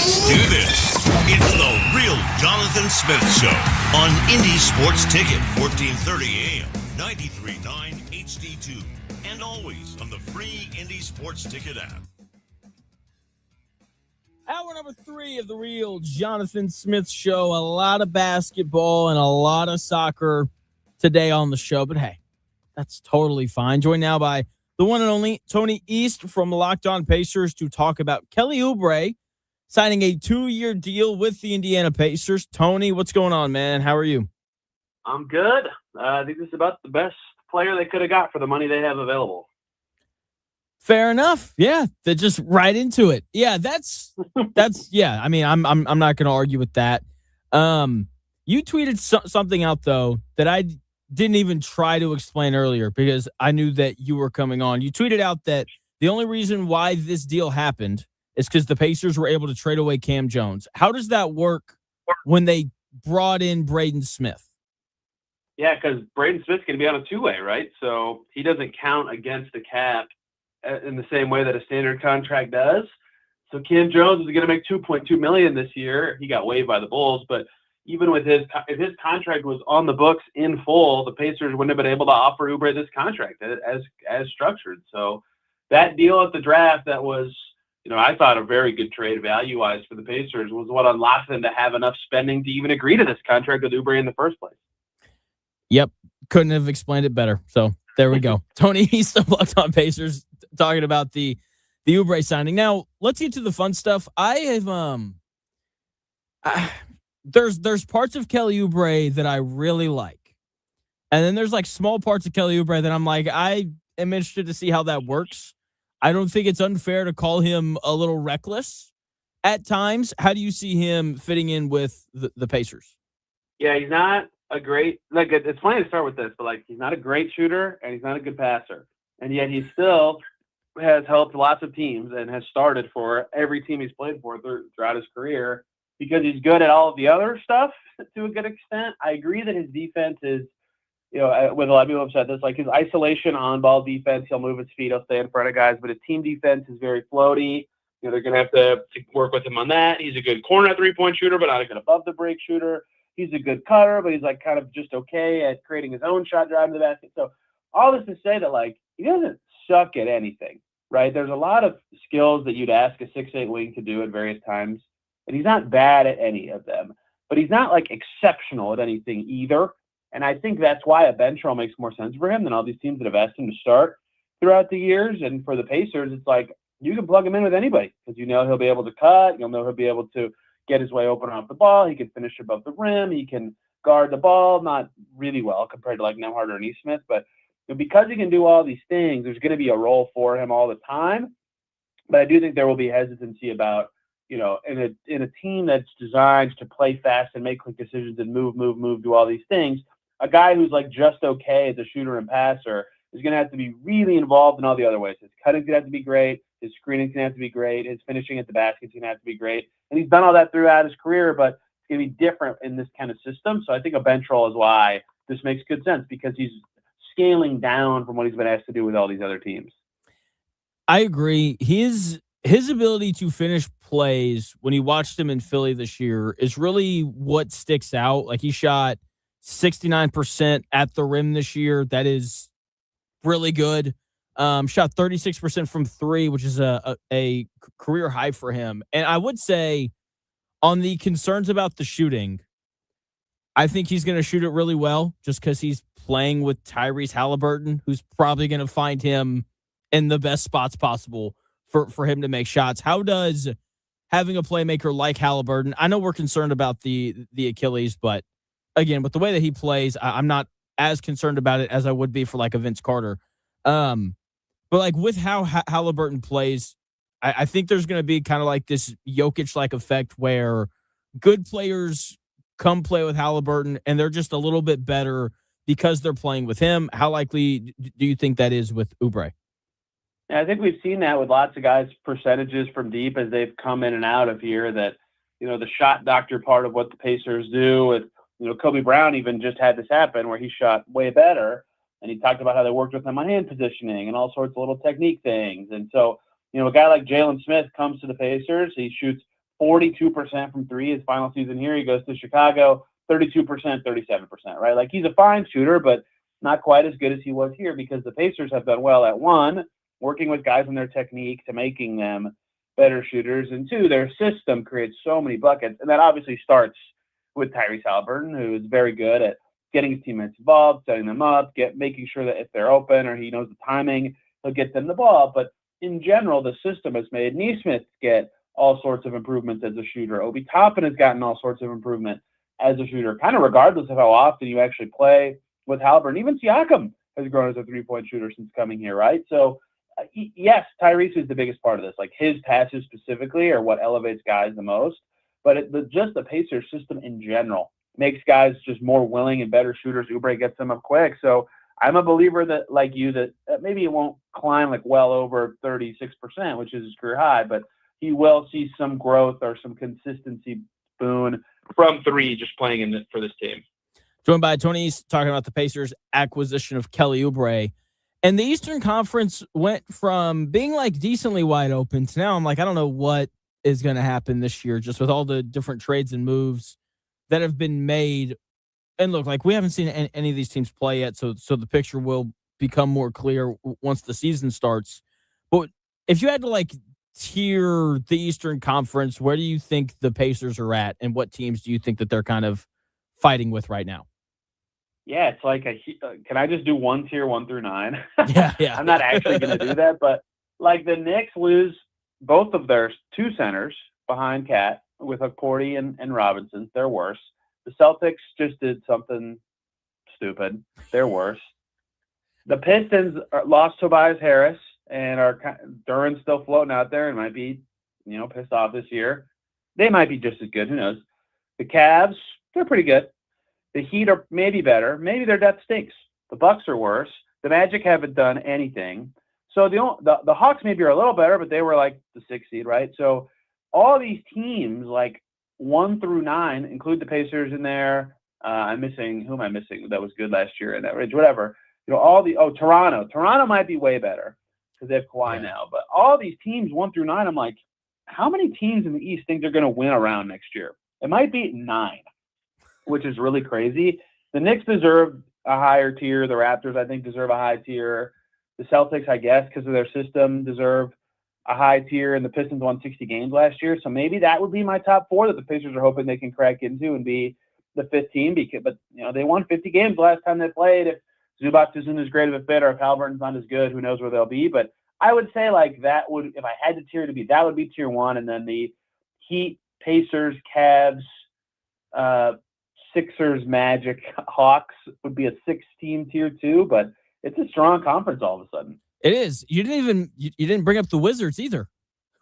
Let's do this. It's the Real Jonathan Smith Show on Indie Sports Ticket, 1430 AM, 93.9 HD2, and always on the free Indie Sports Ticket app. Hour number 3 of the Real Jonathan Smith Show. A lot of basketball and a lot of soccer today on the show, but hey, that's totally fine. Joined now by the one and only Tony East from Locked On Pacers to talk about Kelly Oubre signing a 2-year deal with the Indiana Pacers. Tony, what's going on, man? How are you? I'm good. I think this is about the best player they could have got for the money they have available. Fair enough. Yeah, they're just right into it. Yeah, that's yeah. I mean, I'm not going to argue with that. You tweeted something out though that I didn't even try to explain earlier because I knew that you were coming on. You tweeted out that the only reason why this deal happened is because the Pacers were able to trade away Cam Jones. How does that work when they brought in Braden Smith? Yeah, because Braden Smith's going to be on a two-way, right? So he doesn't count against the cap in the same way that a standard contract does. So Cam Jones is going to make $2.2 million this year. He got waived by the Bulls, but even with if his contract was on the books in full, the Pacers wouldn't have been able to offer Oubre this contract as structured. So that deal at the draft that was, I thought a very good trade value-wise for the Pacers was what unlocked them to have enough spending to even agree to this contract with Oubre in the first place. Yep. Couldn't have explained it better. So there we go. Tony East of Locked On Pacers talking about the Oubre signing. Now, let's get to the fun stuff. I have there's parts of Kelly Oubre that I really like. And then there's like small parts of Kelly Oubre that I'm like, I am interested to see how that works. I don't think it's unfair to call him a little reckless at times. How do you see him fitting in with the Pacers? Yeah, he's not a great, it's funny to start with this, but he's not a great shooter and he's not a good passer. And yet he still has helped lots of teams and has started for every team he's played for throughout his career because he's good at all of the other stuff to a good extent. I agree that his defense is, with a lot of people have said this, his isolation on-ball defense, he'll move his feet, he'll stay in front of guys, but his team defense is very floaty. They're going to have to work with him on that. He's a good corner three-point shooter, but not a good above-the-break shooter. He's a good cutter, but he's kind of just okay at creating his own shot drive to the basket. So all this to say that he doesn't suck at anything, right? There's a lot of skills that you'd ask a 6'8" wing to do at various times, and he's not bad at any of them. But he's not exceptional at anything either. And I think that's why a bench role makes more sense for him than all these teams that have asked him to start throughout the years. And for the Pacers, it's you can plug him in with anybody because he'll be able to cut. You'll know he'll be able to get his way open off the ball. He can finish above the rim. He can guard the ball, not really well compared to Nemhard or Nesmith. But because he can do all these things, there's going to be a role for him all the time. But I do think there will be hesitancy about, in a team that's designed to play fast and make quick decisions and move, do all these things, a guy who's just okay as a shooter and passer is going to have to be really involved in all the other ways. His cutting's going to have to be great. His screening's going to have to be great. His finishing at the basket's going to have to be great. And he's done all that throughout his career, but it's going to be different in this kind of system. So I think a bench role is why this makes good sense because he's scaling down from what he's been asked to do with all these other teams. I agree. His ability to finish plays when you watched him in Philly this year is really what sticks out. He shot 69% at the rim this year. That is really good. Shot 36% from three, which is a career high for him. And I would say on the concerns about the shooting, I think he's going to shoot it really well just because he's playing with Tyrese Halliburton, who's probably going to find him in the best spots possible for him to make shots. How does having a playmaker like Halliburton, I know we're concerned about the Achilles, but again, with the way that he plays, I'm not as concerned about it as I would be for a Vince Carter. But with how Halliburton plays, I think there's going to be kind of this Jokic-like effect where good players come play with Halliburton and they're just a little bit better because they're playing with him. How likely do you think that is with Oubre? I think we've seen that with lots of guys' percentages from deep as they've come in and out of here that, the shot doctor part of what the Pacers do with, Kobe Brown even just had this happen where he shot way better. And he talked about how they worked with him on hand positioning and all sorts of little technique things. And so, a guy like Jalen Smith comes to the Pacers. He shoots 42% from three his final season here. He goes to Chicago, 32%, 37%, right? Like, he's a fine shooter, but not quite as good as he was here because the Pacers have done well at one, working with guys on their technique to making them better shooters, and two, their system creates so many buckets. And that obviously starts with Tyrese Halliburton, who is very good at getting his teammates involved, setting them up, making sure that if they're open or he knows the timing, he'll get them the ball. But in general, the system has made Nesmith get all sorts of improvements as a shooter. Obi Toppin has gotten all sorts of improvement as a shooter, kind of regardless of how often you actually play with Halliburton. Even Siakam has grown as a three-point shooter since coming here, right? So, yes, Tyrese is the biggest part of this. Like, his passes specifically are what elevates guys the most. But just the Pacers system in general makes guys just more willing and better shooters. Oubre gets them up quick. So I'm a believer that, like you, that maybe it won't climb like well over 36%, which is his career high, but he will see some growth or some consistency boon from three just playing for this team. Joined by Tony East, talking about the Pacers' acquisition of Kelly Oubre. And the Eastern Conference went from being like decently wide open to now I'm like, I don't know what is going to happen this year, just with all the different trades and moves that have been made. And look, like, we haven't seen any of these teams play yet, so the picture will become more clear once the season starts. But if you had to like tier the Eastern Conference, where do you think the Pacers are at, and what teams do you think that they're kind of fighting with right now? Yeah, it's like can I just do one tier 1 through 9? Yeah. I'm not actually going to do that, but like, the Knicks lose both of their two centers behind Cat with Porty and Robinson. They're worse. The Celtics just did something stupid. They're worse. The Pistons lost Tobias Harris and Duran's still floating out there and might be, pissed off this year. They might be just as good. Who knows? The Cavs, they're pretty good. The Heat are maybe better. Maybe their depth stinks. The Bucks are worse. The Magic haven't done anything. So the Hawks maybe are a little better, but they were like the 6th seed, right? So all these teams, like 1 through 9, include the Pacers in there. Who am I missing that was good last year in that range? Whatever. Toronto. Toronto might be way better because they have Kawhi now. But all these teams 1 through 9, I'm like, how many teams in the East think they're going to win a round next year? It might be 9, which is really crazy. The Knicks deserve a higher tier. The Raptors, I think, deserve a high tier. The Celtics, I guess, because of their system, deserve a high tier, and the Pistons won 60 games last year. So maybe that would be my top 4 that the Pacers are hoping they can crack into and be the 5th team. But they won 50 games last time they played. If Zubac isn't as great of a fit, or if Halliburton's not as good, who knows where they'll be. But I would say, like, that would, if I had to tier to be, that would be tier 1, and then the Heat, Pacers, Cavs, Sixers, Magic, Hawks would be a 6-team tier 2. But it's a strong conference all of a sudden. It is. You didn't bring up the Wizards either.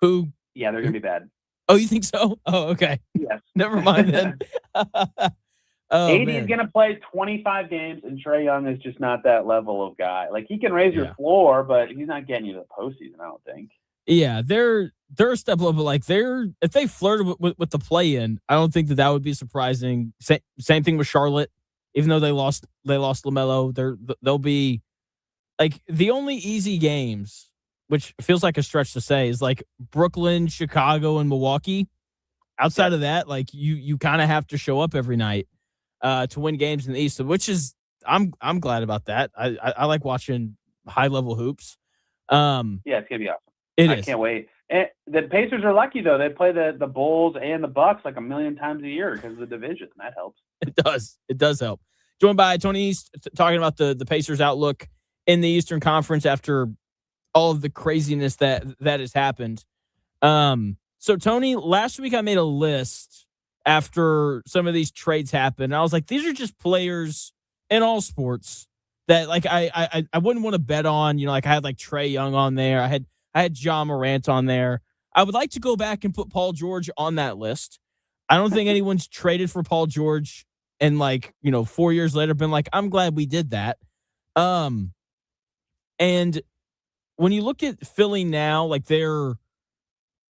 Who? Yeah, they're gonna be bad. Oh, you think so? Oh, okay. Yes. Never mind then. AD is gonna play 25 games, and Trae Young is just not that level of guy. Like, he can raise your floor, but he's not getting you to the postseason, I don't think. Yeah, they're a step up, but like, if they flirted with the play-in, I don't think that would be surprising. Same thing with Charlotte. Even though they lost LaMelo, they'll be like, the only easy games, which feels like a stretch to say, is like Brooklyn, Chicago, and Milwaukee. Outside of that, like, you kind of have to show up every night to win games in the East, which is, I'm glad about that. I like watching high level hoops. Yeah, it's gonna be awesome. I can't wait. And the Pacers are lucky though; they play the Bulls and the Bucks like a million times a year because of the division. That helps. It does help. Joined by Tony East, talking about the Pacers' outlook in the Eastern Conference after all of the craziness that has happened. So Tony, last week I made a list after some of these trades happened. And I was like, these are just players in all sports that, like, I wouldn't want to bet on. Like, I had like Trae Young on there. I had John Morant on there. I would like to go back and put Paul George on that list. I don't think anyone's traded for Paul George and 4 years later been like, I'm glad we did that. And when you look at Philly now, like, they're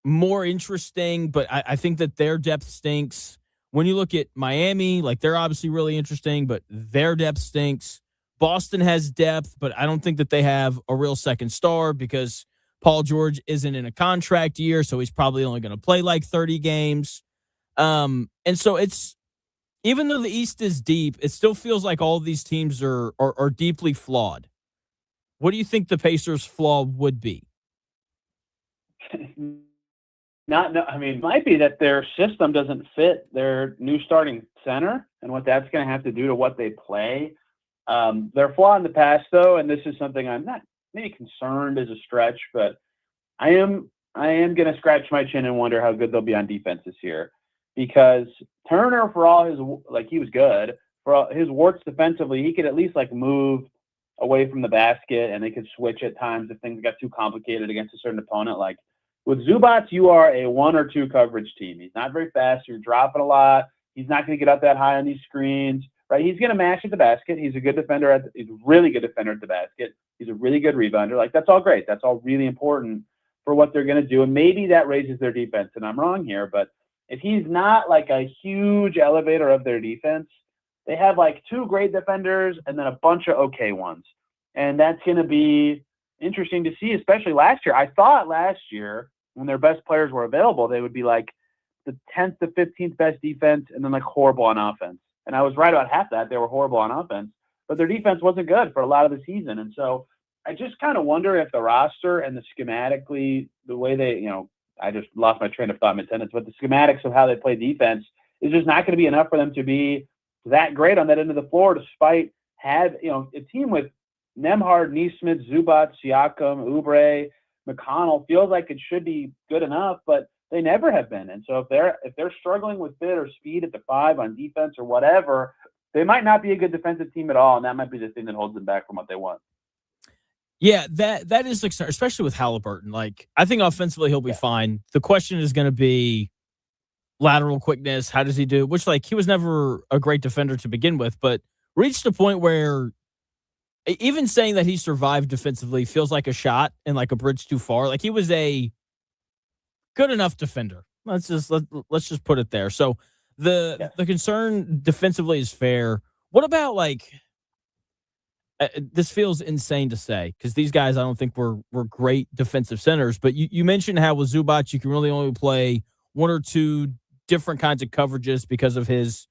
more interesting, but I think that their depth stinks. When you look at Miami, like, they're obviously really interesting, but their depth stinks. Boston has depth, but I don't think that they have a real second star because Paul George isn't in a contract year, so he's probably only going to play like 30 games. And so it's, even though the East is deep, it still feels like all of these teams are deeply flawed. What do you think the Pacers' flaw would be? I mean, it might be that their system doesn't fit their new starting center and what that's going to have to do to what they play. Their flaw in the past, though, and this is something I'm not maybe concerned as a stretch, but I am going to scratch my chin and wonder how good they'll be on defense this year, because Turner, for all his, like, he was good for all his warts defensively, he could at least like move away from the basket, and they could switch at times if things got too complicated against a certain opponent. Like with Zubats, you are a 1 or 2 coverage team. He's not very fast. You're dropping a lot. He's not going to get up that high on these screens, right? He's going to mash at the basket. He's a good defender. He's a really good defender at the basket. He's a really good rebounder. Like, that's all great. That's all really important for what they're going to do. And maybe that raises their defense. And I'm wrong here, but if he's not like a huge elevator of their defense, they have like 2 great defenders and then a bunch of okay ones. And that's going to be interesting to see, especially last year. I thought last year when their best players were available, they would be like the 10th to 15th best defense and then like horrible on offense. And I was right about half that. They were horrible on offense, but their defense wasn't good for a lot of the season. And so I just kind of wonder if the roster and the schematically, the way they, I just lost my train of thought mid-sentence, but the schematics of how they play defense is just not going to be enough for them to be that great on that end of the floor, despite a team with Nembhard, Neesmith, Zubac, Siakam, Oubre, McConnell feels like it should be good enough, but they never have been. And so if they're struggling with fit or speed at the 5 on defense or whatever, they might not be a good defensive team at all, and that might be the thing that holds them back from what they want. Yeah, that is, especially with Halliburton. Like, I think offensively he'll be fine. The question is going to be lateral quickness. How does he do? Which, like, he was never a great defender to begin with, but reached a point where even saying that he survived defensively feels like a shot and like a bridge too far. Like, he was a good enough defender. Let's just put it there. So the concern defensively is fair. What about like? This feels insane to say because these guys I don't think were great defensive centers. But you mentioned how with Zubac you can really only play 1 or 2 different kinds of coverages because of his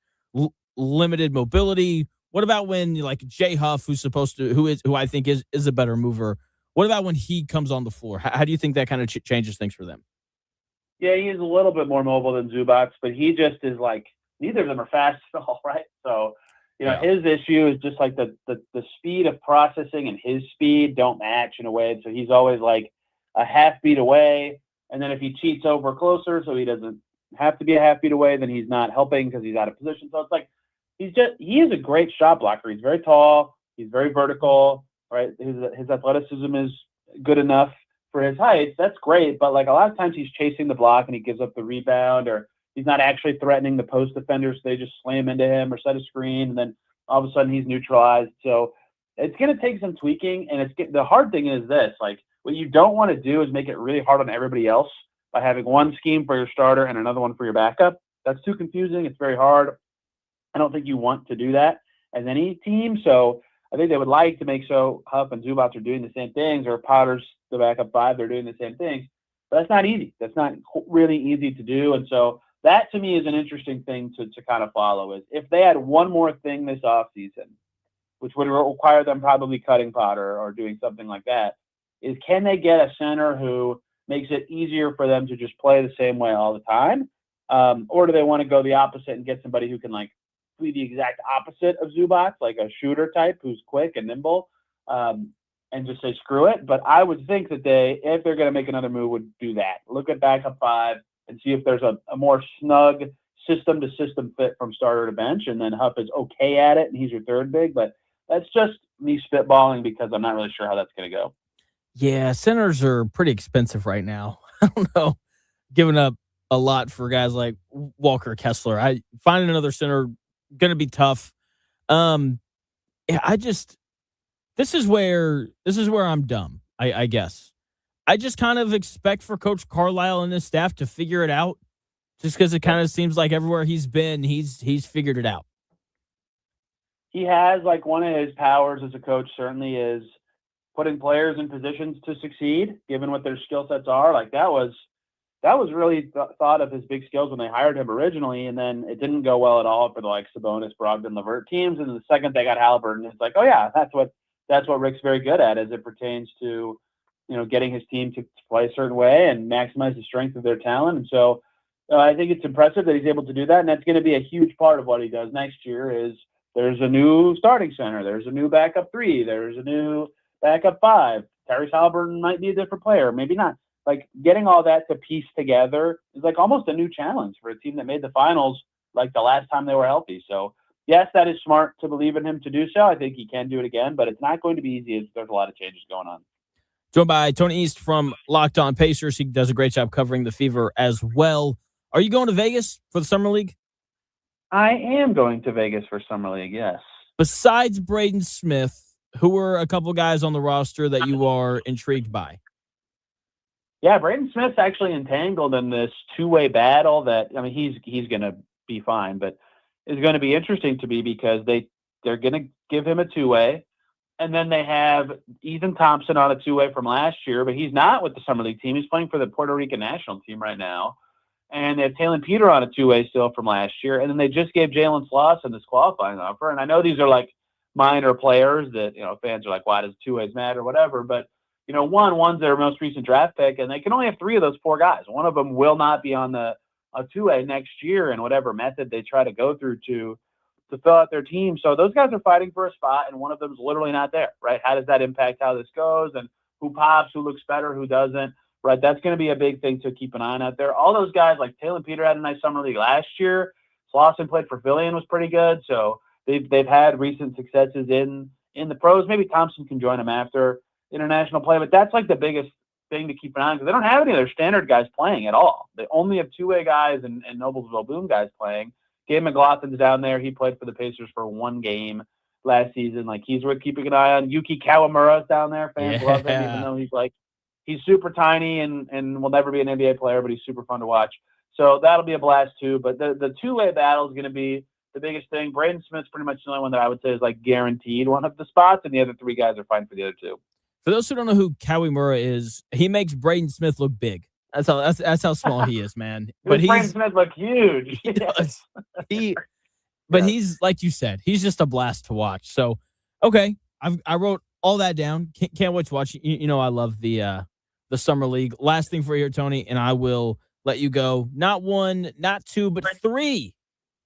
limited mobility. What about when like Jay Huff, who I think is a better mover? What about when he comes on the floor? How do you think that kind of changes things for them? Yeah, he's a little bit more mobile than Zubac, but he just is like neither of them are fast at all, right? So. His issue is just like the speed of processing and his speed don't match in a way. So he's always like a half beat away. And then if he cheats over closer, so he doesn't have to be a half beat away, then he's not helping because he's out of position. So it's like he is a great shot blocker. He's very tall. He's very vertical, right? His athleticism is good enough for his height. That's great. But like a lot of times he's chasing the block and he gives up the rebound, or he's not actually threatening the post defenders. So they just slam into him or set a screen, and then all of a sudden he's neutralized. So it's going to take some tweaking. And the hard thing is this, like what you don't want to do is make it really hard on everybody else by having one scheme for your starter and another one for your backup. That's too confusing. It's very hard. I don't think you want to do that as any team. So I think they would like to make so Huff and Zubac are doing the same things, or Potter's the backup 5, they're doing the same things. But that's not easy. That's not really easy to do. And so that to me is an interesting thing to kind of follow, is if they had one more thing this offseason, which would require them probably cutting Potter or doing something like that, is can they get a center who makes it easier for them to just play the same way all the time? Or do they want to go the opposite and get somebody who can like be the exact opposite of Zubac, like a shooter type who's quick and nimble, and just say, screw it? But I would think that if they're going to make another move, would do that. Look at backup 5 and see if there's a more snug system-to-system fit from starter to bench, and then Huff is okay at it, and he's your third big. But that's just me spitballing because I'm not really sure how that's going to go. Yeah, centers are pretty expensive right now. I don't know, giving up a lot for guys like Walker Kessler. Finding another center going to be tough. This is where I'm dumb, I guess. I just kind of expect for Coach Carlisle and his staff to figure it out, just because it kind of seems like everywhere he's been, he's figured it out. He has, like, one of his powers as a coach certainly is putting players in positions to succeed, given what their skill sets are. Like that was really thought of his big skills when they hired him originally, and then it didn't go well at all for the like Sabonis, Brogdon, Levert teams. And the second they got Halliburton, it's like, oh yeah, that's what Rick's very good at as it pertains to, getting his team to play a certain way and maximize the strength of their talent. And so I think it's impressive that he's able to do that, and that's going to be a huge part of what he does next year. Is there's a new starting center, there's a new backup 3, there's a new backup 5. Tyrese Halliburton might be a different player, maybe not. Like getting all that to piece together is like almost a new challenge for a team that made the finals like the last time they were healthy. So yes, that is smart to believe in him to do so. I think he can do it again, but it's not going to be easy as there's a lot of changes going on. Joined by Tony East from Locked On Pacers. He does a great job covering the Fever as well. Are you going to Vegas for the Summer League? I am going to Vegas for Summer League, yes. Besides Braden Smith, who are a couple guys on the roster that you are intrigued by? Yeah, Braden Smith's actually entangled in this two-way battle that, he's going to be fine, but it's going to be interesting to me because they're going to give him a two-way, and then they have Ethan Thompson on a two-way from last year, but he's not with the Summer League team. He's playing for the Puerto Rican national team right now, and they have Taylon Peter on a two-way still from last year, and then they just gave Jalen Slauson this qualifying offer, and I know these are like minor players that, fans are like, why does two-ways matter, whatever, but one's their most recent draft pick, and they can only have 3 of those 4 guys. One of them will not be on a two-way next year in whatever method they try to go through to fill out their team. So those guys are fighting for a spot, and one of them is literally not there, right? How does that impact how this goes, and who pops, who looks better, who doesn't, right? That's going to be a big thing to keep an eye on out there. All those guys, like Taylon Peter had a nice Summer League last year. Slauson played for Philly and was pretty good. So they've had recent successes in the pros. Maybe Thompson can join them after international play, but that's like the biggest thing to keep an eye on because they don't have any of their standard guys playing at all. They only have two-way guys and Noblesville Boom guys playing. Gabe McLaughlin's down there. He played for the Pacers for 1 game last season. Like he's worth keeping an eye on. Yuki Kawamura's down there. Fans love him, even though he's super tiny and will never be an NBA player, but he's super fun to watch. So that'll be a blast too. But the two-way battle is going to be the biggest thing. Braden Smith's pretty much the only one that I would say is like guaranteed one of the spots, and the other 3 guys are fine for the other 2. For those who don't know who Kawamura is, he makes Braden Smith look big. That's how small he is, man. But Braden Smith look huge. He does. But he's like you said, he's just a blast to watch. So, okay, I wrote all that down. Can't wait to watch. I love the Summer League. Last thing for you here, Tony, and I will let you go. Not 1, not 2, but 3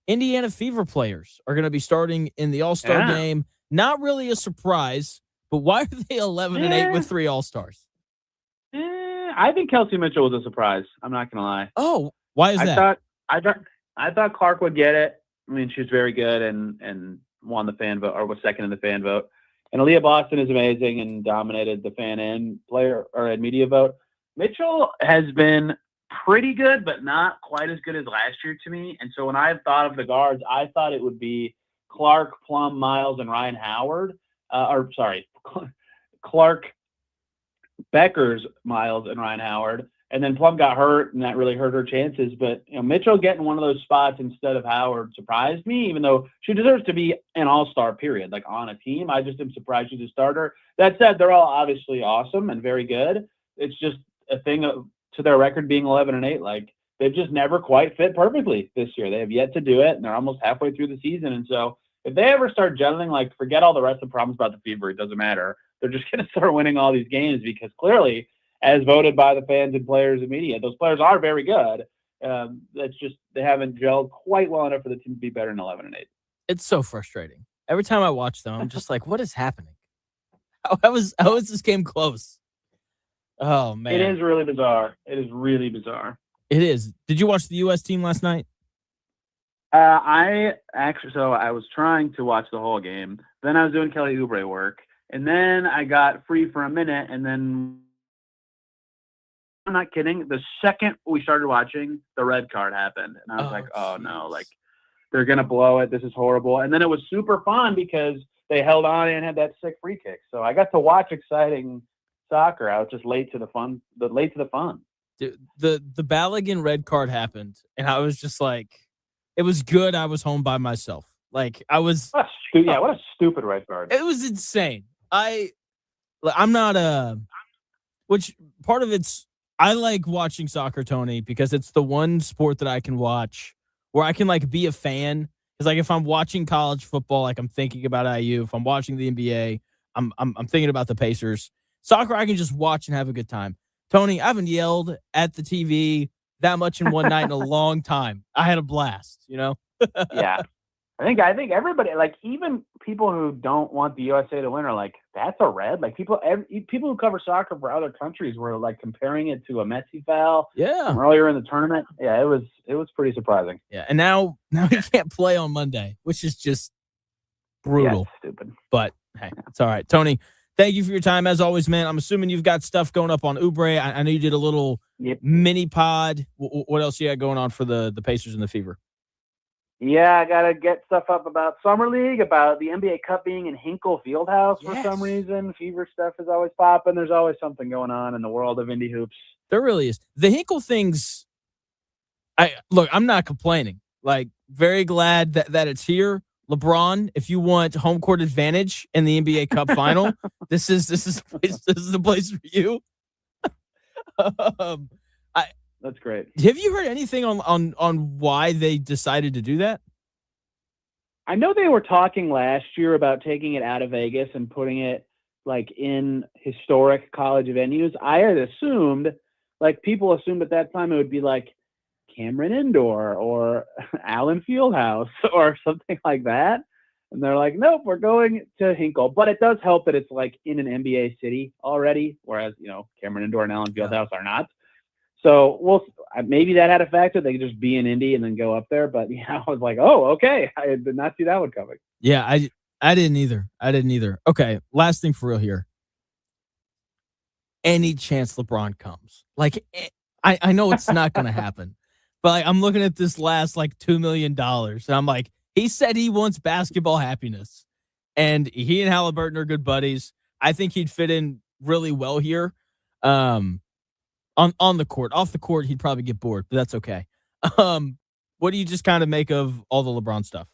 Indiana Fever players are going to be starting in the All-Star game. Not really a surprise. But why are they 11-8 with 3 All-Stars? I think Kelsey Mitchell was a surprise. I'm not gonna lie. Oh, why is that? I thought Clark would get it. I mean, she was very good and won the fan vote, or was second in the fan vote. And Aaliyah Boston is amazing and dominated the fan and player or media vote. Mitchell has been pretty good, but not quite as good as last year to me. And so when I thought of the guards, I thought it would be Clark, Plum, Miles, and Ryan Howard. Clark, Beckers, Miles, and Ryan Howard. And then Plum got hurt, and that really hurt her chances. But Mitchell getting one of those spots instead of Howard surprised me, even though she deserves to be an all-star, period, like on a team. I just am surprised she's a starter. That said, they're all obviously awesome and very good. It's just a thing to their record being 11-8. Like, they've just never quite fit perfectly this year. They have yet to do it, and they're almost halfway through the season. And so if they ever start gelling, like, forget all the rest of the problems about the Fever. It doesn't matter. They're just going to start winning all these games because clearly, as voted by the fans and players and media, those players are very good. That's just they haven't gelled quite well enough for the team to be better than 11-8. It's so frustrating. Every time I watch them, I'm just like, what is happening? How is this game close? Oh, man. It is really bizarre. It is really bizarre. It is. Did you watch the U.S. team last night? I was trying to watch the whole game. Then I was doing Kelly Oubre work. And then I got free for a minute. And then, I'm not kidding, the second we started watching, the red card happened. And I was oh, no, like, they're going to blow it. This is horrible. And then it was super fun because they held on and had that sick free kick. So I got to watch exciting soccer. I was just late to the fun. Dude, the Balogun red card happened. And I was just like, it was good. I was home by myself. Like, I was. What a stupid red card. It was insane. I I'm not a. Which part of it's I like watching soccer, Tony, because it's the one sport that I can watch where I can like be a fan. Because like if I'm watching college football, like I'm thinking about IU. If I'm watching the NBA, I'm thinking about the Pacers. Soccer, I can just watch and have a good time. Tony, I haven't yelled at the TV that much in one night in a long time. I had a blast, you know? Yeah. I think everybody, like even people who don't want the USA to win, are like, that's a red. Like people who cover soccer for other countries were like comparing it to a Messi foul Yeah. from earlier in the tournament. Yeah, it was pretty surprising. Yeah. And now he can't play on Monday, which is just brutal. Yeah, it's stupid. But hey, it's all right. Tony, thank you for your time as always, man. I'm assuming you've got stuff going up on Ubre. I know you did a little mini pod. What else you got going on for the Pacers and the Fever? Yeah, I gotta get stuff up about Summer League, about the NBA Cup being in Hinkle Fieldhouse for some reason. Fever stuff is always popping. There's always something going on in the world of indie hoops. There really is. The Hinkle things, I'm not complaining. Like, very glad that it's here. LeBron, if you want home court advantage in the NBA Cup final, this is the place for you. That's great. Have you heard anything on why they decided to do that? I know they were talking last year about taking it out of Vegas and putting it like in historic college venues. I had assumed, like people assumed at that time, it would be like Cameron Indoor or Allen Fieldhouse or something like that. And they're like, nope, we're going to Hinkle. But it does help that it's like in an NBA city already, whereas, Cameron Indoor and Allen Fieldhouse are not. So maybe that had a factor. They could just be in Indy and then go up there. But yeah, I was like, oh, okay. I did not see that one coming. Yeah, I didn't either. Okay, last thing for real here. Any chance LeBron comes? Like, I know it's not going to happen. But like, I'm looking at this last like $2 million, and I'm like, he said he wants basketball happiness, and he and Halliburton are good buddies. I think he'd fit in really well here. On the court. Off the court, he'd probably get bored, but that's okay. What do you just kind of make of all the LeBron stuff?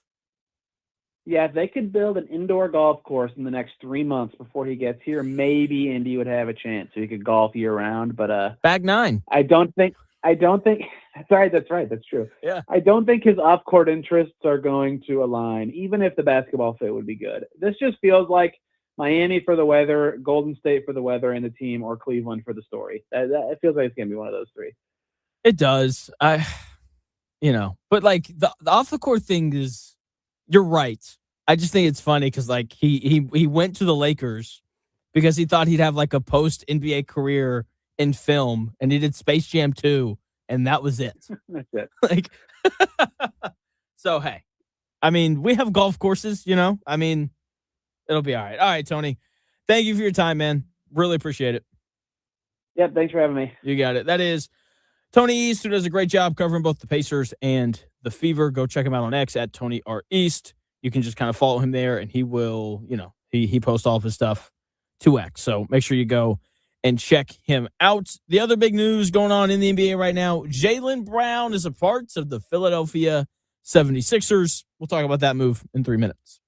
Yeah, if they could build an indoor golf course in the next 3 months before he gets here, maybe Indy would have a chance so he could golf year round. But Bag 9. I don't think that's right. That's true. Yeah. I don't think his off court interests are going to align, even if the basketball fit would be good. This just feels like Miami for the weather, Golden State for the weather and the team, or Cleveland for the story. It feels like it's going to be one of those three. It does. But like the off the court thing is, you're right. I just think it's funny because like he went to the Lakers because he thought he'd have like a post NBA career in film, and he did Space Jam 2, and that was it. That's it. Like, so hey, I mean, we have golf courses, I mean, it'll be all right. All right, Tony. Thank you for your time, man. Really appreciate it. Yeah, thanks for having me. You got it. That is Tony East, who does a great job covering both the Pacers and the Fever. Go check him out on X at Tony R. East. You can just kind of follow him there, and he will, he posts all of his stuff to X. So make sure you go and check him out. The other big news going on in the NBA right now, Jaylen Brown is a part of the Philadelphia 76ers. We'll talk about that move in 3 minutes.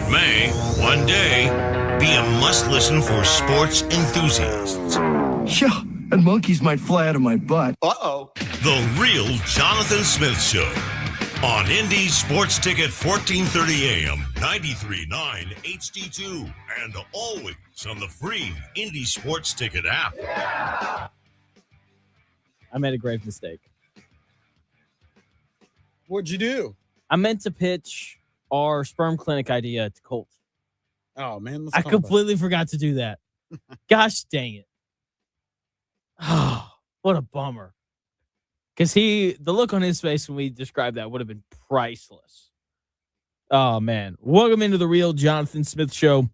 it may, one day, be a must-listen for sports enthusiasts. Yeah, and monkeys might fly out of my butt. Uh-oh. The Real Jonathan Smith Show on Indy Sports Ticket 1430 AM, 93.9 HD2, and always on the free Indy Sports Ticket app. I made a grave mistake. What'd you do? I meant to pitch our sperm clinic idea to Colt. Oh, man. I completely forgot to do that. Gosh dang it. Oh, what a bummer. Because the look on his face when we described that would have been priceless. Oh, man. Welcome into the Real Jonathan Smith Show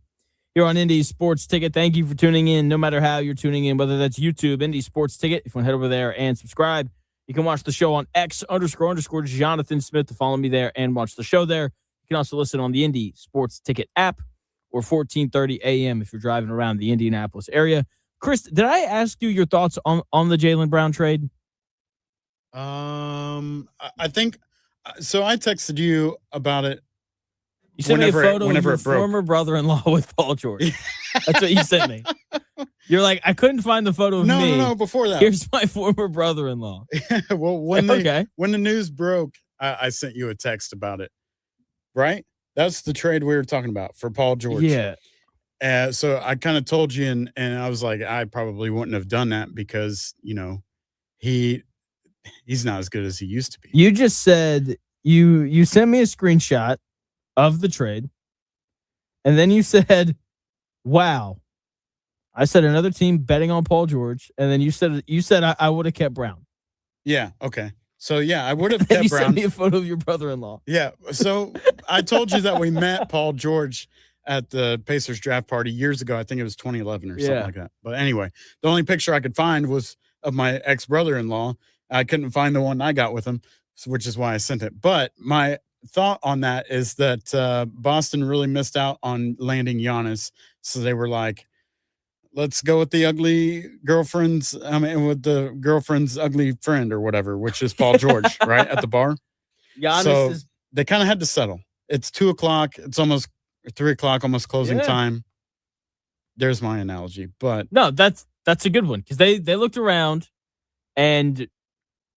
here on Indy Sports Ticket. Thank you for tuning in, no matter how you're tuning in, whether that's YouTube, Indy Sports Ticket. If you want to head over there and subscribe, you can watch the show on X__Jonathan Smith to follow me there and watch the show there. You can also listen on the Indy Sports Ticket app or 1430 AM if you're driving around the Indianapolis area. Chris, did I ask you your thoughts on the Jaylen Brown trade? I think so. I texted you about it. You sent me a photo of your former brother-in-law with Paul George. That's what you sent me. You're like, I couldn't find the photo of me. No, before that. Here's my former brother-in-law. Well, when the news broke, I sent you a text about it. Right? That's the trade we were talking about for Paul George. Yeah. So I kind of told you, and I was like, I probably wouldn't have done that because, he's not as good as he used to be. You just said you sent me a screenshot of the trade, and then you said, wow. I said another team betting on Paul George, and then you said I would have kept Brown. Yeah, okay. So yeah, I would have kept you Brown. Sent me a photo of your brother-in-law. Yeah. So I told you that we met Paul George at the Pacers draft party years ago. I think it was 2011 or something like that. But anyway, the only picture I could find was of my ex-brother-in-law. I couldn't find the one I got with him, which is why I sent it. But my thought on that is that Boston really missed out on landing Giannis. So they were like, let's go with the ugly girlfriend's, with the girlfriend's ugly friend or whatever, which is Paul George, right, at the bar. Giannis They kind of had to settle. It's 2:00. It's almost 3:00, almost closing time. There's my analogy. But no, that's a good one because they looked around and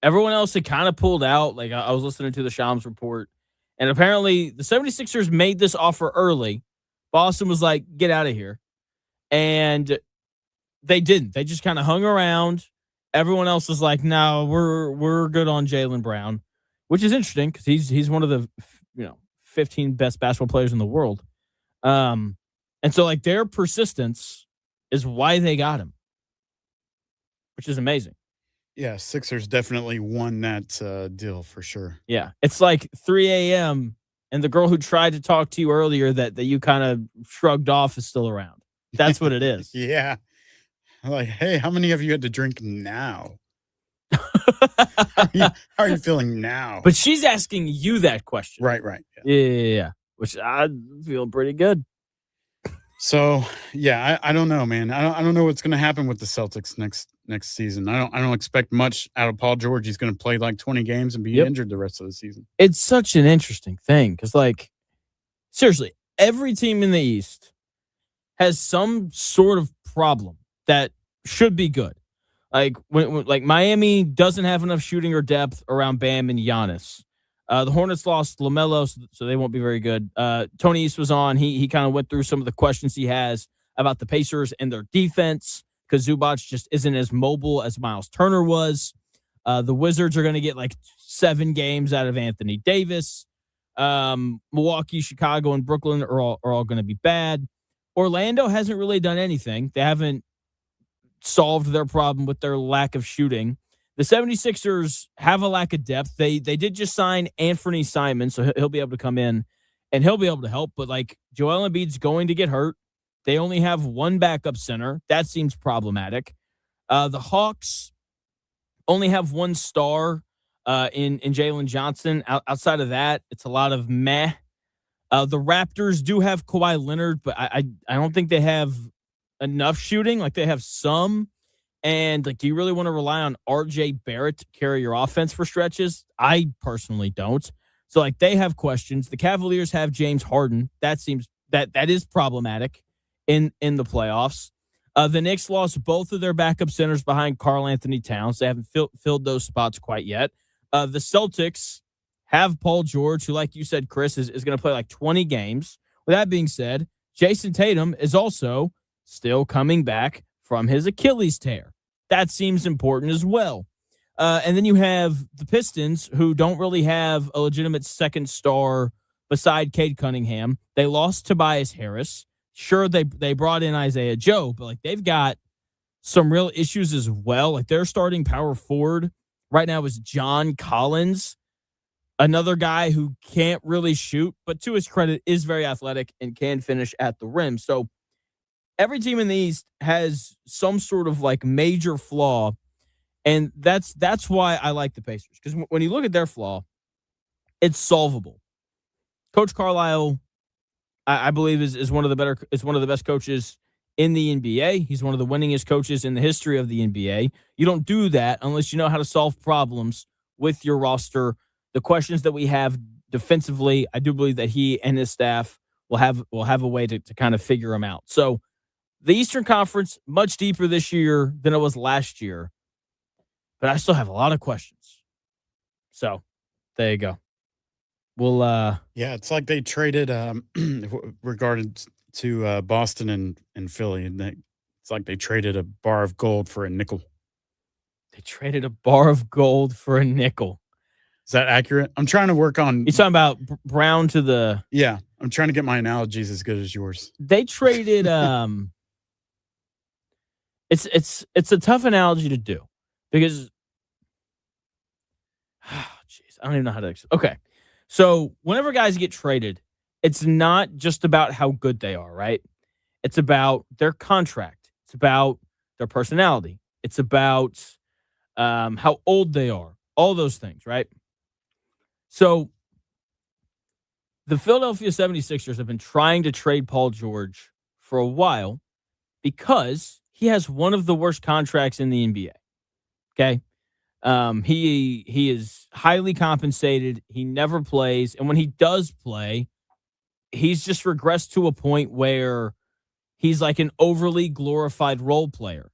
everyone else had kind of pulled out. Like I was listening to the Shams report, and apparently the 76ers made this offer early. Boston was like, get out of here. And they didn't. They just kind of hung around. Everyone else was like, no, we're good on Jaylen Brown, which is interesting because he's one of the 15 best basketball players in the world. And so like their persistence is why they got him, which is amazing. Yeah, Sixers definitely won that deal for sure. Yeah, it's like 3 a.m. and the girl who tried to talk to you earlier that you kind of shrugged off is still around. That's what it is. Yeah. Like, hey, how many of you had to drink now? How are you feeling now? But she's asking you that question. Right. Yeah. Which I'm feeling pretty good. So, yeah, I don't know, man. I don't know what's going to happen with the Celtics next season. I don't expect much out of Paul George. He's going to play like 20 games and be injured the rest of the season. It's such an interesting thing because, like, seriously, every team in the East has some sort of problem that should be good. Like when Miami doesn't have enough shooting or depth around Bam and Giannis. The Hornets lost LaMelo, so they won't be very good. Tony East was on. He kind of went through some of the questions he has about the Pacers and their defense because Zubac just isn't as mobile as Miles Turner was. The Wizards are going to get like 7 games out of Anthony Davis. Milwaukee, Chicago, and Brooklyn are all going to be bad. Orlando hasn't really done anything. They haven't solved their problem with their lack of shooting. The 76ers have a lack of depth. They did just sign Anthony Simons, so he'll be able to come in and he'll be able to help. But, like, Joel Embiid's going to get hurt. They only have one backup center. That seems problematic. The Hawks only have one star in Jalen Johnson. Outside of that, it's a lot of meh. The Raptors do have Kawhi Leonard, but I don't think they have enough shooting. Like, they have some. And, like, do you really want to rely on RJ Barrett to carry your offense for stretches? I personally don't. So, like, they have questions. The Cavaliers have James Harden. That seems that is problematic in the playoffs. The Knicks lost both of their backup centers behind Karl Anthony Towns. They haven't filled those spots quite yet. The Celtics have Paul George, who, like you said, Chris, is going to play like 20 games. With that being said, Jason Tatum is also still coming back from his Achilles tear. That seems important as well. And then you have the Pistons, who don't really have a legitimate second star beside Cade Cunningham. They lost Tobias Harris. Sure, they brought in Isaiah Joe, but like they've got some real issues as well. Like their starting power forward right now is John Collins, another guy who can't really shoot, but to his credit is very athletic and can finish at the rim. So every team in the East has some sort of like major flaw, and that's why I like the Pacers, because when you look at their flaw, it's solvable. Coach Carlisle, I believe, is one of the best coaches in the NBA. He's one of the winningest coaches in the history of the NBA. You don't do that unless you know how to solve problems with your roster. The questions that we have defensively, I do believe that he and his staff will have a way to kind of figure them out. So the Eastern Conference, much deeper this year than it was last year, but I still have a lot of questions. So there you go. Well, yeah, it's like they traded regarding to Boston and Philly, and it's like they traded a bar of gold for a nickel. They traded a bar of gold for a nickel. Is that accurate? I'm trying to work on. You're talking about Brown to the. Yeah, I'm trying to get my analogies as good as yours. They traded. It's a tough analogy to do because. Jeez, I don't even know how to. Okay. So whenever guys get traded, it's not just about how good they are, right? It's about their contract. It's about their personality. It's about how old they are. All those things, right? So the Philadelphia 76ers have been trying to trade Paul George for a while because he has one of the worst contracts in the NBA. Okay? He is highly compensated. He never plays. And when he does play, he's just regressed to a point where he's like an overly glorified role player.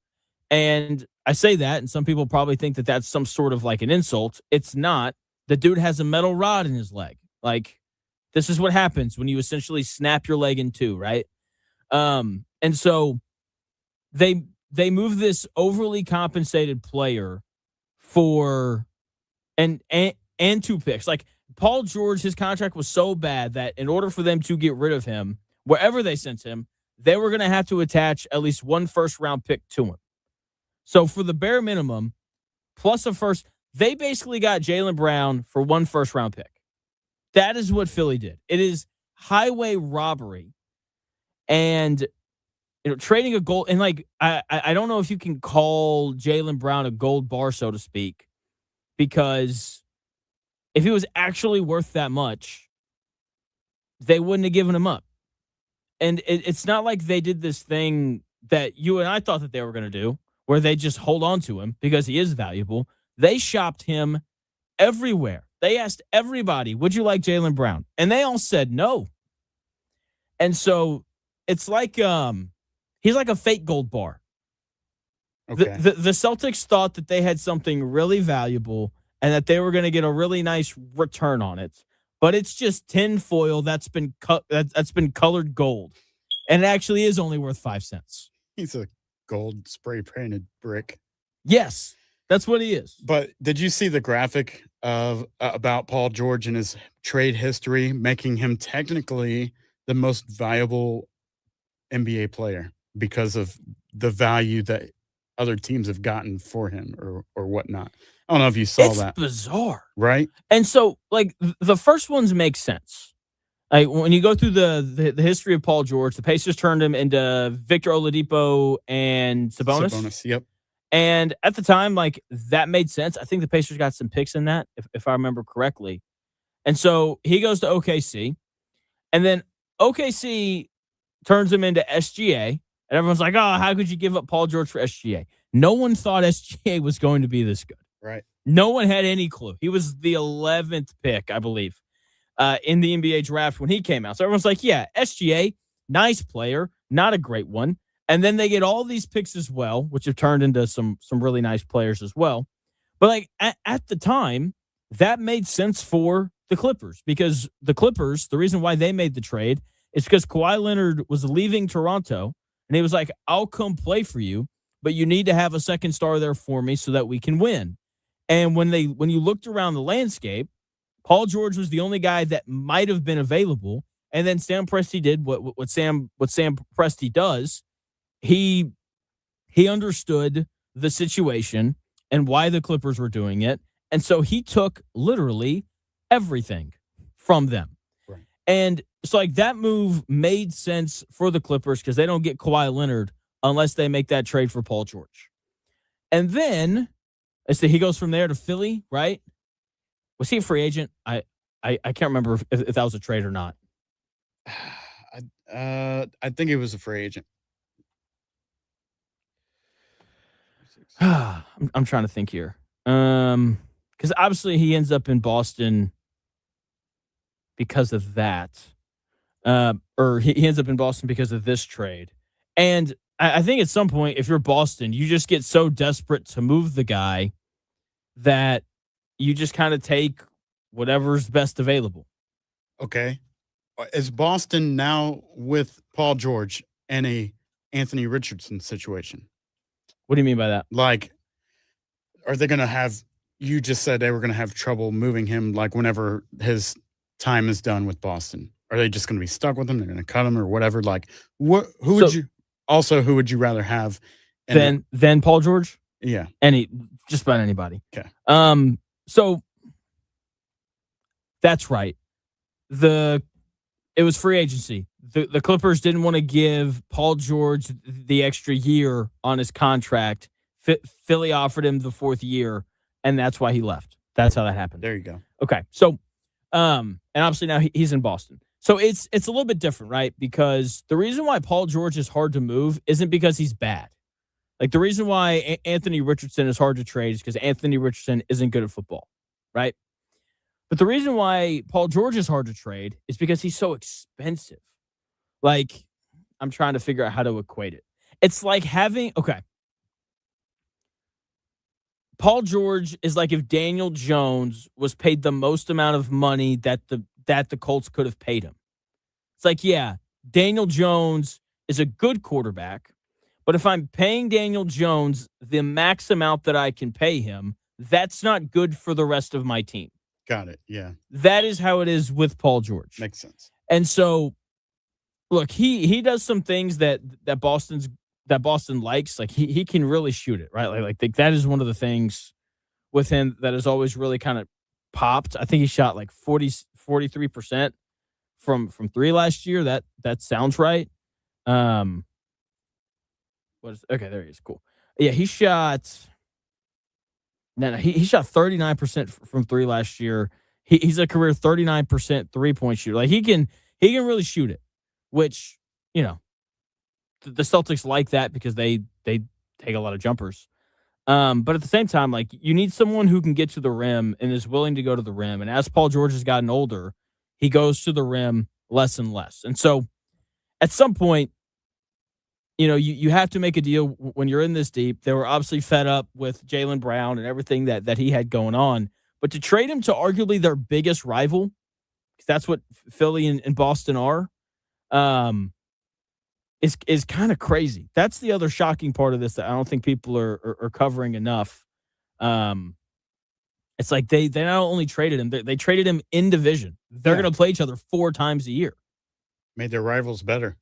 And I say that, and some people probably think that that's some sort of like an insult. It's not. The dude has a metal rod in his leg. Like, this is what happens when you essentially snap your leg in two, right? And so they move this overly compensated player for and 2 picks. Like Paul George, his contract was so bad that in order for them to get rid of him, wherever they sent him, they were going to have to attach at least 1 first-round pick to him. So for the bare minimum, plus a first, they basically got Jaylen Brown for 1 first-round pick. That is what Philly did. It is highway robbery. And trading a gold, and like I don't know if you can call Jaylen Brown a gold bar, so to speak, because if he was actually worth that much, they wouldn't have given him up. And it's not like they did this thing that you and I thought that they were going to do, where they just hold on to him because he is valuable. They shopped him everywhere. They asked everybody, would you like Jaylen Brown? And they all said no. And so it's like he's like a fake gold bar. Okay. The Celtics thought that they had something really valuable and that they were going to get a really nice return on it. But it's just tinfoil that's been colored gold. And it actually is only worth 5 cents. He's a gold spray painted brick. Yes, that's what he is. But did you see the graphic of about Paul George and his trade history, making him technically the most valuable NBA player because of the value that other teams have gotten for him or whatnot? I don't know if you saw that. It's bizarre. Right? And so, like, the first ones make sense. Like, when you go through the history of Paul George, the Pacers turned him into Victor Oladipo and Sabonis. Yep. And at the time, like, that made sense. I think the Pacers got some picks in that, if I remember correctly. And so he goes to OKC. And then OKC turns him into SGA. And everyone's like, oh, how could you give up Paul George for SGA? No one thought SGA was going to be this good. Right. No one had any clue. He was the 11th pick, I believe, in the NBA draft when he came out. So everyone's like, yeah, SGA, nice player, not a great one. And then they get all these picks as well, which have turned into some really nice players as well. But like at the time, that made sense for the Clippers because the Clippers, the reason why they made the trade is because Kawhi Leonard was leaving Toronto and he was like, I'll come play for you, but you need to have a second star there for me so that we can win. And when you looked around the landscape, Paul George was the only guy that might have been available. And then Sam Presti did what Sam Presti does. He understood the situation and why the Clippers were doing it. And so he took literally everything from them. Right. And so like that move made sense for the Clippers because they don't get Kawhi Leonard unless they make that trade for Paul George. And then I say he goes from there to Philly, right? Was he a free agent? I can't remember if that was a trade or not. I think it was a free agent. I'm trying to think here. Because obviously he ends up in Boston because of that. Or he ends up in Boston because of this trade. And I think at some point, if you're Boston, you just get so desperate to move the guy that you just kind of take whatever's best available. Okay. Is Boston now with Paul George and a Anthony Richardson situation? What do you mean by that? Like, are they going to have, you just said they were going to have trouble moving him, like, whenever his time is done with Boston. Are they just going to be stuck with him? They're going to cut him or whatever? Like, who would you rather have? Than Paul George? Yeah. Just about anybody. Okay. So that's right. It was free agency. The Clippers didn't want to give Paul George the extra year on his contract. Philly offered him the fourth year, and that's why he left. That's how that happened. There you go. Okay. So, and obviously now he's in Boston. So it's a little bit different, right? Because the reason why Paul George is hard to move isn't because he's bad. Like the reason why Anthony Richardson is hard to trade is because Anthony Richardson isn't good at football, right? But the reason why Paul George is hard to trade is because he's so expensive. Like, I'm trying to figure out how to equate it. It's like Paul George is like if Daniel Jones was paid the most amount of money that the Colts could have paid him. It's like, yeah, Daniel Jones is a good quarterback, but if I'm paying Daniel Jones the max amount that I can pay him, that's not good for the rest of my team. Got it. Yeah. That is how it is with Paul George. Makes sense. And so, look, he does some things that Boston likes. Like he can really shoot it, right? Like that is one of the things with him that has always really kind of popped. I think he shot like 43% from three last year. That sounds right. Okay, there he is. Cool. Yeah, he shot. No, he shot 39% from three last year. He's a career 39% 3-point shooter. Like he can really shoot it, which, you know, the Celtics like that because they take a lot of jumpers. But at the same time, like you need someone who can get to the rim and is willing to go to the rim. And as Paul George has gotten older, he goes to the rim less and less. And so at some point, you know, you have to make a deal when you're in this deep. They were obviously fed up with Jaylen Brown and everything that he had going on. But to trade him to arguably their biggest rival, because that's what Philly and Boston are, is kind of crazy. That's the other shocking part of this that I don't think people are covering enough. It's like they not only traded him, they traded him in division. They're going to play each other 4 times a year. Made their rivals better.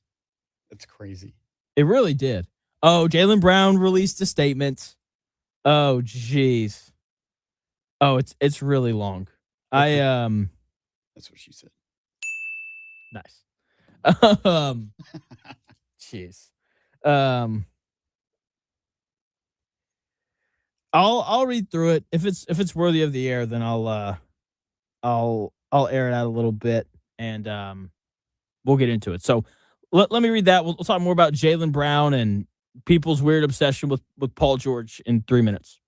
That's crazy. It really did. Oh, Jaylen Brown released a statement. Oh, jeez. Oh, it's really long. Okay. That's what she said. Nice. Jeez. I'll read through it. If it's worthy of the air, then I'll air it out a little bit and we'll get into it. So let me read that. We'll talk more about Jaylen Brown and people's weird obsession with Paul George in 3 minutes.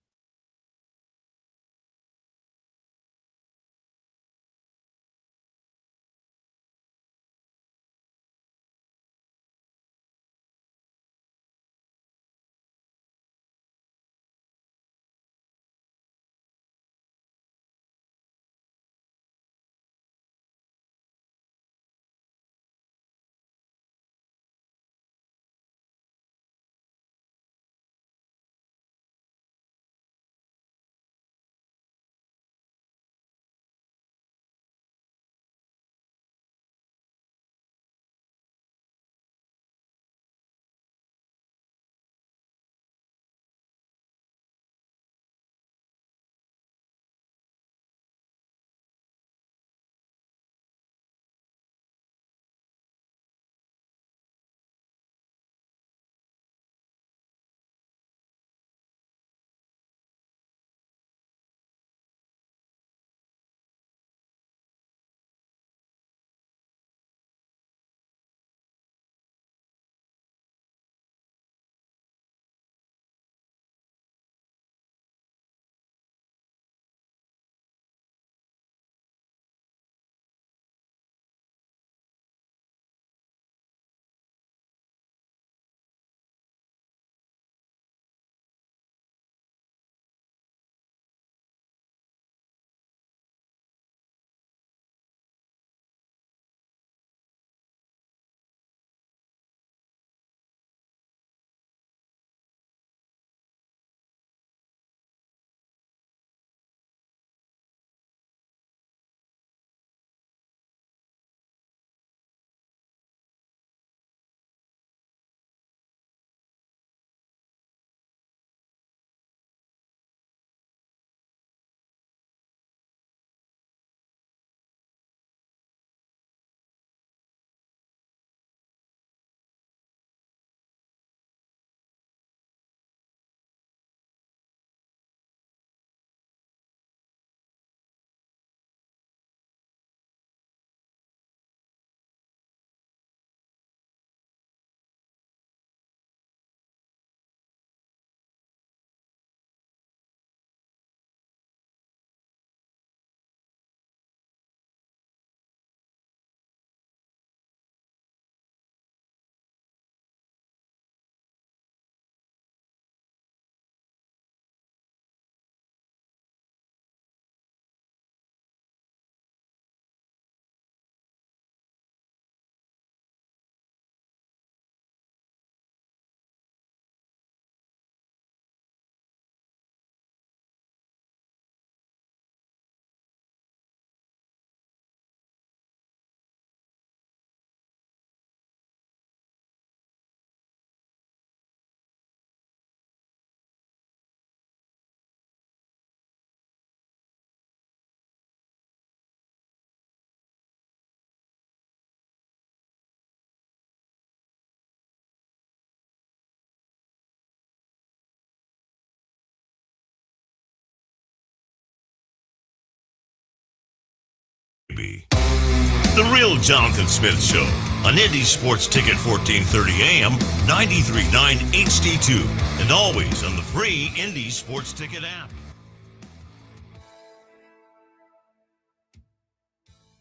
baby. The Real Jonathan Smith Show on Indy Sports Ticket 1430 AM, 93.9 HD2, and always on the free Indy Sports Ticket app.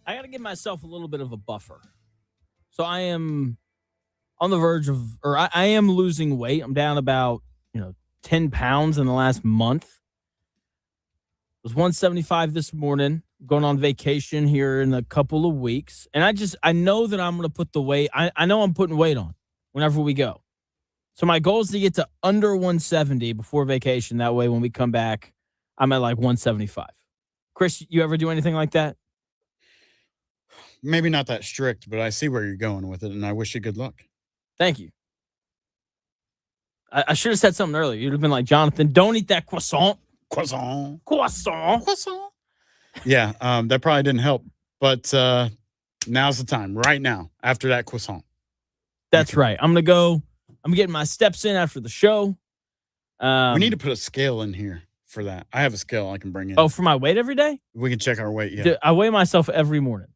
I got to give myself a little bit of a buffer. So I am on the verge of, or I am losing weight. I'm down about, 10 pounds in the last month. I was 175 this morning, going on vacation here in a couple of weeks. And I know that I'm going to put the weight. I know I'm putting weight on whenever we go. So my goal is to get to under 170 before vacation. That way, when we come back, I'm at like 175. Chris, you ever do anything like that? Maybe not that strict, but I see where you're going with it, and I wish you good luck. Thank you. I should have said something earlier. You'd have been like, Jonathan, don't eat that croissant. Croissant. Croissant. Croissant. Yeah, that probably didn't help. But now's the time, right now, after that croissant. That's right. I'm getting my steps in after the show. We need to put a scale in here for that. I have a scale I can bring in. Oh, for my weight every day? We can check our weight, yeah. Dude, I weigh myself every morning.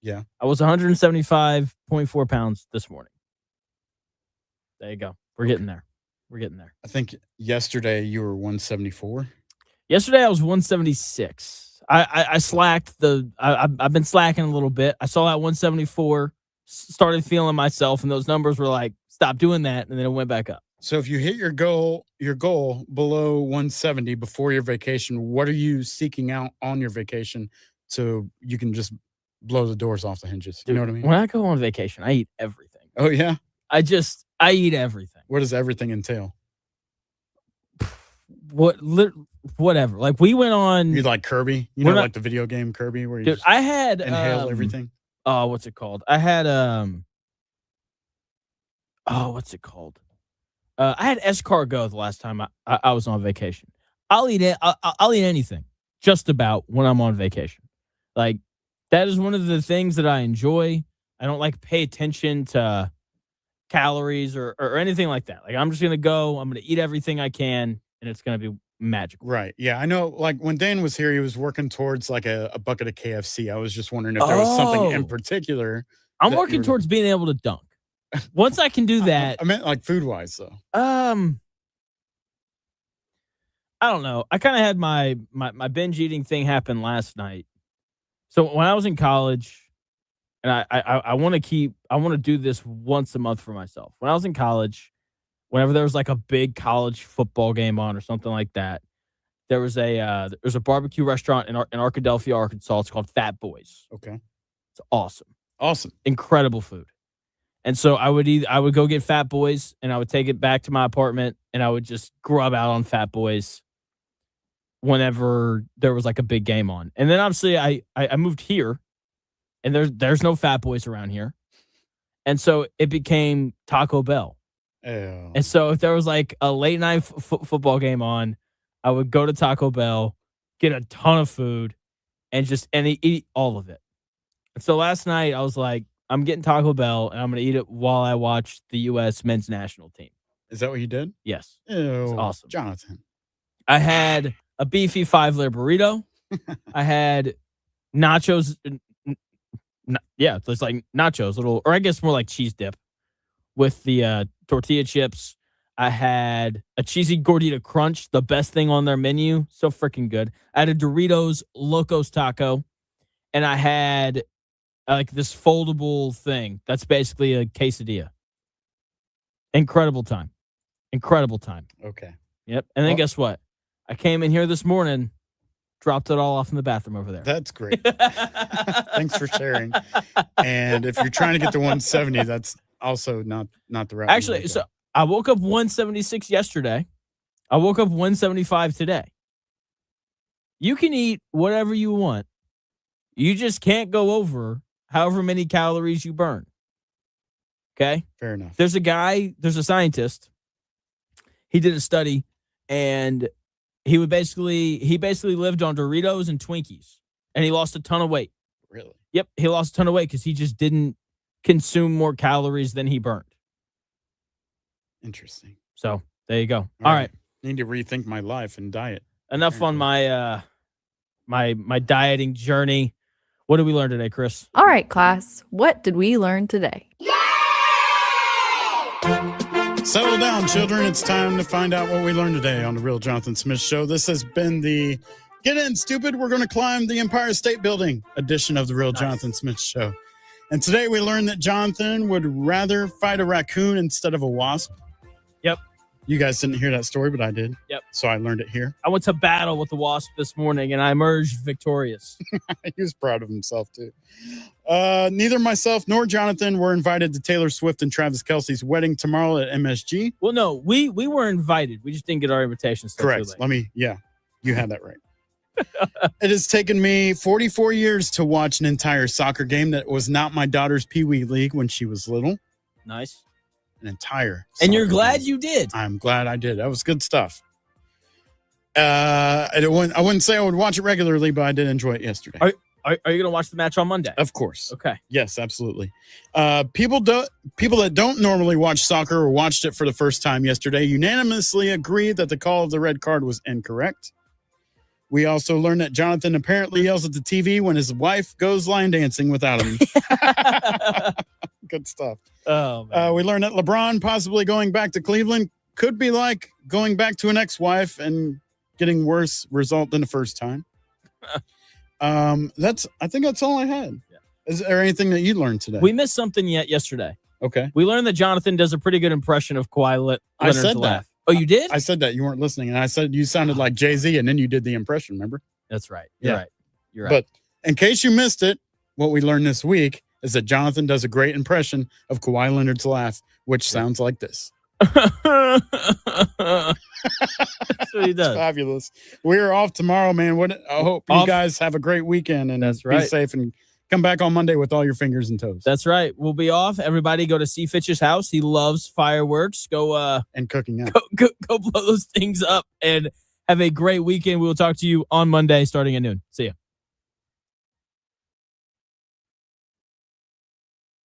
Yeah. I was 175.4 pounds this morning. There you go. We're getting there. I think yesterday you were 174. Yesterday I was 176. I slacked I've been slacking a little bit. I saw that 174, started feeling myself, and those numbers were like, stop doing that, and then it went back up. So if you hit your goal below 170 before your vacation, what are you seeking out on your vacation so you can just blow the doors off the hinges? You know what I mean? When I go on vacation, I eat everything. Oh, yeah? I eat everything. What does everything entail? Whatever. Like we went on. You like Kirby? Like the video game Kirby where you dude, just I had inhale everything? Oh, what's it called? I had what's it called? I had escargot the last time I was on vacation. I'll eat it. I'll eat anything just about when I'm on vacation. Like that is one of the things that I enjoy. I don't like pay attention to calories or anything like that. Like I'm just going to go, I'm going to eat everything I can, and it's going to be magical. Right. Yeah. I know, like when Dan was here, he was working towards like a bucket of KFC. I was just wondering if there was something in particular. I'm working towards being able to dunk. Once I can do that. I meant like food-wise, though. I don't know. I kind of had my binge eating thing happen last night. So when I was in college, and I want to do this once a month for myself. When I was in college, whenever there was like a big college football game on or something like that, there was a barbecue restaurant in Arkadelphia, Arkansas. It's called Fat Boys. Okay. It's awesome. Awesome. Incredible food. And so I would go get Fat Boys, and I would take it back to my apartment, and I would just grub out on Fat Boys whenever there was like a big game on. And then obviously I moved here, and there's no Fat Boys around here. And so it became Taco Bell. Ew. And so if there was like a late night football game on, I would go to Taco Bell, get a ton of food, and eat all of it. And so last night I was like, I'm getting Taco Bell, and I'm going to eat it while I watch the U.S. men's national team. Is that what you did? Yes. Ew. It's awesome. Jonathan. I had a beefy 5-layer burrito. I had nachos. Yeah, it's like nachos, or I guess more like cheese dip with the tortilla chips. I had a cheesy gordita crunch, the best thing on their menu. So freaking good. I had a Doritos Locos taco, and I had like this foldable thing that's basically a quesadilla. Incredible time. Okay. Yep. And then guess what? I came in here this morning, dropped it all off in the bathroom over there. That's great. Thanks for sharing. And if you're trying to get to 170, that's also not the right. Actually, so I woke up 176 yesterday. I woke up 175 today. You can eat whatever you want. You just can't go over however many calories you burn. Okay? Fair enough. There's a scientist. He did a study, and he basically lived on Doritos and Twinkies, and he lost a ton of weight. Really? Yep, he lost a ton of weight because he just didn't consume more calories than he burned. Interesting. So there you go. All right. I need to rethink my life and diet. Enough on my my dieting journey. What did we learn today, Chris? All right, class. What did we learn today? Settle down, children. It's time to find out what we learned today on the Real Jonathan Smith Show. This has been the Get In, Stupid, We're Going to Climb the Empire State Building edition of the Real Jonathan Smith Show. And today we learned that Jonathan would rather fight a raccoon instead of a wasp. Yep. You guys didn't hear that story, but I did. Yep. So I learned it here. I went to battle with the wasp this morning, and I emerged victorious. He was proud of himself, too. Neither myself nor Jonathan were invited to Taylor Swift and Travis Kelce's wedding tomorrow at MSG. Well, no, we were invited. We just didn't get our invitations. Correct. You had that right. It has taken me 44 years to watch an entire soccer game that was not my daughter's Pee Wee League when she was little. Nice. An entire. And you're glad you did. I'm glad I did. That was good stuff. I wouldn't say I would watch it regularly, but I did enjoy it yesterday. Are you going to watch the match on Monday? Of course. Okay. Yes, absolutely. People that don't normally watch soccer or watched it for the first time yesterday unanimously agreed that the call of the red card was incorrect. We also learned that Jonathan apparently yells at the TV when his wife goes line dancing without him. Good stuff. Oh, man. We learned that LeBron possibly going back to Cleveland could be like going back to an ex-wife and getting worse result than the first time. I think that's all I had. Yeah. Is there anything that you learned today? We missed something yesterday. Okay. We learned that Jonathan does a pretty good impression of Kawhi Leonard. I said that. Oh, you did? I said that. You weren't listening. And I said you sounded like Jay-Z, and then you did the impression, remember? That's right. You're right. You're right. But in case you missed it, what we learned this week is that Jonathan does a great impression of Kawhi Leonard's laugh, which sounds like this. That's what he does. Fabulous. We're off tomorrow, man. I hope you guys have a great weekend and That's right. Be safe and come back on Monday with all your fingers and toes. That's right. We'll be off. Everybody go to C. Fitch's house. He loves fireworks. Go and cooking up. Go blow those things up and have a great weekend. We will talk to you on Monday starting at noon. See ya.